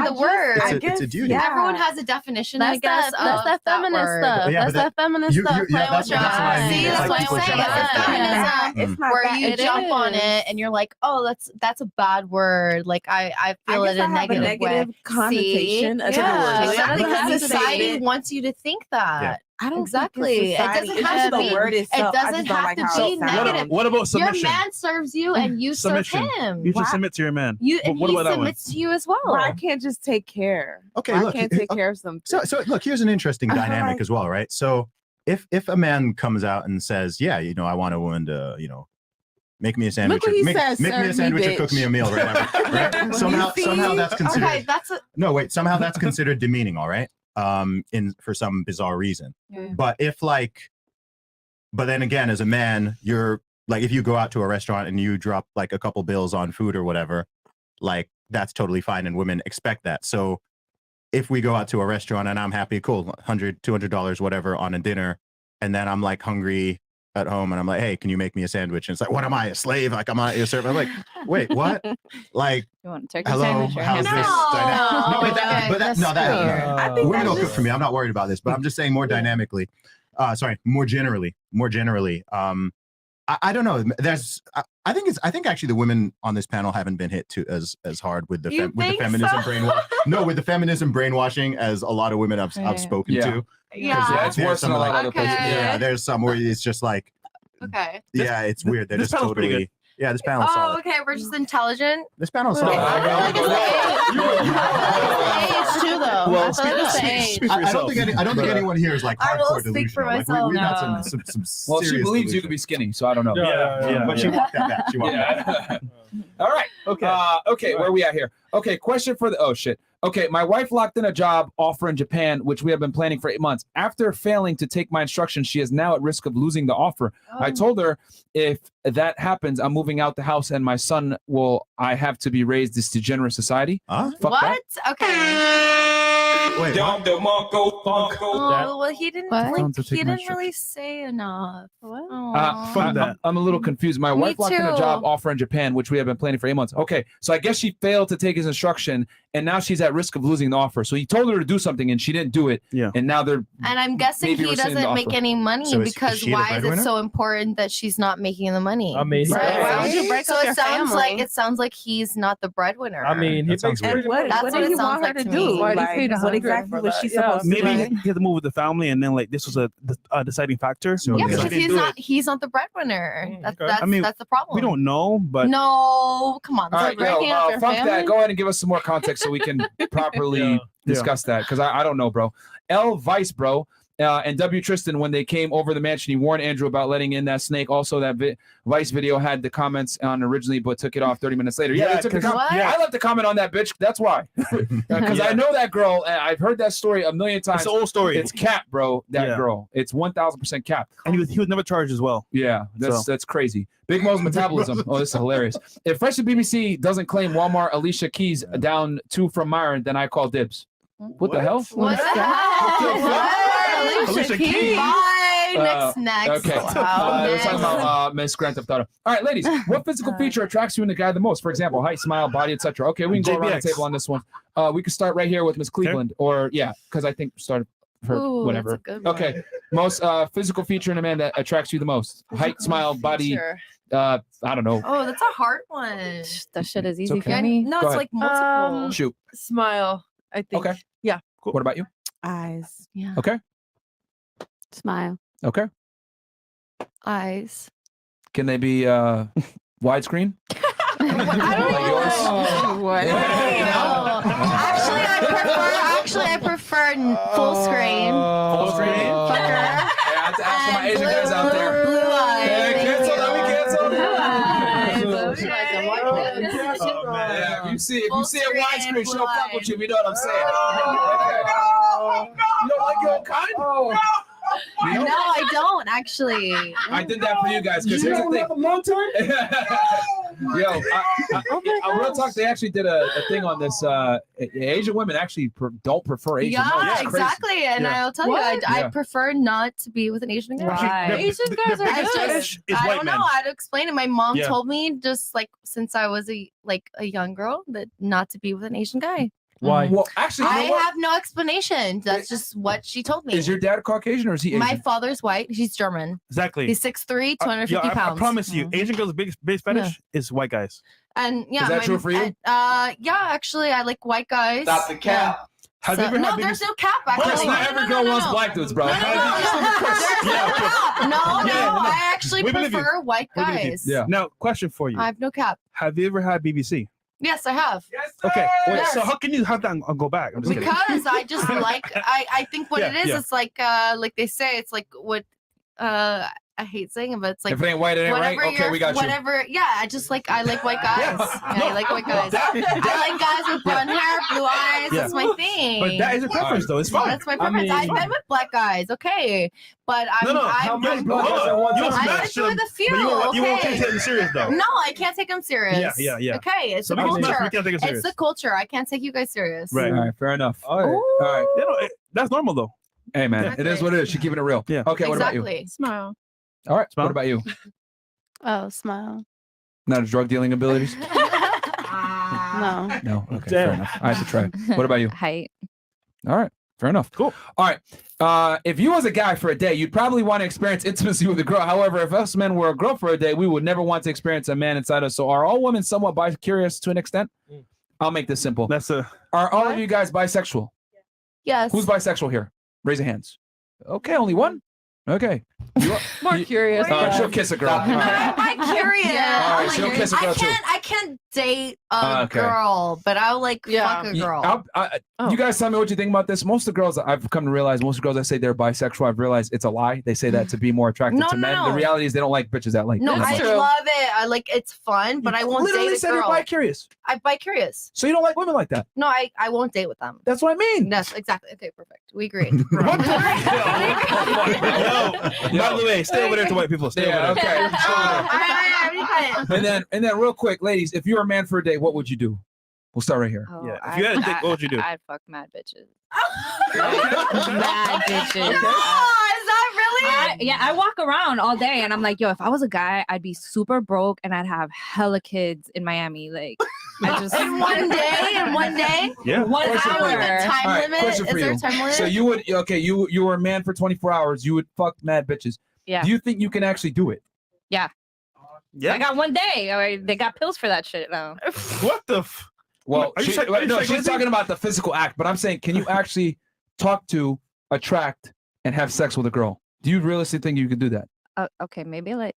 the word. It's a duty. Everyone has a definition, I guess. That's that feminist stuff. Yeah, that's that feminist stuff. That's what I mean. See, that's what I'm saying. It's feminism, where you jump on it and you're like, oh, that's a bad word. Like I feel it in a negative connotation. Exactly, because society wants you to think that. I don't exactly. It doesn't have to be. It doesn't have to be negative. What about submission? Your man serves you, and you serve him. You should submit to your man. What about that one? He submits to you as well. Well, I can't just take care. Okay, I can't take care of something. So look, here's an interesting dynamic as well, right? So if a man comes out and says, yeah, you know, I want a woman to, you know, make me a sandwich, make me a sandwich or cook me a meal, right? Somehow that's considered. Okay, somehow that's considered demeaning, all right? For some bizarre reason. But then again, as a man, you're like, if you go out to a restaurant and you drop like a couple bills on food or whatever, like that's totally fine, and women expect that. So if we go out to a restaurant and I'm happy, cool, $100, $200, whatever on a dinner, and then I'm like hungry at home and I'm like, hey, can you make me a sandwich? And it's like, what am I, a slave? Like, I'm not your servant. I'm like, wait, what? Like, you want a turkey hello, sandwich? how's this dynamic? Women don't cook for me. I'm not worried about this, but I'm just saying more dynamically. More generally. I don't know. I think actually the women on this panel haven't been hit as hard with the feminism brainwashing. No, with the feminism brainwashing as a lot of women I've spoken to. Yeah. It's worse than a lot of other places. Yeah, there's some where it's just like, Okay. yeah, it's weird. They're this just panel's pretty totally. Yeah, this panel's Oh, solid. okay. We're just intelligent. This panel's Okay. solid. Age too, though. Well, I feel like it's the age. I don't think anyone here is like I will hardcore speak for delusional. Like, myself. we've had some Well, she serious believes you delusion. to be skinny, so I don't know. But she walked that back. She walked that back. All right. Okay. Where are we at here? Okay. Question for the. Oh shit. Okay. My wife locked in a job offer in Japan, which we have been planning for 8 months. After failing to take my instructions, she is now at risk of losing the offer. I told her if that happens, I'm moving out the house, and my son will. I have to be raised this degenerate society. Fuck What? that. Okay. Wait, Oh, well, he didn't. What? Like, To he take my didn't really say enough. What? I'm a little confused. My wife locked in a too. job offer in Japan, which we have been planning for 8 months. Okay, so I guess she failed to take his instruction, and now she's at risk of losing the offer. So he told her to do something, and she didn't do it. Yeah. And now they're. And I'm guessing Maybe he rescinding the doesn't make offer. any money So is because she the why is it breadwinner? so important that she's not making the money? I mean, right? why would you break so up it your sounds family? like he's not the breadwinner. I mean, he makes pretty What, That's what what did it he sounds want her like to to do? me. Why did he Like, pay what 100 exactly for was that? she Yeah. supposed to Maybe do? he had to move with the family, and then like this was a deciding factor. So Yeah, she because didn't he's do it. not the breadwinner. That's I mean, that's the problem. We don't know, but No, come on. All right, fuck that. Go ahead and give us some more context so we can properly discuss that, because I don't know, bro. L Vice, bro. And W Tristan, when they came over the mansion, he warned Andrew about letting in that snake. Also, that Vice video had the comments on originally, but took it off 30 minutes later. Yeah, Yeah, they took the 'cause- yeah. I left the comment on that bitch. That's why. Because I know that girl. And I've heard that story a million times. It's an old story. It's cap, bro. That Yeah. girl. It's 1,000% cap. and he was never charged as well. Yeah, So- that's crazy. Big Mo's metabolism. Oh, this is hilarious. If Fresh and BBC doesn't claim Walmart Alicia Keys down 2 from Myron, then I call dibs. What the hell? What the hell? Alicia Keys. Bye. Next. Okay. Wow. We're talking about Miss Grand Theft Auto. All right, ladies. What physical feature attracts you in a guy the most? For example, height, smile, body, etc. Okay, we can go around the JBX. table on this one. We can start right here with Miss Cleveland, or because I think started her Ooh, whatever. that's a good one. Okay, most physical feature in a man that attracts you the most: height, smile, body. Feature. I don't know. Oh, that's a hard one. That shit is It's easy okay. for me. No, Go it's ahead. like multiple. Shoot. Smile, I think. Okay. Yeah. Cool. What about you? Eyes. Yeah. Okay. Smile. Okay. Eyes. Can they be widescreen? Actually, I prefer full screen. Full screen. Fucker. I have to ask for my Asian guys out there. Blue eyes. Hey, cancel that. We cancel Blue eyes. Yeah, if you see it widescreen, she'll blue fuck with eyes. you. You know what I'm saying? Okay. You don't like your own kind? No, I don't actually. I did that for you guys because here's the thing. Yo, real talk. They actually did a thing on this. Asian women actually don't prefer Asian men. Yeah, It's crazy. exactly. And Yeah. I'll tell you, I Yeah. prefer not to be with an Asian guy. Why? Asian guys are biggest good. fetish is I white don't men. know how to explain it. My mom Yeah. told me just like since I was a young girl that not to be with an Asian guy. Why? Well, actually, you I know what? have no explanation. That's just what she told me. Is your dad Caucasian or is he Asian? My father's white. He's German. Exactly. He's 6'3", 250 I pounds. promise you, Asian girls' biggest fetish is white guys. And yeah, Is that true for you? Yeah, actually, I like white guys. Stop the cap. Have So- you ever no, had there's babies? no cap. Actually, Not every girl wants black dudes, bro. No, I actually We believe you. prefer white We believe you. guys. Yeah. Now, question for you: I have no cap. Have you ever had BBC? Yes, I have. Okay, wait, Yes. so how can you have that and go back? I'm just kidding. Because I just like I think what Yeah, it is, yeah. it's like they say, it's like what I hate saying it, but it's like If it ain't white, it ain't right. whatever Okay, you're- we got you. whatever. Yeah, I like white guys. Yeah, I like white guys. I like guys with blonde hair, blue eyes. Yeah. That's my thing. But that is a preference, though. It's fine. That's my preference. I've been with black guys, okay, but I'm. How many black guys at one time? I enjoy the few. But you won't okay. take them serious, though. No, I can't take them serious. Yeah. Okay, it's So the we can't- culture. we can't take it serious. It's the culture. I can't take you guys serious. Right. All right, fair enough. All right. All right. You know, that's normal, though. Hey, man, it is what it is. She's keeping it real. Yeah. Okay, what about you? Exactly. Smile. All right. Smile? What about you? Oh, smile. Not his drug dealing abilities? No. No. Okay, fair enough. I have to try. What about you? Height. All right. Fair enough. Cool. All right. If you was a guy for a day, you'd probably want to experience intimacy with a girl. However, if us men were a girl for a day, we would never want to experience a man inside us. So are all women somewhat bi-curious to an extent? I'll make this simple. That's a. Are all of you guys bisexual? Yes. Who's bisexual here? Raise your hands. Okay, only one. Okay. More curious. She'll kiss a girl. All right. I'm curious. All right, she'll kiss a girl too. I can't date a Okay. girl, but I'll fuck a girl. You guys tell me what you think about this. Most of the girls I've come to realize, most of the girls that say they're bisexual, I've realized it's a lie. They say that to be more attractive No, to men. no. The reality is they don't like bitches that like. No, that I much. love it. I like it's fun, but I won't literally date a said you're girl. bi-curious. I'm bi-curious. So you don't like women like that? No, I won't date with them. That's what I mean. Yes, exactly. Okay, perfect. We agree. By the way, stay over there to white people. Stay over there. Okay. And then real quick, ladies, if you were a man for a day, what would you do? We'll start right here. Yeah. If you had a dick, what would you do? I'd fuck mad bitches. Mad bitches. Is that really? I walk around all day and I'm like, yo, if I was a guy, I'd be super broke and I'd have hella kids in Miami. Like, I just in one day. Yeah. 1 Question for hour. you. The time All right, limit. question Is for there a you. time limit? So you would you were a man for 24 hours. You would fuck mad bitches. Yeah. Do you think you can actually do it? Yeah. Yeah. I got one day. They got pills for that shit now. What the? Well, Are you saying- no, are you she's saying- talking about the physical act, but I'm saying, can you actually talk to, attract, and have sex with a girl? Do you realistically think you could do that? Okay, maybe like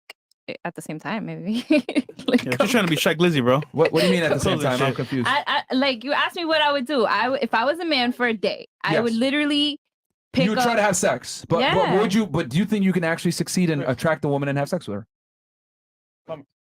at the same time, maybe. Yeah, she's trying to be Shaq Lizzy, bro. What do you mean at the same Totally time? I'm shit. confused. I like you asked me what I would do. If I was a man for a day, I Yes. would literally pick You would up. try to have sex, but Yeah. would you? But do you think you can actually succeed and attract a woman and have sex with her?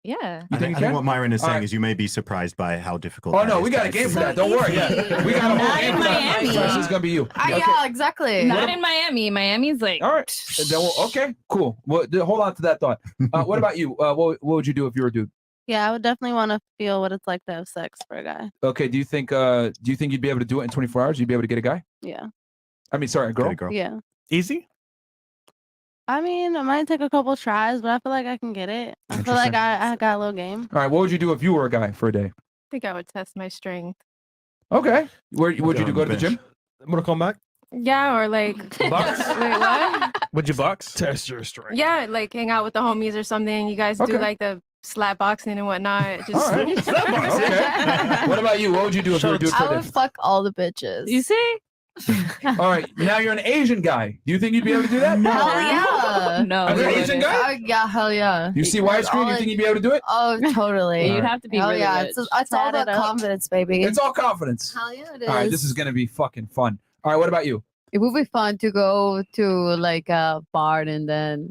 Yeah. You think you I think can? what Myron is All saying right. is you may be surprised by how difficult. Oh that no, is we to got a game for execute. that. Don't worry. Yeah, we got a whole Not game in for that. Miami. So it's gonna be you. Yeah, exactly. Not in Miami. Miami's like. All right. Then okay, cool. Well, hold on to that thought. What about you? What would you do if you were a dude? Yeah, I would definitely want to feel what it's like to have sex for a guy. Okay. Do you think you'd be able to do it in 24 hours? You'd be able to get a guy? Yeah. I mean, sorry, a girl. Yeah. Easy. I mean, it might take a couple tries, but I feel like I can get it. I feel like I got a little game. All right. What would you do if you were a guy for a day? I think I would test my strength. Okay. Where would you go to the gym? Mortal Kombat. Yeah, or like Box? wait, what? Would you box? Test your strength. Yeah, like hang out with the homies or something. You guys Okay. do like the slap boxing and whatnot. Just All right. Okay. What about you? What would you do if you were a dude for I a would day? fuck all the bitches. You see? All right. Now you're an Asian guy. Do you think you'd be able to do that? Hell yeah. No. Are you an Asian guy? Yeah, hell yeah. You see widescreen? You think you'd be able to do it? Oh, totally. You'd have to be Hell really yeah. rich. It's all Tat it about up. confidence, baby. It's all confidence. Hell yeah, it is. All right. This is gonna be fucking fun. All right. What about you? It would be fun to go to like a bar and then,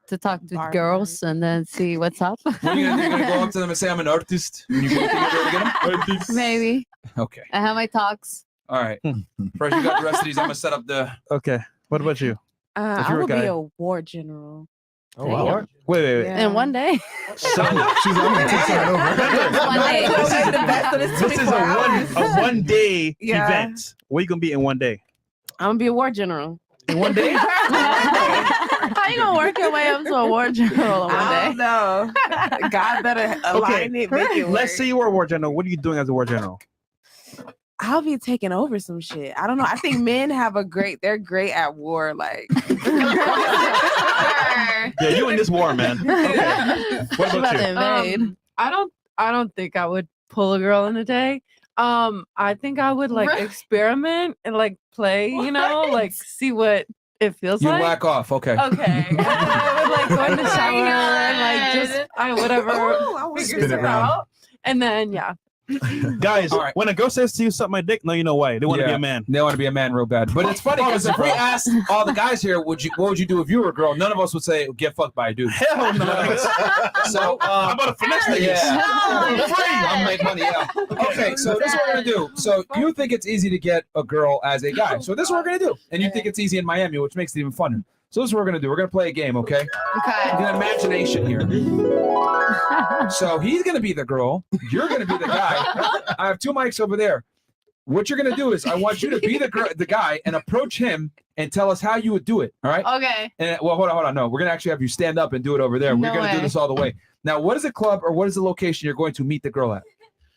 to talk to girls and then see what's up. What are you gonna do? You're gonna go up to them and say, "I'm an artist." And you think you'll be able to get them? Maybe. Okay. I have my talks. All right. Fresh, you got the rest of these. I'm gonna set up the. Okay. What about you? If I you're a would be guy. a war general. Oh, wow. Wait. Yeah. In one day. So I'm gonna take that over. One day. This is a one day Yeah. event. What are you gonna be in one day? I'm gonna be a war general. In one day? How you gonna work your way up to a war general in one I day? don't know. God better align it, make it work. Let's say you were a war general. What are you doing as a war general? I'll be taking over some shit. I don't know. I think men they're great at war. Like, Yeah, you in this war, man. Okay. What about you? I don't think I would pull a girl in a day. I think I would like Really? experiment and like play, like see what it feels You like. whack off. Okay. Okay. And then I would like go in the shower and like just whatever Oh, I wanna figure spin it it round. out. And then yeah. Guys, All right. when a girl says to you, suck my dick, now you know why. They want to be Yeah. a man. They want to be a man real bad. But it's funny because if we asked all the guys here, what would you do if you were a girl? None of us would say get fucked by a dude. Hell no. So How about a finesse niggas? yeah. Free. I'm make money. Yeah. Okay. So this is what we're gonna do. So you think it's easy to get a girl as a guy. So this is what we're gonna do. And you think it's easy in Miami, which makes it even funner. So this is what we're gonna do. We're gonna play a game. Okay. Okay. An imagination here. So he's gonna be the girl. You're gonna be the guy. I have two mics over there. What you're gonna do is I want you to be the guy and approach him and tell us how you would do it. All right. Okay. And well, hold on. No, we're gonna actually have you stand up and do it over there. No We're gonna do way. this all the way. Now, what is the club or what is the location you're going to meet the girl at?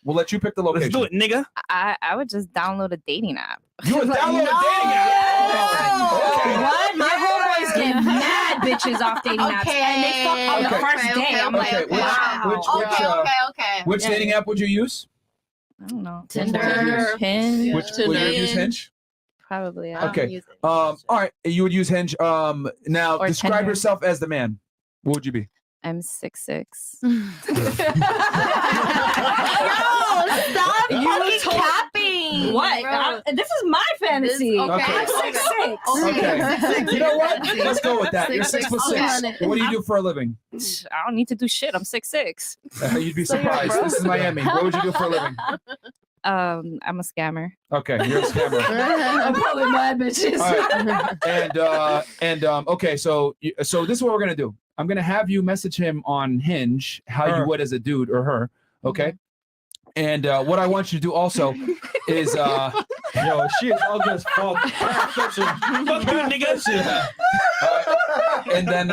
We'll let you pick the Let's location. do it, nigga. I would just download a dating app. You would download a dating app. Okay. What? My homeboys get mad bitches off dating apps, and they fuck on the Okay. first day. I'm Okay, like, wow. Okay. Which dating app would you use? I don't know. Tinder. Hinge. Would you use Hinge? Probably. I don't Okay. use it. All right. You would use Hinge. Now Or describe Tinder. yourself as the man. What would you be? I'm 6'6". Stop You fucking told- capping. What? This is my fantasy. Okay. I'm 6'6". Okay. You know what? Let's go with that. You're 6'6". What do you do for a living? I don't need to do shit. I'm 6'6". You'd be surprised. This is Miami. What would you do for a living? I'm a scammer. Okay, you're a scammer. I'm probably mad bitches. All right. Okay, so this is what we're gonna do. I'm gonna have you message him on Hinge how you would as a dude or her. Okay. And what I want you to do also is yo, she is ugly as fuck. Fuck you, nigga. And then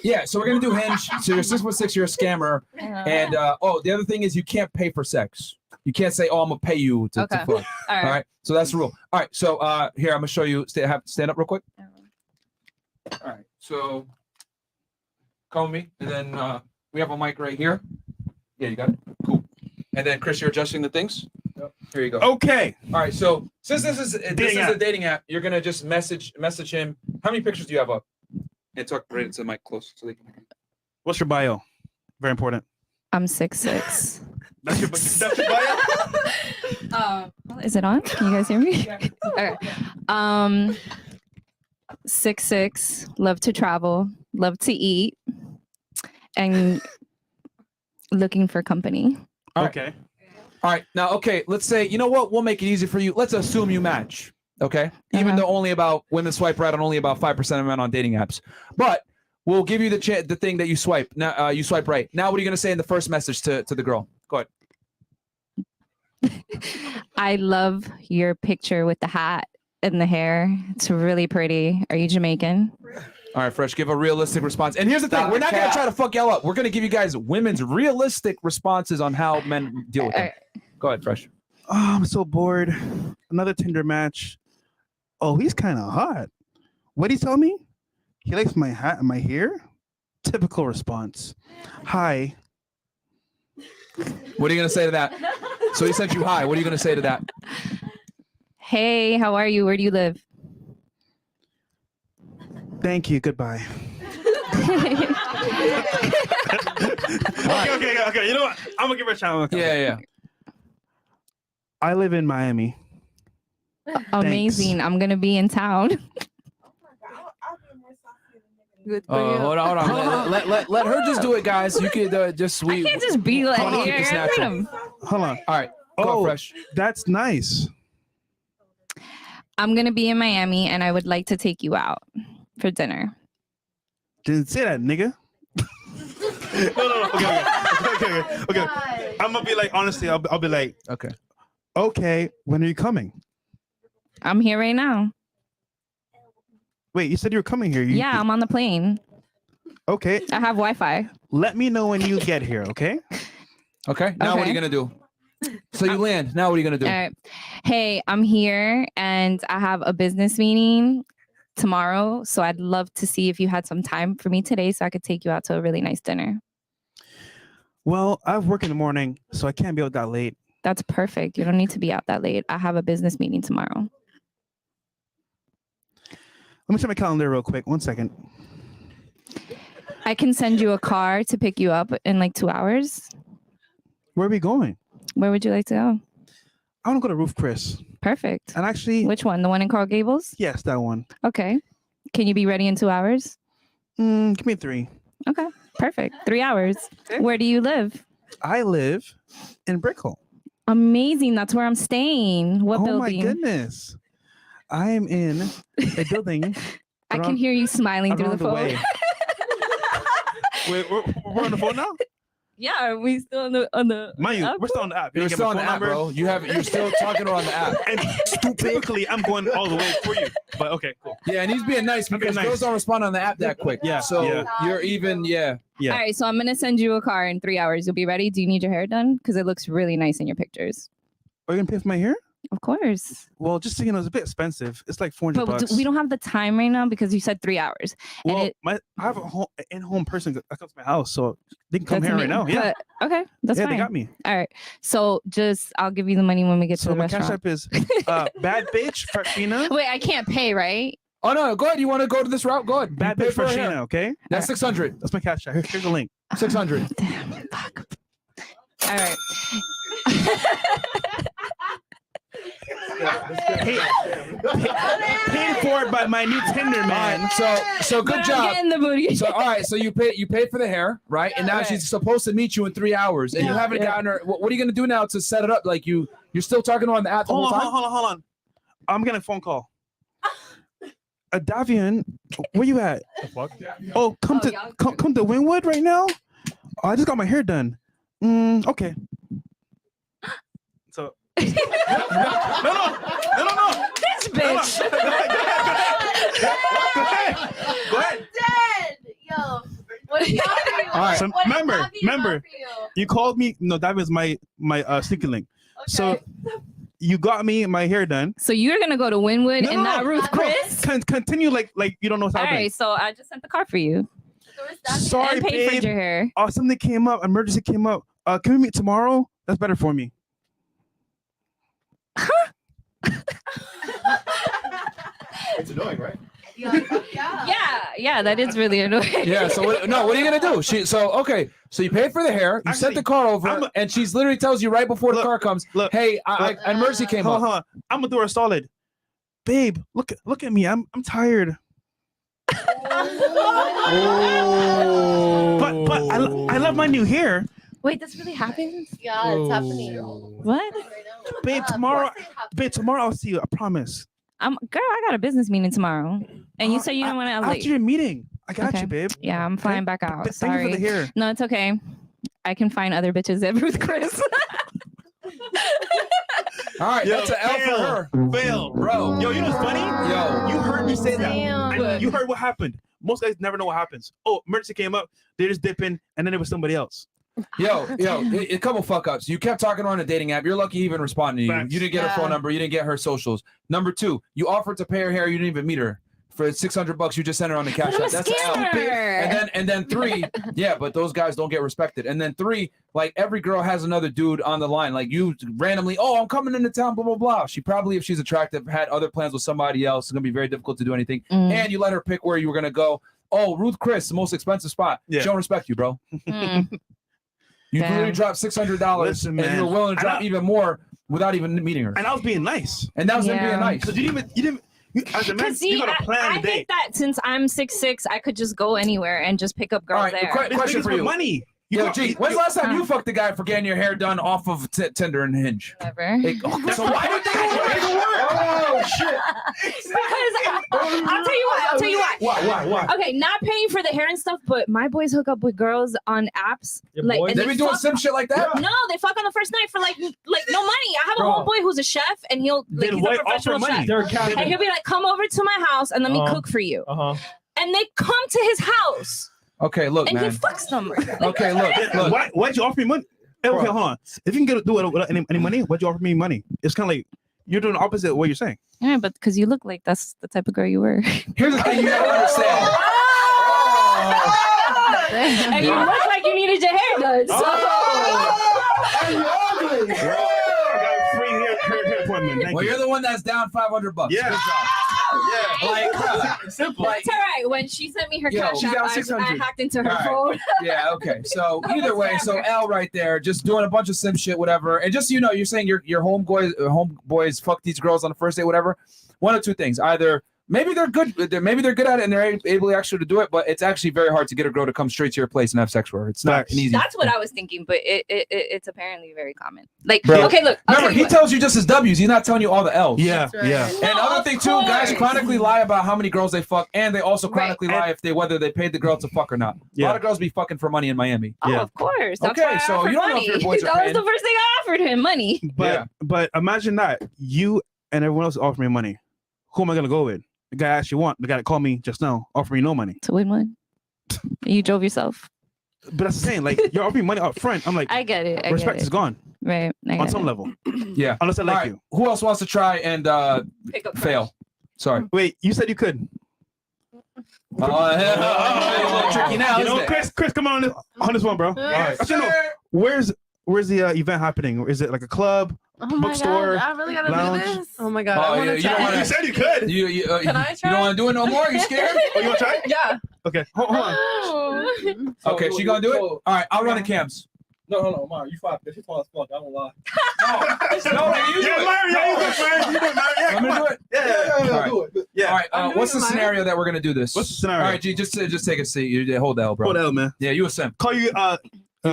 yeah, so we're gonna do Hinge. So you're 6'6", you're a scammer. And the other thing is you can't pay for sex. You can't say, "Oh, I'm gonna pay you to fuck." All right. So that's the rule. All right. So here, I'm gonna show you. Stand up real quick. All right. So call me, and then we have a mic right here. Yeah, you got it. Cool. And then Chris, you're adjusting the things. Yep. Here you go. Okay. All right. So since this is a app. dating app, you're gonna just message him. How many pictures do you have up? And talk right into the mic close so they can. What's your bio? Very important. I'm 6'6". That's your bio? Is it on? Can you guys hear me? Okay. 6'6", love to travel, love to eat, and looking for company. Okay. All right. Now, okay, let's say, you know what? We'll make it easy for you. Let's assume you match. Okay. Even though only about women swipe right on only about 5% of men on dating apps. But we'll give you the thing that you swipe. Now you swipe right. Now, what are you going to say in the first message to the girl? Go ahead. I love your picture with the hat and the hair. It's really pretty. Are you Jamaican? All right, Fresh, give a realistic response. And here's the thing. We're not going to try to fuck y'all up. We're going to give you guys women's realistic responses on how men deal with them. Go ahead, Fresh. Oh, I'm so bored. Another Tinder match. Oh, he's kind of hot. What'd he tell me? He likes my hat and my hair? Typical response. Hi. What are you going to say to that? So he sent you hi. What are you going to say to that? Hey, how are you? Where do you live? Thank you. Goodbye. Okay. You know what? I'm gonna give her a shout. Yeah. I live in Miami. Amazing. I'm gonna be in town. Hold on. Let her just do it, guys. You could just I can't just be like, Hold on, keep this natural. Hold on. All right. Go Fresh. That's nice. I'm gonna be in Miami, and I would like to take you out for dinner. Didn't say that, nigga. No. Okay. I'm gonna be like, honestly, I'll be like, okay. When are you coming? I'm here right now. Wait, you said you were coming here. Yeah, I'm on the plane. Okay. I have Wi-Fi. Let me know when you get here, okay? Okay. Now what are you gonna do? So you land. Now what are you gonna do? All right. Hey, I'm here, and I have a business meeting tomorrow. So I'd love to see if you had some time for me today, so I could take you out to a really nice dinner. Well, I work in the morning, so I can't be out that late. That's perfect. You don't need to be out that late. I have a business meeting tomorrow. Let me check my calendar real quick. 1 second. I can send you a car to pick you up in like 2 hours. Where are we going? Where would you like to go? I want to go to Roof Chris. Perfect. And actually, which one? The one in Coral Gables? Yes, that one. Okay. Can you be ready in 2 hours? Give me 3. Okay. Perfect. 3 hours. Where do you live? I live in Brickell. Amazing. That's where I'm staying. What building? Oh my goodness. I am in a building. I can hear you smiling through the phone. Wait, we're on the phone now? Yeah, are we still on the Mind you, app? we're still on the app. You're still on the app, bro. You're still talking to her on the app. And typically, I'm going all the way for you. But okay, cool. Yeah, and he's being nice because girls don't respond on the app that quick. Yeah. So you're even, Yeah. All right, so I'm gonna send you a car in 3 hours. You'll be ready. Do you need your hair done? Because it looks really nice in your pictures. Are you gonna pay for my hair? Of course. Well, just so you know, it's a bit expensive. It's like $400. But we don't have the time right now because you said 3 hours. Well, I have a in-home person that comes to my house, so they can come That's here right me. now. Yeah. But, okay, that's Yeah, fine. they got me. All right. So I'll give you the money when we get to So the my restaurant. cash app is bad bitch Freshina. Wait, I can't pay, right? Oh no, go ahead. You want to go to this route? Go ahead. Bad You pay bitch for her hair. Freshina, okay? That's 600. That's my cash app. Here's the link. 600. All right. Paid for it by my new Tinder man. All right, so good But I'm job. getting the booty. So all right, so you paid for the hair, right? And now she's supposed to meet you in 3 hours, and you haven't gotten her. What are you gonna do now to set it up? Like you're still talking to her on the app the whole time? Hold on. I'm getting a phone call. Davian, where you at? The fuck? Oh, come to Wynwood right now. Oh, I just got my hair done. Okay. So no. This bitch. Go ahead. Dead. Yo. What did he offer you? All right. So What did remember, Davian offer you? you called me. No, that was my sneaker link. So you got me my hair done. So you're gonna go to Wynwood and not Ruth Chris? Continue like you don't know what's All happening. right. So I just sent the car for you. Sorry, and paid babe. for your hair. Oh, something came up. Emergency came up. Can we meet tomorrow? That's better for me. It's annoying, right? Yeah, that is really annoying. Yeah. So what are you gonna do? So you paid for the hair. You sent the car over, and she's literally tells you right before the car comes, "Hey, an emergency came up." Hold on. I'm gonna do her solid, babe. Look at me. I'm tired. But I love my new hair. Wait, this really happens? Yeah, it's happening. What? Babe, tomorrow I'll see you. I promise. Girl, I got a business meeting tomorrow, and you said you don't want to. After your meeting, I got you, babe. Yeah, I'm flying back out. Thank Sorry. you for the hair. No, it's okay. I can find other bitches at Ruth Chris. All right, Yo, that's an L for her. Fail, bro. Yo, you know what's funny? Yo, you heard me say that. You heard what happened. Most guys never know what happens. Oh, emergency came up. They just dip in, and then it was somebody else. Yo, a couple fuck ups. You kept talking to her on a dating app. You're lucky he even responded to you. Facts. You didn't get her phone number. You didn't get her socials. Number two, you offered to pay her hair. You didn't even meet her. For $600, you just sent her on the cash app. That's an L. And then three, yeah, but those guys don't get respected. And then three, like every girl has another dude on the line. Like you randomly, oh, I'm coming into town, blah, blah, blah. She probably, if she's attractive, had other plans with somebody else. It's gonna be very difficult to do anything. And you let her pick where you were gonna go. Oh, Ruth Chris, the most expensive spot. Yeah. She don't respect you, bro. You literally dropped $600, Listen, and man. you were willing to drop even more without even meeting her. And I was being nice. And that was him being nice. Because you didn't. As a man, See, you gotta plan I the date. think that since I'm 6'6", I could just go anywhere and just pick up girls All right, there. question for you. Money. Yo, G, when's the last time you fucked a guy for getting your hair done off of Tinder and Hinge? Never. So why did that work? Oh shit! Because I'll tell you why. Why? Okay, not paying for the hair and stuff, but my boys hook up with girls on apps. boys? and They be doing fuck- some shit like that? No, they fuck on the first night for like no money. I have a Bro. homeboy who's a chef, and he's Then a why offer professional money? chef. They're captain. And he'll be like, "Come over to my house and let me Uh-huh. cook for you." Uh-huh. And they come to his house, Okay, look, and man. he fucks them. Okay, look. Why'd you offer me money? Hey, okay, hold on. If you can do it without any money, why'd you offer me money? It's kind of like you're doing the opposite of what you're saying. Yeah, but because you look like that's the type of girl you were. Here's the thing you gotta understand. And you look like you needed your hair done. So. Free hair appointment. Thank Well, you. you're the one that's down $500. Yeah. Good job. Yeah, like simple. It's all right. When she sent me her Yo, cash she's app, got I 600. hacked into her All right. phone. Yeah, okay. So either way, so L right there, just doing a bunch of sim shit, whatever. And just so you know, you're saying your homeboys fuck these girls on the first date, whatever. One of two things: either maybe they're good at it and they're able actually to do it, but it's actually very hard to get a girl to come straight to your place and have sex with her. It's not an easy. That's what I was thinking, but it's apparently very common. Like, Bro. okay, look. I'll Remember, tell you he what. tells you just his W's. He's not telling you all the L's. Yeah, yeah. And No, other of thing too, guys course. chronically lie about how many girls they fuck, and they also Right. chronically lie if whether they paid the girl to fuck or not. A lot of girls be fucking for money in Miami. Oh, of course. That's Okay, why I so offered you don't know money. if your boys are That was paying. the first thing I offered him, money. But imagine that you and everyone else offer me money. Who am I gonna go with? The guy I actually want. The guy that called me just now offer me no money. It's a win-win. You drove yourself. But that's the saying. Like you're offering money up front. I'm like, I get it. I respect get it. is gone. Right. On some level. Yeah. Unless I like you. Who else wants to try and fail? Sorry. Wait, you said you could. A little tricky now. You know, isn't it? Chris, come on this one, bro. All right. Actually, no. Where's the event happening? Is it like a club, bookstore, I really gotta lounge? do this. Oh my god. Oh, I yeah, wanna you try. don't wanna- You said you could. Can I You try? don't want to do it no more? You scared? Oh, you want to try? Yeah. Okay. Hold on. Okay, she gonna do it? All right, I'll run the cams. No, Omar, you fine. She's tall as fuck. I won't lie. No, you do it. I'm gonna do it. Yeah. All right. Yeah. All right. What's the scenario that we're gonna do this? What's the scenario? All right, G, just take a seat. You hold the L, bro. Hold the L, man. Yeah, you a simp. Call you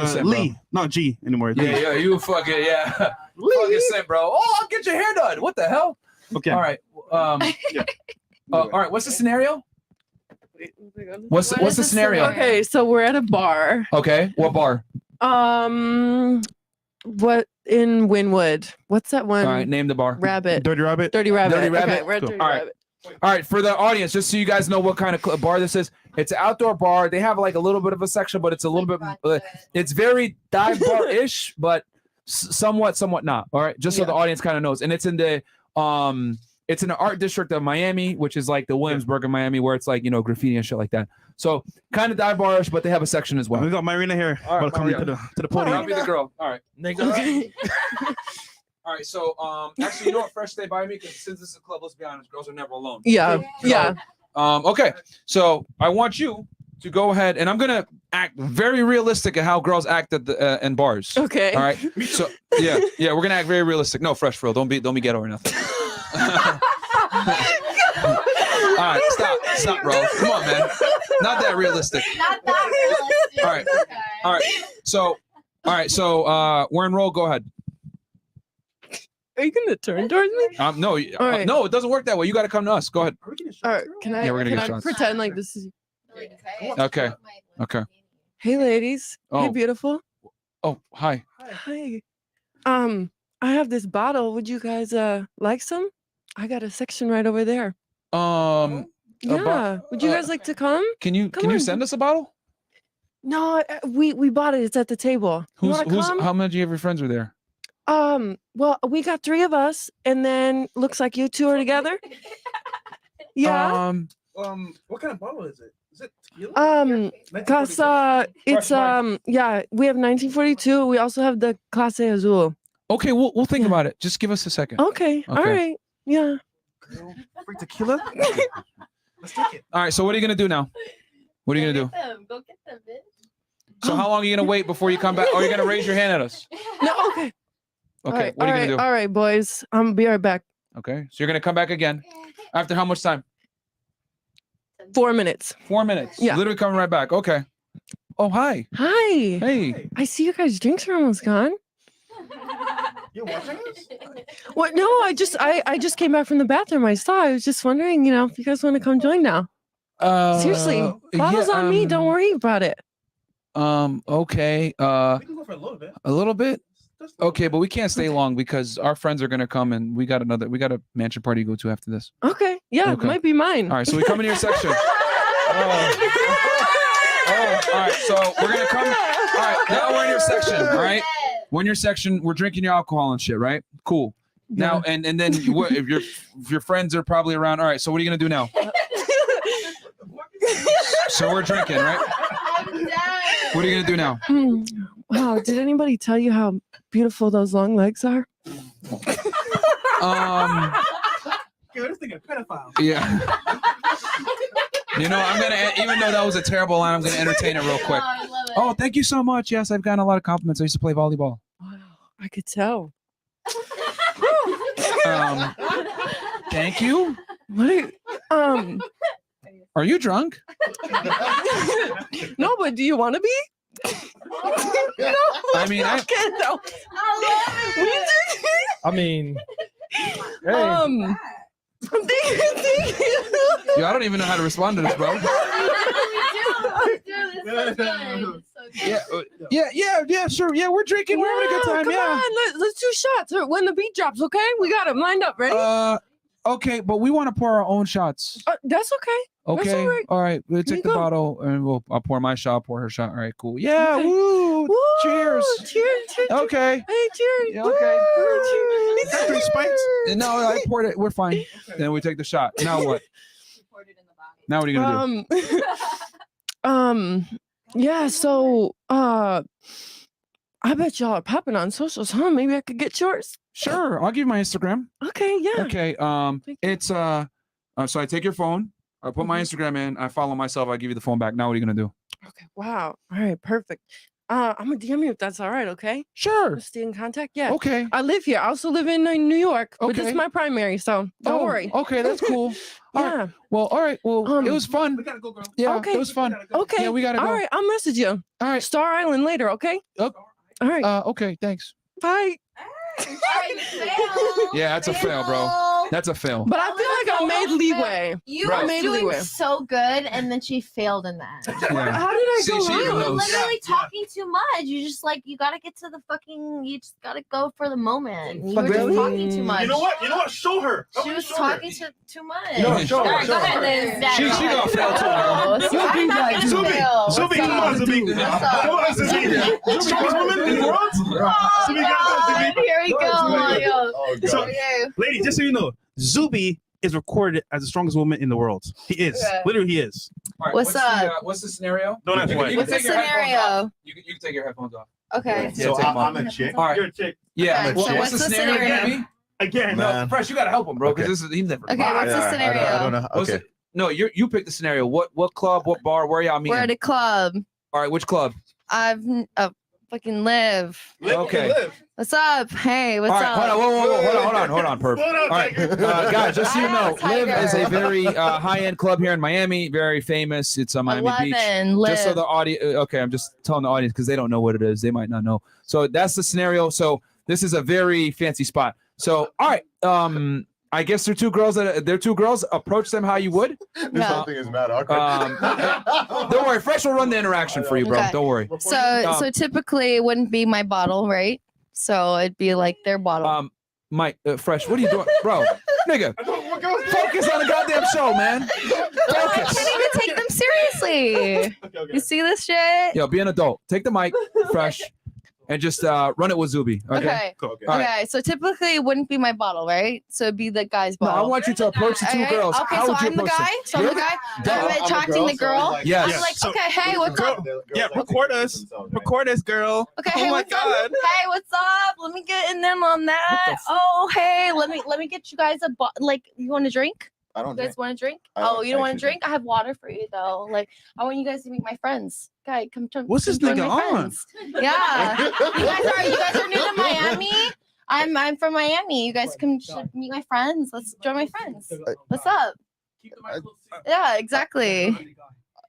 simp, Lee, bro. not G anymore. Lee. Yeah, you fucking fucking simp, bro. Oh, I'll get your hair done. What the hell? Okay. All right. All right. What's the scenario? What's the scenario? Okay, so we're at a bar. Okay. What bar? What in Wynwood? What's that one? All right. Name the bar. Rabbit. Dirty Rabbit. Dirty Rabbit. Dirty Rabbit. Okay, we're at Cool. Dirty All right. Rabbit. All right, for the audience, just so you guys know what kind of bar this is, it's an outdoor bar. They have like a little bit of a section, but it's a little bit, it's very dive bar-ish, but somewhat not. All right, just so the audience kind of knows. And it's in the art district of Miami, which is like the Williamsburg of Miami, where it's like, you know, graffiti and shit like that. So kind of dive bar-ish, but they have a section as well. We got Marina here. All right, coming Marina. to the podium. I'll be the girl. All right. Nigga. All right, so actually, you know what? Fresh, stay by me, because since this is a club, let's be honest, girls are never alone. Yeah. Yeah. Okay, so I want you to go ahead, and I'm gonna act very realistic at how girls act at the in bars. Okay. All right. So yeah, we're gonna act very realistic. No, Fresh, bro, don't be ghetto or nothing. All right, stop, bro. Come on, man. Not that realistic. Not that realistic. All right. Okay. All right. So we're in roll. Go ahead. Are you gonna turn towards me? No, All right. no, it doesn't work that way. You got to come to us. Go ahead. All right. Can I? Yeah, we're gonna can get I shots. pretend like this is? Okay. Hey, ladies. Hey, Oh. beautiful. Oh, hi. Hi. I have this bottle. Would you guys like some? I got a section right over there. Yeah. Would you guys like to come? Can you on. send us a bottle? No, we bought it. It's at the table. You wanna come? How many of your friends are there? Well, we got 3 of us, and then looks like you 2 are together. Yeah. What kind of bottle is it? Is it tequila? Cause it's yeah, we have 1942. We also have the Clase Azul. Okay, we'll think about it. Just give us a second. Okay. All right. Yeah. Free tequila? Let's take it. All right. So what are you gonna do now? What are you gonna do? Go get them, bitch. So how long are you gonna wait before you come back? Or are you gonna raise your hand at us? No. Okay. Okay. What are you gonna do? All right, boys. I'm be right back. Okay. So you're gonna come back again. After how much time? 4 minutes. 4 minutes. Yeah. Literally coming right back. Okay. Oh, hi. Hi. Hey. I see you guys' drinks are almost gone. You're watching us? What? No, I just came back from the bathroom. I saw. I was just wondering, if you guys want to come join now. Seriously, bottles on me. Don't worry about it. Okay. We can go for a little bit. A little bit. Okay, but we can't stay long because our friends are gonna come and we got a mansion party to go to after this. Okay. Yeah, Okay. it might be mine. All right, so we come in your section. All right, so we're gonna come. All right, now we're in your section. All right, we're in your section. We're drinking your alcohol and shit, right? Cool. Now and then if your friends are probably around. All right, so what are you gonna do now? So we're drinking, right? What are you gonna do now? Wow, did anybody tell you how beautiful those long legs are? Yo, this thing a pedophile. Yeah. I'm gonna, even though that was a terrible line, I'm gonna entertain it real quick. Oh, thank you so much. Yes, I've gotten a lot of compliments. I used to play volleyball. I could tell. Thank you. What Are you drunk? No, but do you want to be? No, I mean, no. I mean, Thank you. Yeah, I don't even know how to respond to this, bro. Yeah, sure. Yeah, we're drinking. We're having a good time. Come Yeah. on, let's do shots when the beat drops. Okay, we got them lined up. Ready? Okay, but we want to pour our own shots. That's okay. Okay. That's all right. All right. We'll Here take you the go. bottle and I'll pour my shot, pour her shot. All right, cool. Yeah. Okay. Woo. Woo, Cheers. cheers. Okay. Hey, cheers. Yeah, okay. Cheers. 3 spikes? No, I poured it. We're fine. Then we take the shot. Now what? Now what are you gonna do? Yeah. So, I bet y'all are popping on socials, huh? Maybe I could get yours. Sure, I'll give you my Instagram. Okay. Yeah. Okay. It's so I take your phone. I put my Instagram in. I follow myself. I give you the phone back. Now what are you gonna do? Okay. Wow. All right. Perfect. I'm gonna DM you if that's all right. Okay. Sure. We'll stay in contact. Yeah. Okay. I live here. I also live in New York, but this Okay. is my primary, so don't worry. Okay, that's cool. All Yeah. right. Well, all right. Well, it was fun. We gotta go, girl. Yeah, Okay. it was fun. Okay. Yeah, we gotta go. All right. I'll message you. All right. Star Island later. Okay. Oh, All right. okay. Thanks. Bye. Yeah, that's a fail, bro. That's a fail. But I feel like I made leeway. You I were made doing leeway. so good, and then she failed in that. Yeah. How did I See, go she wrong? even You were knows. literally talking too much. You just you gotta get to the fucking. You just gotta go for the moment. You were just talking too much. You know what? Show her. She was talking too much. No, show her, All right, show go her. ahead, Liz. She gonna fail too. Zuby, I'm not gonna Zuby, fail. Zuby, come on, Zuby. Come on, Zuby. Strongest woman in the world. Zuby, God, here we go. Yo. So, Okay. ladies, just so you know, Zuby is recorded as the strongest woman in the world. He is. Okay. Literally, he is. All right, What's the, up? what's the scenario? Don't ask You why. can What's the take your headphones scenario? off. You can take your headphones off. Okay. Yeah, So take them I'm off. a chick. All right. You're a chick. Yeah. Okay, Well, so what's the scenario gonna be? Again. No, Fresh, you gotta help him, bro, because Okay. this is he's never. Okay, what's the scenario? I don't know. What's Okay. it- No, you pick the scenario. What club? What bar? Where y'all meeting? We're at a club. All right, which club? I've fucking live. Okay. What's up? Hey, what's All right, up? hold on, whoa, hold on, perp. All right, guys, just so you know, Live is a very high-end club here in Miami, very famous. It's on Miami Beach. 11, Just so Live. the audience, okay, I'm just telling the audience because they don't know what it is. They might not know. So that's the scenario. So this is a very fancy spot. So all right, I guess they're two girls. Approach them how you would. This whole thing is mad awkward. Don't worry, Fresh will run the interaction for you, bro. Okay. Don't worry. So typically it wouldn't be my bottle, right? So it'd be like their bottle. Mike, Fresh, what are you doing, bro? Nigga, focus on the goddamn show, man. I can't even take them seriously. You see this shit? Yo, be an adult. Take the mic, Fresh, and just run it with Zuby. Okay. Okay. Cool. All right. Okay. So typically it wouldn't be my bottle, right? So it'd be the guy's No, bottle. I want you to approach the two Okay, girls. Okay, How so would you I'm the approach guy. them? So I'm the guy. I'm attracting the girl. Yes. I'm like, So- okay, hey, what's up? Yeah, record us. Record us, girl. Okay, Oh hey, my what's God. up? Hey, what's up? Let me get in them on that. Oh, hey, let me get you guys you want a drink? I You don't guys drink. want a drink? I don't Oh, you don't want a actually drink? I have water for you though. Like, I want you guys to meet my friends. Guy, come to. What's this come join nigga my on? friends. Yeah, you guys are new to Miami. I'm from Miami. You guys should meet my friends. Let's join my friends. What's up? Yeah, exactly.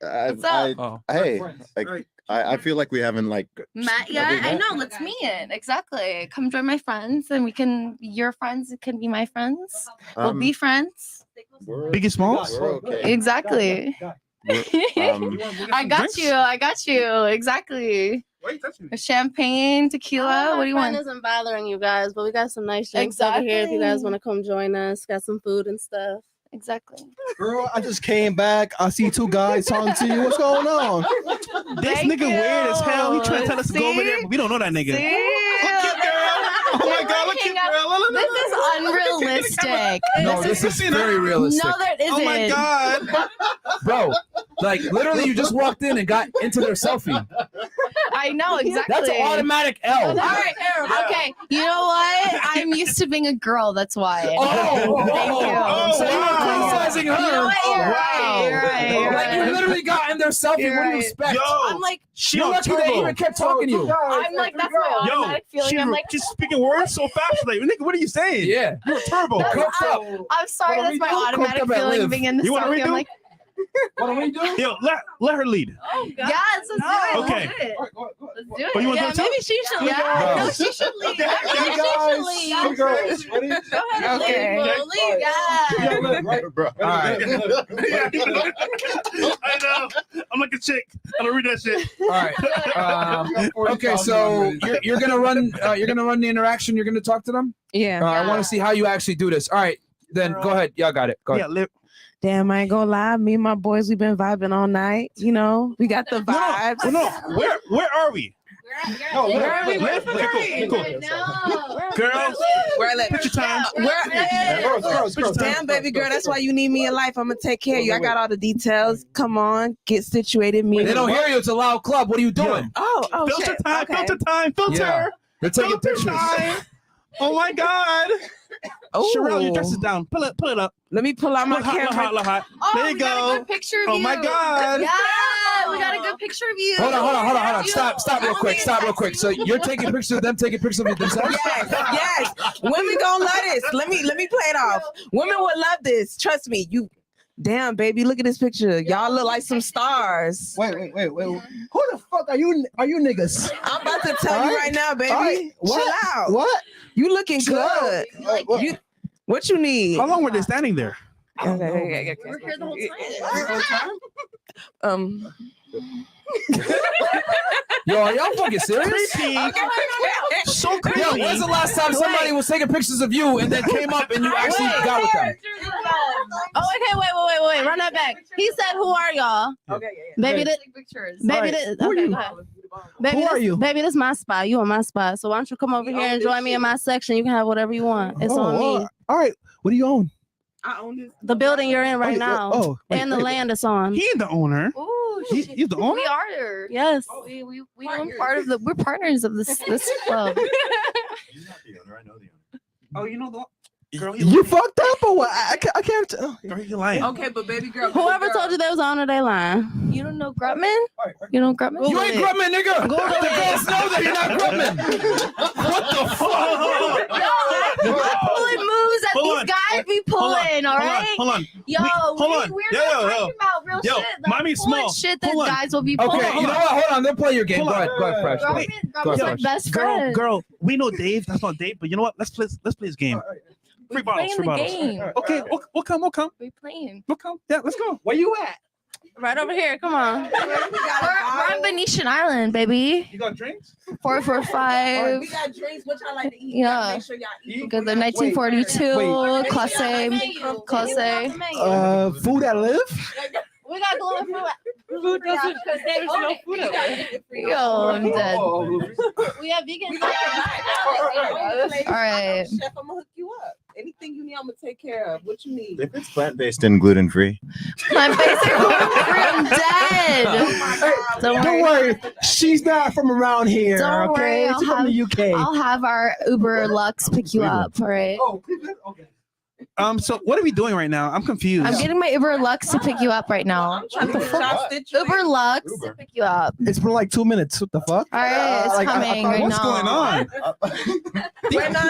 What's up? Hey, like, I feel like we haven't like. Matt, yeah, I know. Let's meet. Exactly. Come join my friends, and we can. Your friends can be my friends. We'll be friends. Biggie Smalls? We're okay. Exactly. I got you. I got you. Exactly. Champagne, tequila. What do you want? Isn't bothering you guys, but we got some nice drinks over here. If you guys Exactly. want to come join us, got some food and stuff. Exactly. Girl, I just came back. I see two guys talking to you. What's going on? This nigga weird as hell. He trying to tell us to go over there, but we don't know that nigga. Oh my God, look at girl. This is unrealistic. No, this is very realistic. No, that isn't. Oh my God. Bro, like literally, you just walked in and got into their selfie. I know exactly. That's an automatic L. All right. Okay. You know what? I'm used to being a girl. That's why. Thank you. So you were criticizing her. You know what? You're right. You're right. You're Like you right. literally got in their selfie. You're What do you right. expect? I'm like, You're lucky they even kept talking to you. I'm like, that's my Yo, automatic feeling. she I'm like, just speaking words so fast. Like, nigga, what are you saying? Yeah. You're a turbo. I'm sorry. That's my automatic feeling being in the You want to selfie. I'm redo? like, What do we do? Yo, let her lead. yes, let's do it. Okay. Let's do it. Let's do it. Oh, you wanna Yeah, do it too? maybe she should lead. Yeah. No, she should lead. Okay. Maybe she should lead. Two girls. Ready? Go ahead, Okay. lead. Yeah. Bro. All right. I know. I'm like a chick. I don't read that shit. All right. Okay, so you're gonna run. You're gonna run the interaction. You're gonna talk to them. Yeah. I want to see how you actually do this. All right. Then go ahead. Y'all got it. Go ahead. Yeah, Damn, I ain't gonna lie. Me and my boys, we've been vibing all night. You know, we got the vibes. No. Where are we? No, Girls, picture time. Damn, baby girl, that's why you need me in life. I'm gonna take care of you. I got all the details. Come on, get situated. Me. They don't hear you. It's a loud club. What are you doing? Oh, Filter shit. time, Okay. filter time, filter. Yeah. They're taking Filter pictures. time. Oh my God. Oh, Sherelle, your dress is down. Pull it up. Let me pull out my camera. Look hot. Oh, There you we go. got a good picture of Oh you. my God. Yeah, we got a good picture of you. Hold on. Stop real quick. So you're taking pictures of them taking pictures of themselves? Yes. Women gonna love this. Let me play it off. Women would love this. Trust me. You damn baby, look at this picture. Y'all look like some stars. Wait. Who the fuck are you niggas? I'm about to tell you right now, baby. Right. What? Chill out. What? You looking good. What you need? How long were they standing there? Okay. We're here the whole time. Yo, are y'all fucking serious? Creepy. So creepy. Yo, when's the last time somebody was taking pictures of you and then came up and you actually got with them? Oh, okay, wait. Run that back. He said, "Who are y'all?" Okay, Baby, Pictures. baby, okay, go ahead. Baby, Who are you? Baby, this is my spot. You on my spot. So why don't you come over here and join me in my section? You can have whatever you want. It's on me. All right. What do you own? I own this. The building you're in right now. wait, and the land it's on. He ain't the owner. Ooh, He's the owner. we are. Yes. We own part of the. We're partners of this club. Oh, you know the girl. You fucked up or what? I can't. Girl, you lying. Okay, but baby girl. Whoever told you they was the owner, they lying. You don't know Grutman? You know Grutman? You ain't Grutman, nigga. The girls know that you're not Grutman. What the fuck? I'm pulling moves that Hold these on. guys be pulling, all right? Hold on. Yo, Hold on. we're Yo, not yo, talking about real yo, shit. Like, mommy's pulling small. shit that Hold on. guys will be pulling. Okay, you know what? Hold on. They'll play your game. Go ahead, Fresh. Grutman's my best Girl, friend. we know Dave. That's not Dave. But you know what? Let's play this game. Free bottles. playing the game. Okay, we'll come. We playing. We'll come. Yeah, let's go. Where you at? Right over here. Come on. We're on Venetian Island, baby. You got drinks? 445. We got drinks. What y'all like to eat? Yeah. Make sure y'all eat. Because the 1942 classe. Food that live? We got glowing food. Food doesn't, because there's no food over there. Yo, I'm dead. We have vegan. All right. Chef, I'm gonna hook you up. Anything you need, I'm gonna take care of. What you need? If it's plant-based and gluten-free. Plant-based and gluten-free, I'm dead. Don't worry. She's not from around here. Don't worry, okay? She's from the UK. I'll have our Uber Lux pick you up, all right? Okay. So what are we doing right now? I'm confused. I'm getting my Uber Lux to pick you up right now. What the fuck? Uber Lux to pick you up. It's been like 2 minutes. What the fuck? All right, it's coming right What's now. going on? Wait, no.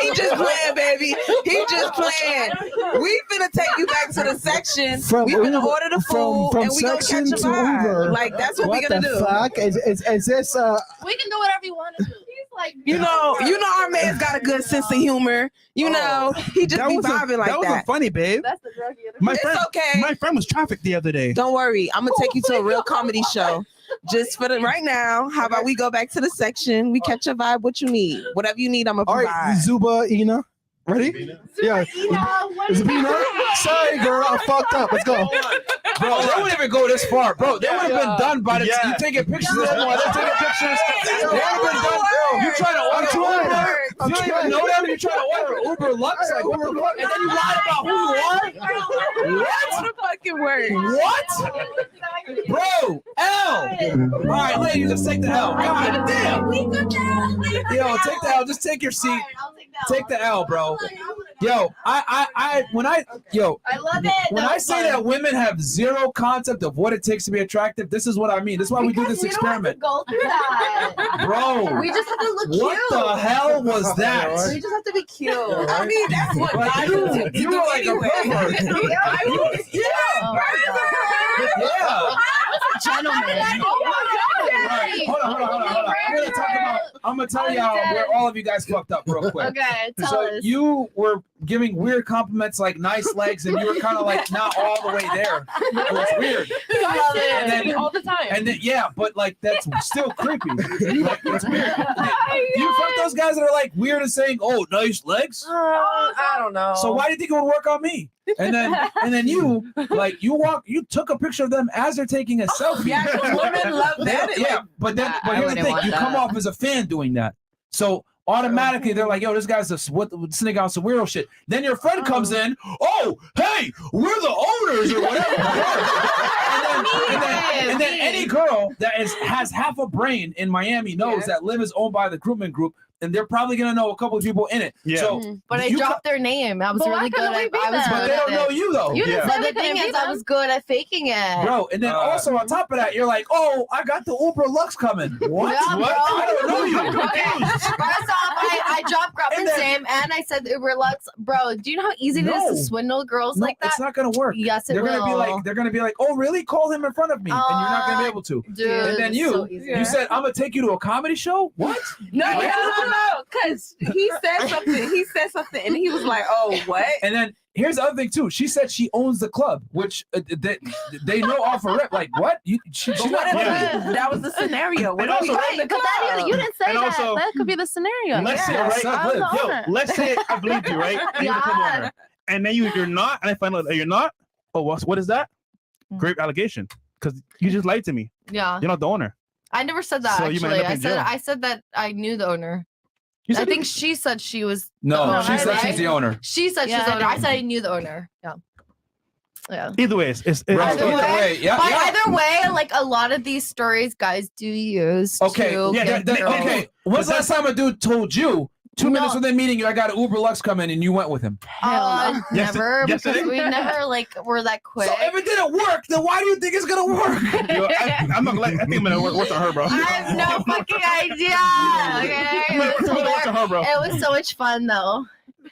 He just playing, baby. He just playing. We finna take you back to the section. We finna order the food from and we gonna catch section a to vibe. Uber. Like that's what we What gonna the do. fuck? Is this We can do whatever you want to do. Like, You know, our man's got a good sense of humor. You know, he just be vibing like that wasn't funny, babe. That's the druggie of the My It's friend, okay. My friend was trafficked the other day. Don't worry, I'm gonna take you to a real comedy show. Just for the right now, how about we go back to the section? We catch a vibe. What you need, whatever you need, I'm gonna all provide. right? Zuba, Ina, ready? Yeah. Zabina. Sorry, girl, I fucked up. Let's go. Bro, they wouldn't even go this far, bro. They would have been done by the time you taking pictures of them while they're taking pictures. They would have been done. You trying to order Uber? You don't even know them. You trying to order Uber Lux? Like, what the fuck? And then you lied about who you are? What? What fucking word? What? Bro, L. All right, lady, just take the L. God damn. Yo, take the L. Just take your seat. Take the L, bro. Yo, I love it. when I say that women have zero concept of what it takes to be attractive, this is what I mean. This is why we do this experiment. Go through that. Bro, We just have to look what cute. the hell was that? We just have to be cute. I mean, that's what Like, guys you do were like a anyway. pervert. Oh my God. Yeah. Gentleman. Right. Hold on. I'm gonna tell y'all where all of you guys fucked up real quick. Okay, tell So us. you were giving weird compliments like nice legs, and you were kind of like not all the way there. It was weird. And then, all the time. and then but like that's still creepy. Like, it's weird. Do you fuck those guys that are like weird and saying, "Oh, nice legs"? I don't know. So why do you think it would work on me? And then you took a picture of them as they're taking a selfie. Yeah, 'cause women love that. Yeah, but here's the wouldn't thing: want you come that. off as a fan doing that. So automatically they're like, yo, this guy's this nigga on some weirdo shit. Then your friend comes in, oh, hey, we're the owners or whatever. and then any girl that has half a brain in Miami knows that Liv is owned by the Groupman Group, and they're probably gonna know a couple of people in it. Yeah. So, But I dropped their name. I was But why really good couldn't we at be I was them? good But they at don't know it. you, though. You didn't Yeah. say But the the thing thing is, I was good at faking it. Bro, and then also on top of that, you're like, oh, I got the Uber Lux coming. What? Yeah, What? bro. I don't know you. I'm Okay. confused. First off, I dropped And Grubman's then- name and I said the Uber Lux. Bro, do you know how easy it is to swindle girls No, like that? it's not gonna work. Yes, it they're will. gonna be like, oh, really? Call him in front of me, and you're not gonna be able to. Dude, and then it's you, so easy. you said, I'm gonna take you to a comedy show. What? No, because he said something. He said something, and he was like, "Oh, what?" And then here's the other thing too. She said she owns the club, which they know off a rip. Like what? She's But not. what if that was the scenario? What And if he also- owned the But that, club? you didn't say And that. also- That could be the scenario. Let's say, Yeah. right? I'm the Yo, owner. let's say I believe you, right? And you're the club Yeah. owner. And then you're not, and I find out that you're not. Oh, what is that? Great allegation. Because you just lied to me. Yeah. You're not the owner. I never said that So you might actually. end up in jail. I said that I knew the owner. You I said think she said she was No, the owner, she said right? she's the owner. She said she's Yeah, the I owner. I know. said I knew the owner. Yeah. Yeah. Either way, it's Bro, Either way, yeah, but yeah. either way, like a lot of these stories guys do use. Okay, to get girls. okay. When's the last time a dude told you 2 minutes within meeting you, I got an Uber Lux coming, and you went with him? Yes, Never, yesterday? because we never like were that quick. So if it didn't work, then why do you think it's gonna work? Yo, I'm not like I think I'm gonna work on her, bro. I have no fucking idea. Okay, I'm gonna work on her, bro. it was so much fun though.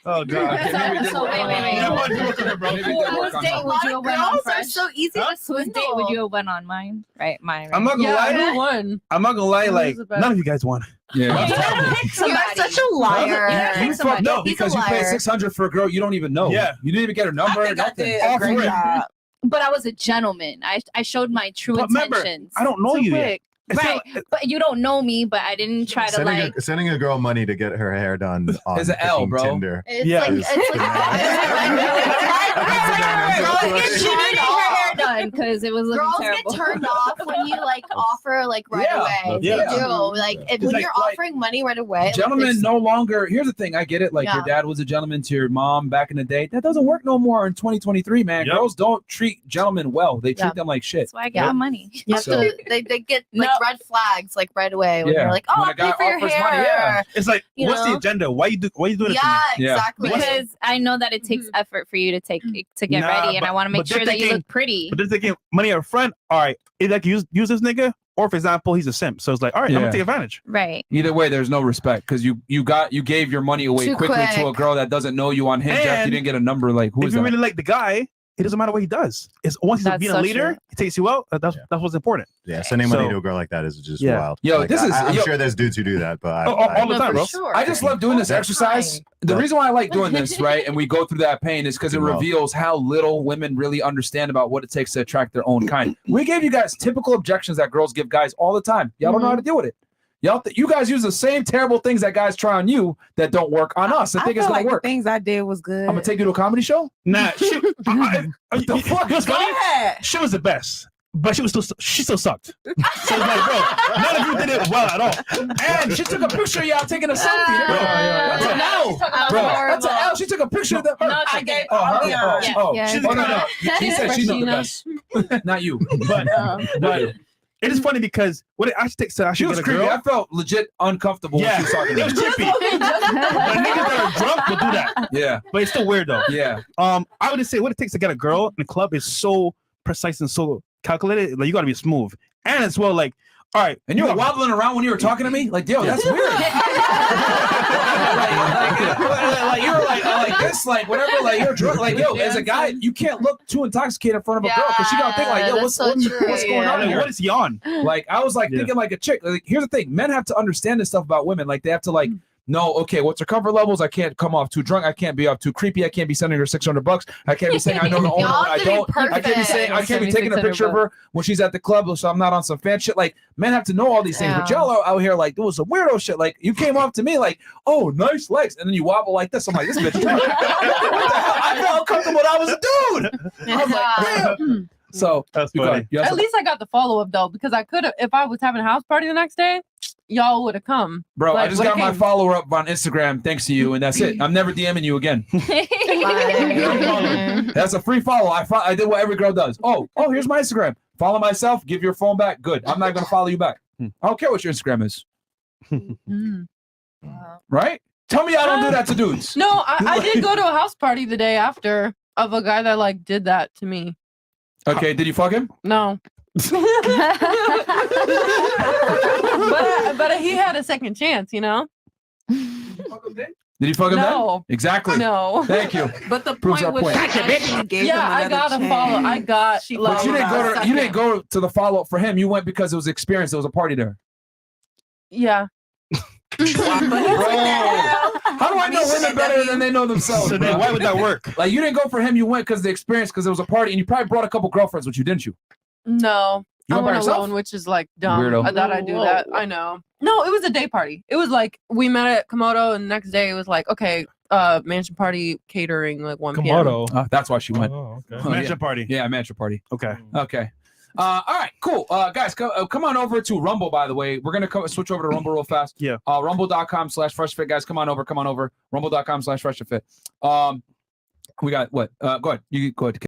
Oh god. So wait. Yeah, why did you work on her, bro? Maybe it did work on date her. would you have went on Girls are Fresh? so easy Huh? to swindle. Whose date would you have went on? Mine, right? Mine. Right? I'm not gonna lie. Who won? I'm not gonna lie. Who Like was the best? none of you guys won. Yeah. You're such a liar. You fucked up He's a because you paid liar. $600 for a girl you don't even know. Yeah. You didn't even get her number. I think I Nothing. did All a great for it. job. But I was a gentleman. I showed my true But remember, intentions. I don't know Too you yet. quick. It's Right, not- but you don't know me. But I didn't try to like. Sending a girl money to get her hair done on Is an L, fucking bro. Tinder. It's Yeah. like girls get She turned needed her hair off. done because it was looking Girls terrible. get turned off when you like offer like right Yeah. away. Yeah. They do. Like if, when like- you're like, offering money right away. like, Gentlemen there's- no longer. Here's the thing. I get it. Like your Yeah. dad was a gentleman to your mom back in the day. That doesn't work no more in 2023, man. Yep. Girls don't treat gentlemen well. They treat Yeah. them like shit. That's why I got money. You have So- to, they get like red flags like right away when Yeah. you're like, oh, When a I'll pay guy for your offers hair. money, yeah. It's like, You what's the know? agenda? Why you doing it to me? Yeah, Yeah. exactly. Because I know that it takes effort for you to get Nah, ready, and I but- want to make but they're sure that you thinking- look pretty. But they're thinking money up front. All right, either I can use this nigga, or for example, he's a simp. So it's like, all right, I'm Yeah. gonna take advantage. Right. Either way, there's no respect because you gave your money away Too quickly to a quick. girl that doesn't know you on Hinge after you And didn't get a number. Like who If is you that? really like the guy, it doesn't matter what he does. It's once he's That's being so a leader, true. he takes you out. That's what's important. Yeah, sending money So- to a girl like that is just Yeah. wild. Yo, Like, this is- I'm yo- sure there's dudes who do that, but all the No, time, for bro. sure. I just love doing this All the exercise. time. The reason why I like doing this, right, and we go through that pain is because it Wow. reveals how little women really understand about what it takes to attract their own kind. We gave you guys typical objections that girls give guys all the time. Y'all don't know how to deal with it. You guys use the same terrible things that guys try on you that don't work on us. I think it's feel gonna like work. the things I did was good. I'm gonna take you to a comedy show. Nah, she, what the fuck? was funny? Go ahead. She was the best, but she still sucked. So it's like, bro, none of you did it well at all. And she took a picture of y'all taking a selfie. That's an L, bro. That's an L. She took a picture of the. No, I gave Oh, her? ambiance. Oh, Yeah. oh, no. He said she's not the best. Not you. But It is funny because what it actually takes to she actually was get a creepy. girl. I felt legit uncomfortable when she was talking it to was me. trippy. But niggas that are drunk will do that. Yeah. But it's still weird though. Yeah. I would just say what it takes to get a girl in the club is so precise and so calculated. Like you gotta be smooth. And as well, like, all right, And you were wobbling around when you were talking to me? Like, yo, that's weird. like you were like this, like whatever, like you're drunk. Like, yo, as a guy, you can't look too intoxicated in front of a girl because she gonna think like, yo, Yeah, what's that's so what's true. going on like, here? what is he on? Like I was like Yeah. thinking like a chick. Like, here's the thing: men have to understand this stuff about women. Like they have to like No, okay. What's her comfort levels? I can't come off too drunk. I can't be off too creepy. I can't be sending her $600. I can't be saying I know the owner when I don't. I can't be saying I can't be taking a picture of her when she's at the club, so I'm not on some fan shit. Like, men have to know all these things. But y'all are out here like doing some weirdo shit. Like, you came off to me like, oh, nice legs, and then you wobble like this. I'm like, this bitch. What the hell? I felt uncomfortable when I was a dude. I was like, damn. So that's funny. At least I got the follow up though, because I could have, if I was having a house party the next day, y'all would have come. Bro, Like, I just when got it my came- follower up on Instagram thanks to you, and that's it. I'm never DMing you again. That's a free follow. I did what every girl does. Oh, here's my Instagram. Follow myself. Give your phone back. Good. I'm not gonna follow you back. I don't care what your Instagram is. Right? Tell me I don't do that to dudes. No, I did go to a house party the day after of a guy that like did that to me. Okay, did you fuck him? No. but he had a second chance, you know? Did you fuck him No. then? Exactly. No. Thank you. But the Proves point our was point. she actually gave him I another got a chance. follow. I got. But you didn't go to the follow up for him. You went because it was experience. There was a party there. Yeah. Bro, how do I know women better than they know themselves? So then bro? why would that work? Like, you didn't go for him. You went because the experience, because there was a party, and you probably brought a couple girlfriends with you, didn't you? No. You I went by went yourself? alone, which is like dumb. Weirdo. I thought I'd do that. I know. No, it was a day party. It was like we met at Komodo, and the next day it was like, okay, mansion party catering, like 1 p.m. Komodo. That's why she went. Oh, okay. Mansion yeah. party. Yeah, mansion party. Okay. Okay. All right, cool. Guys, come on over to Rumble, by the way. We're going to switch over to Rumble real fast. Yeah. Rumble.com/FreshFit, guys. Come on over. Rumble.com/FreshFit. We got what? Go ahead. You go ahead.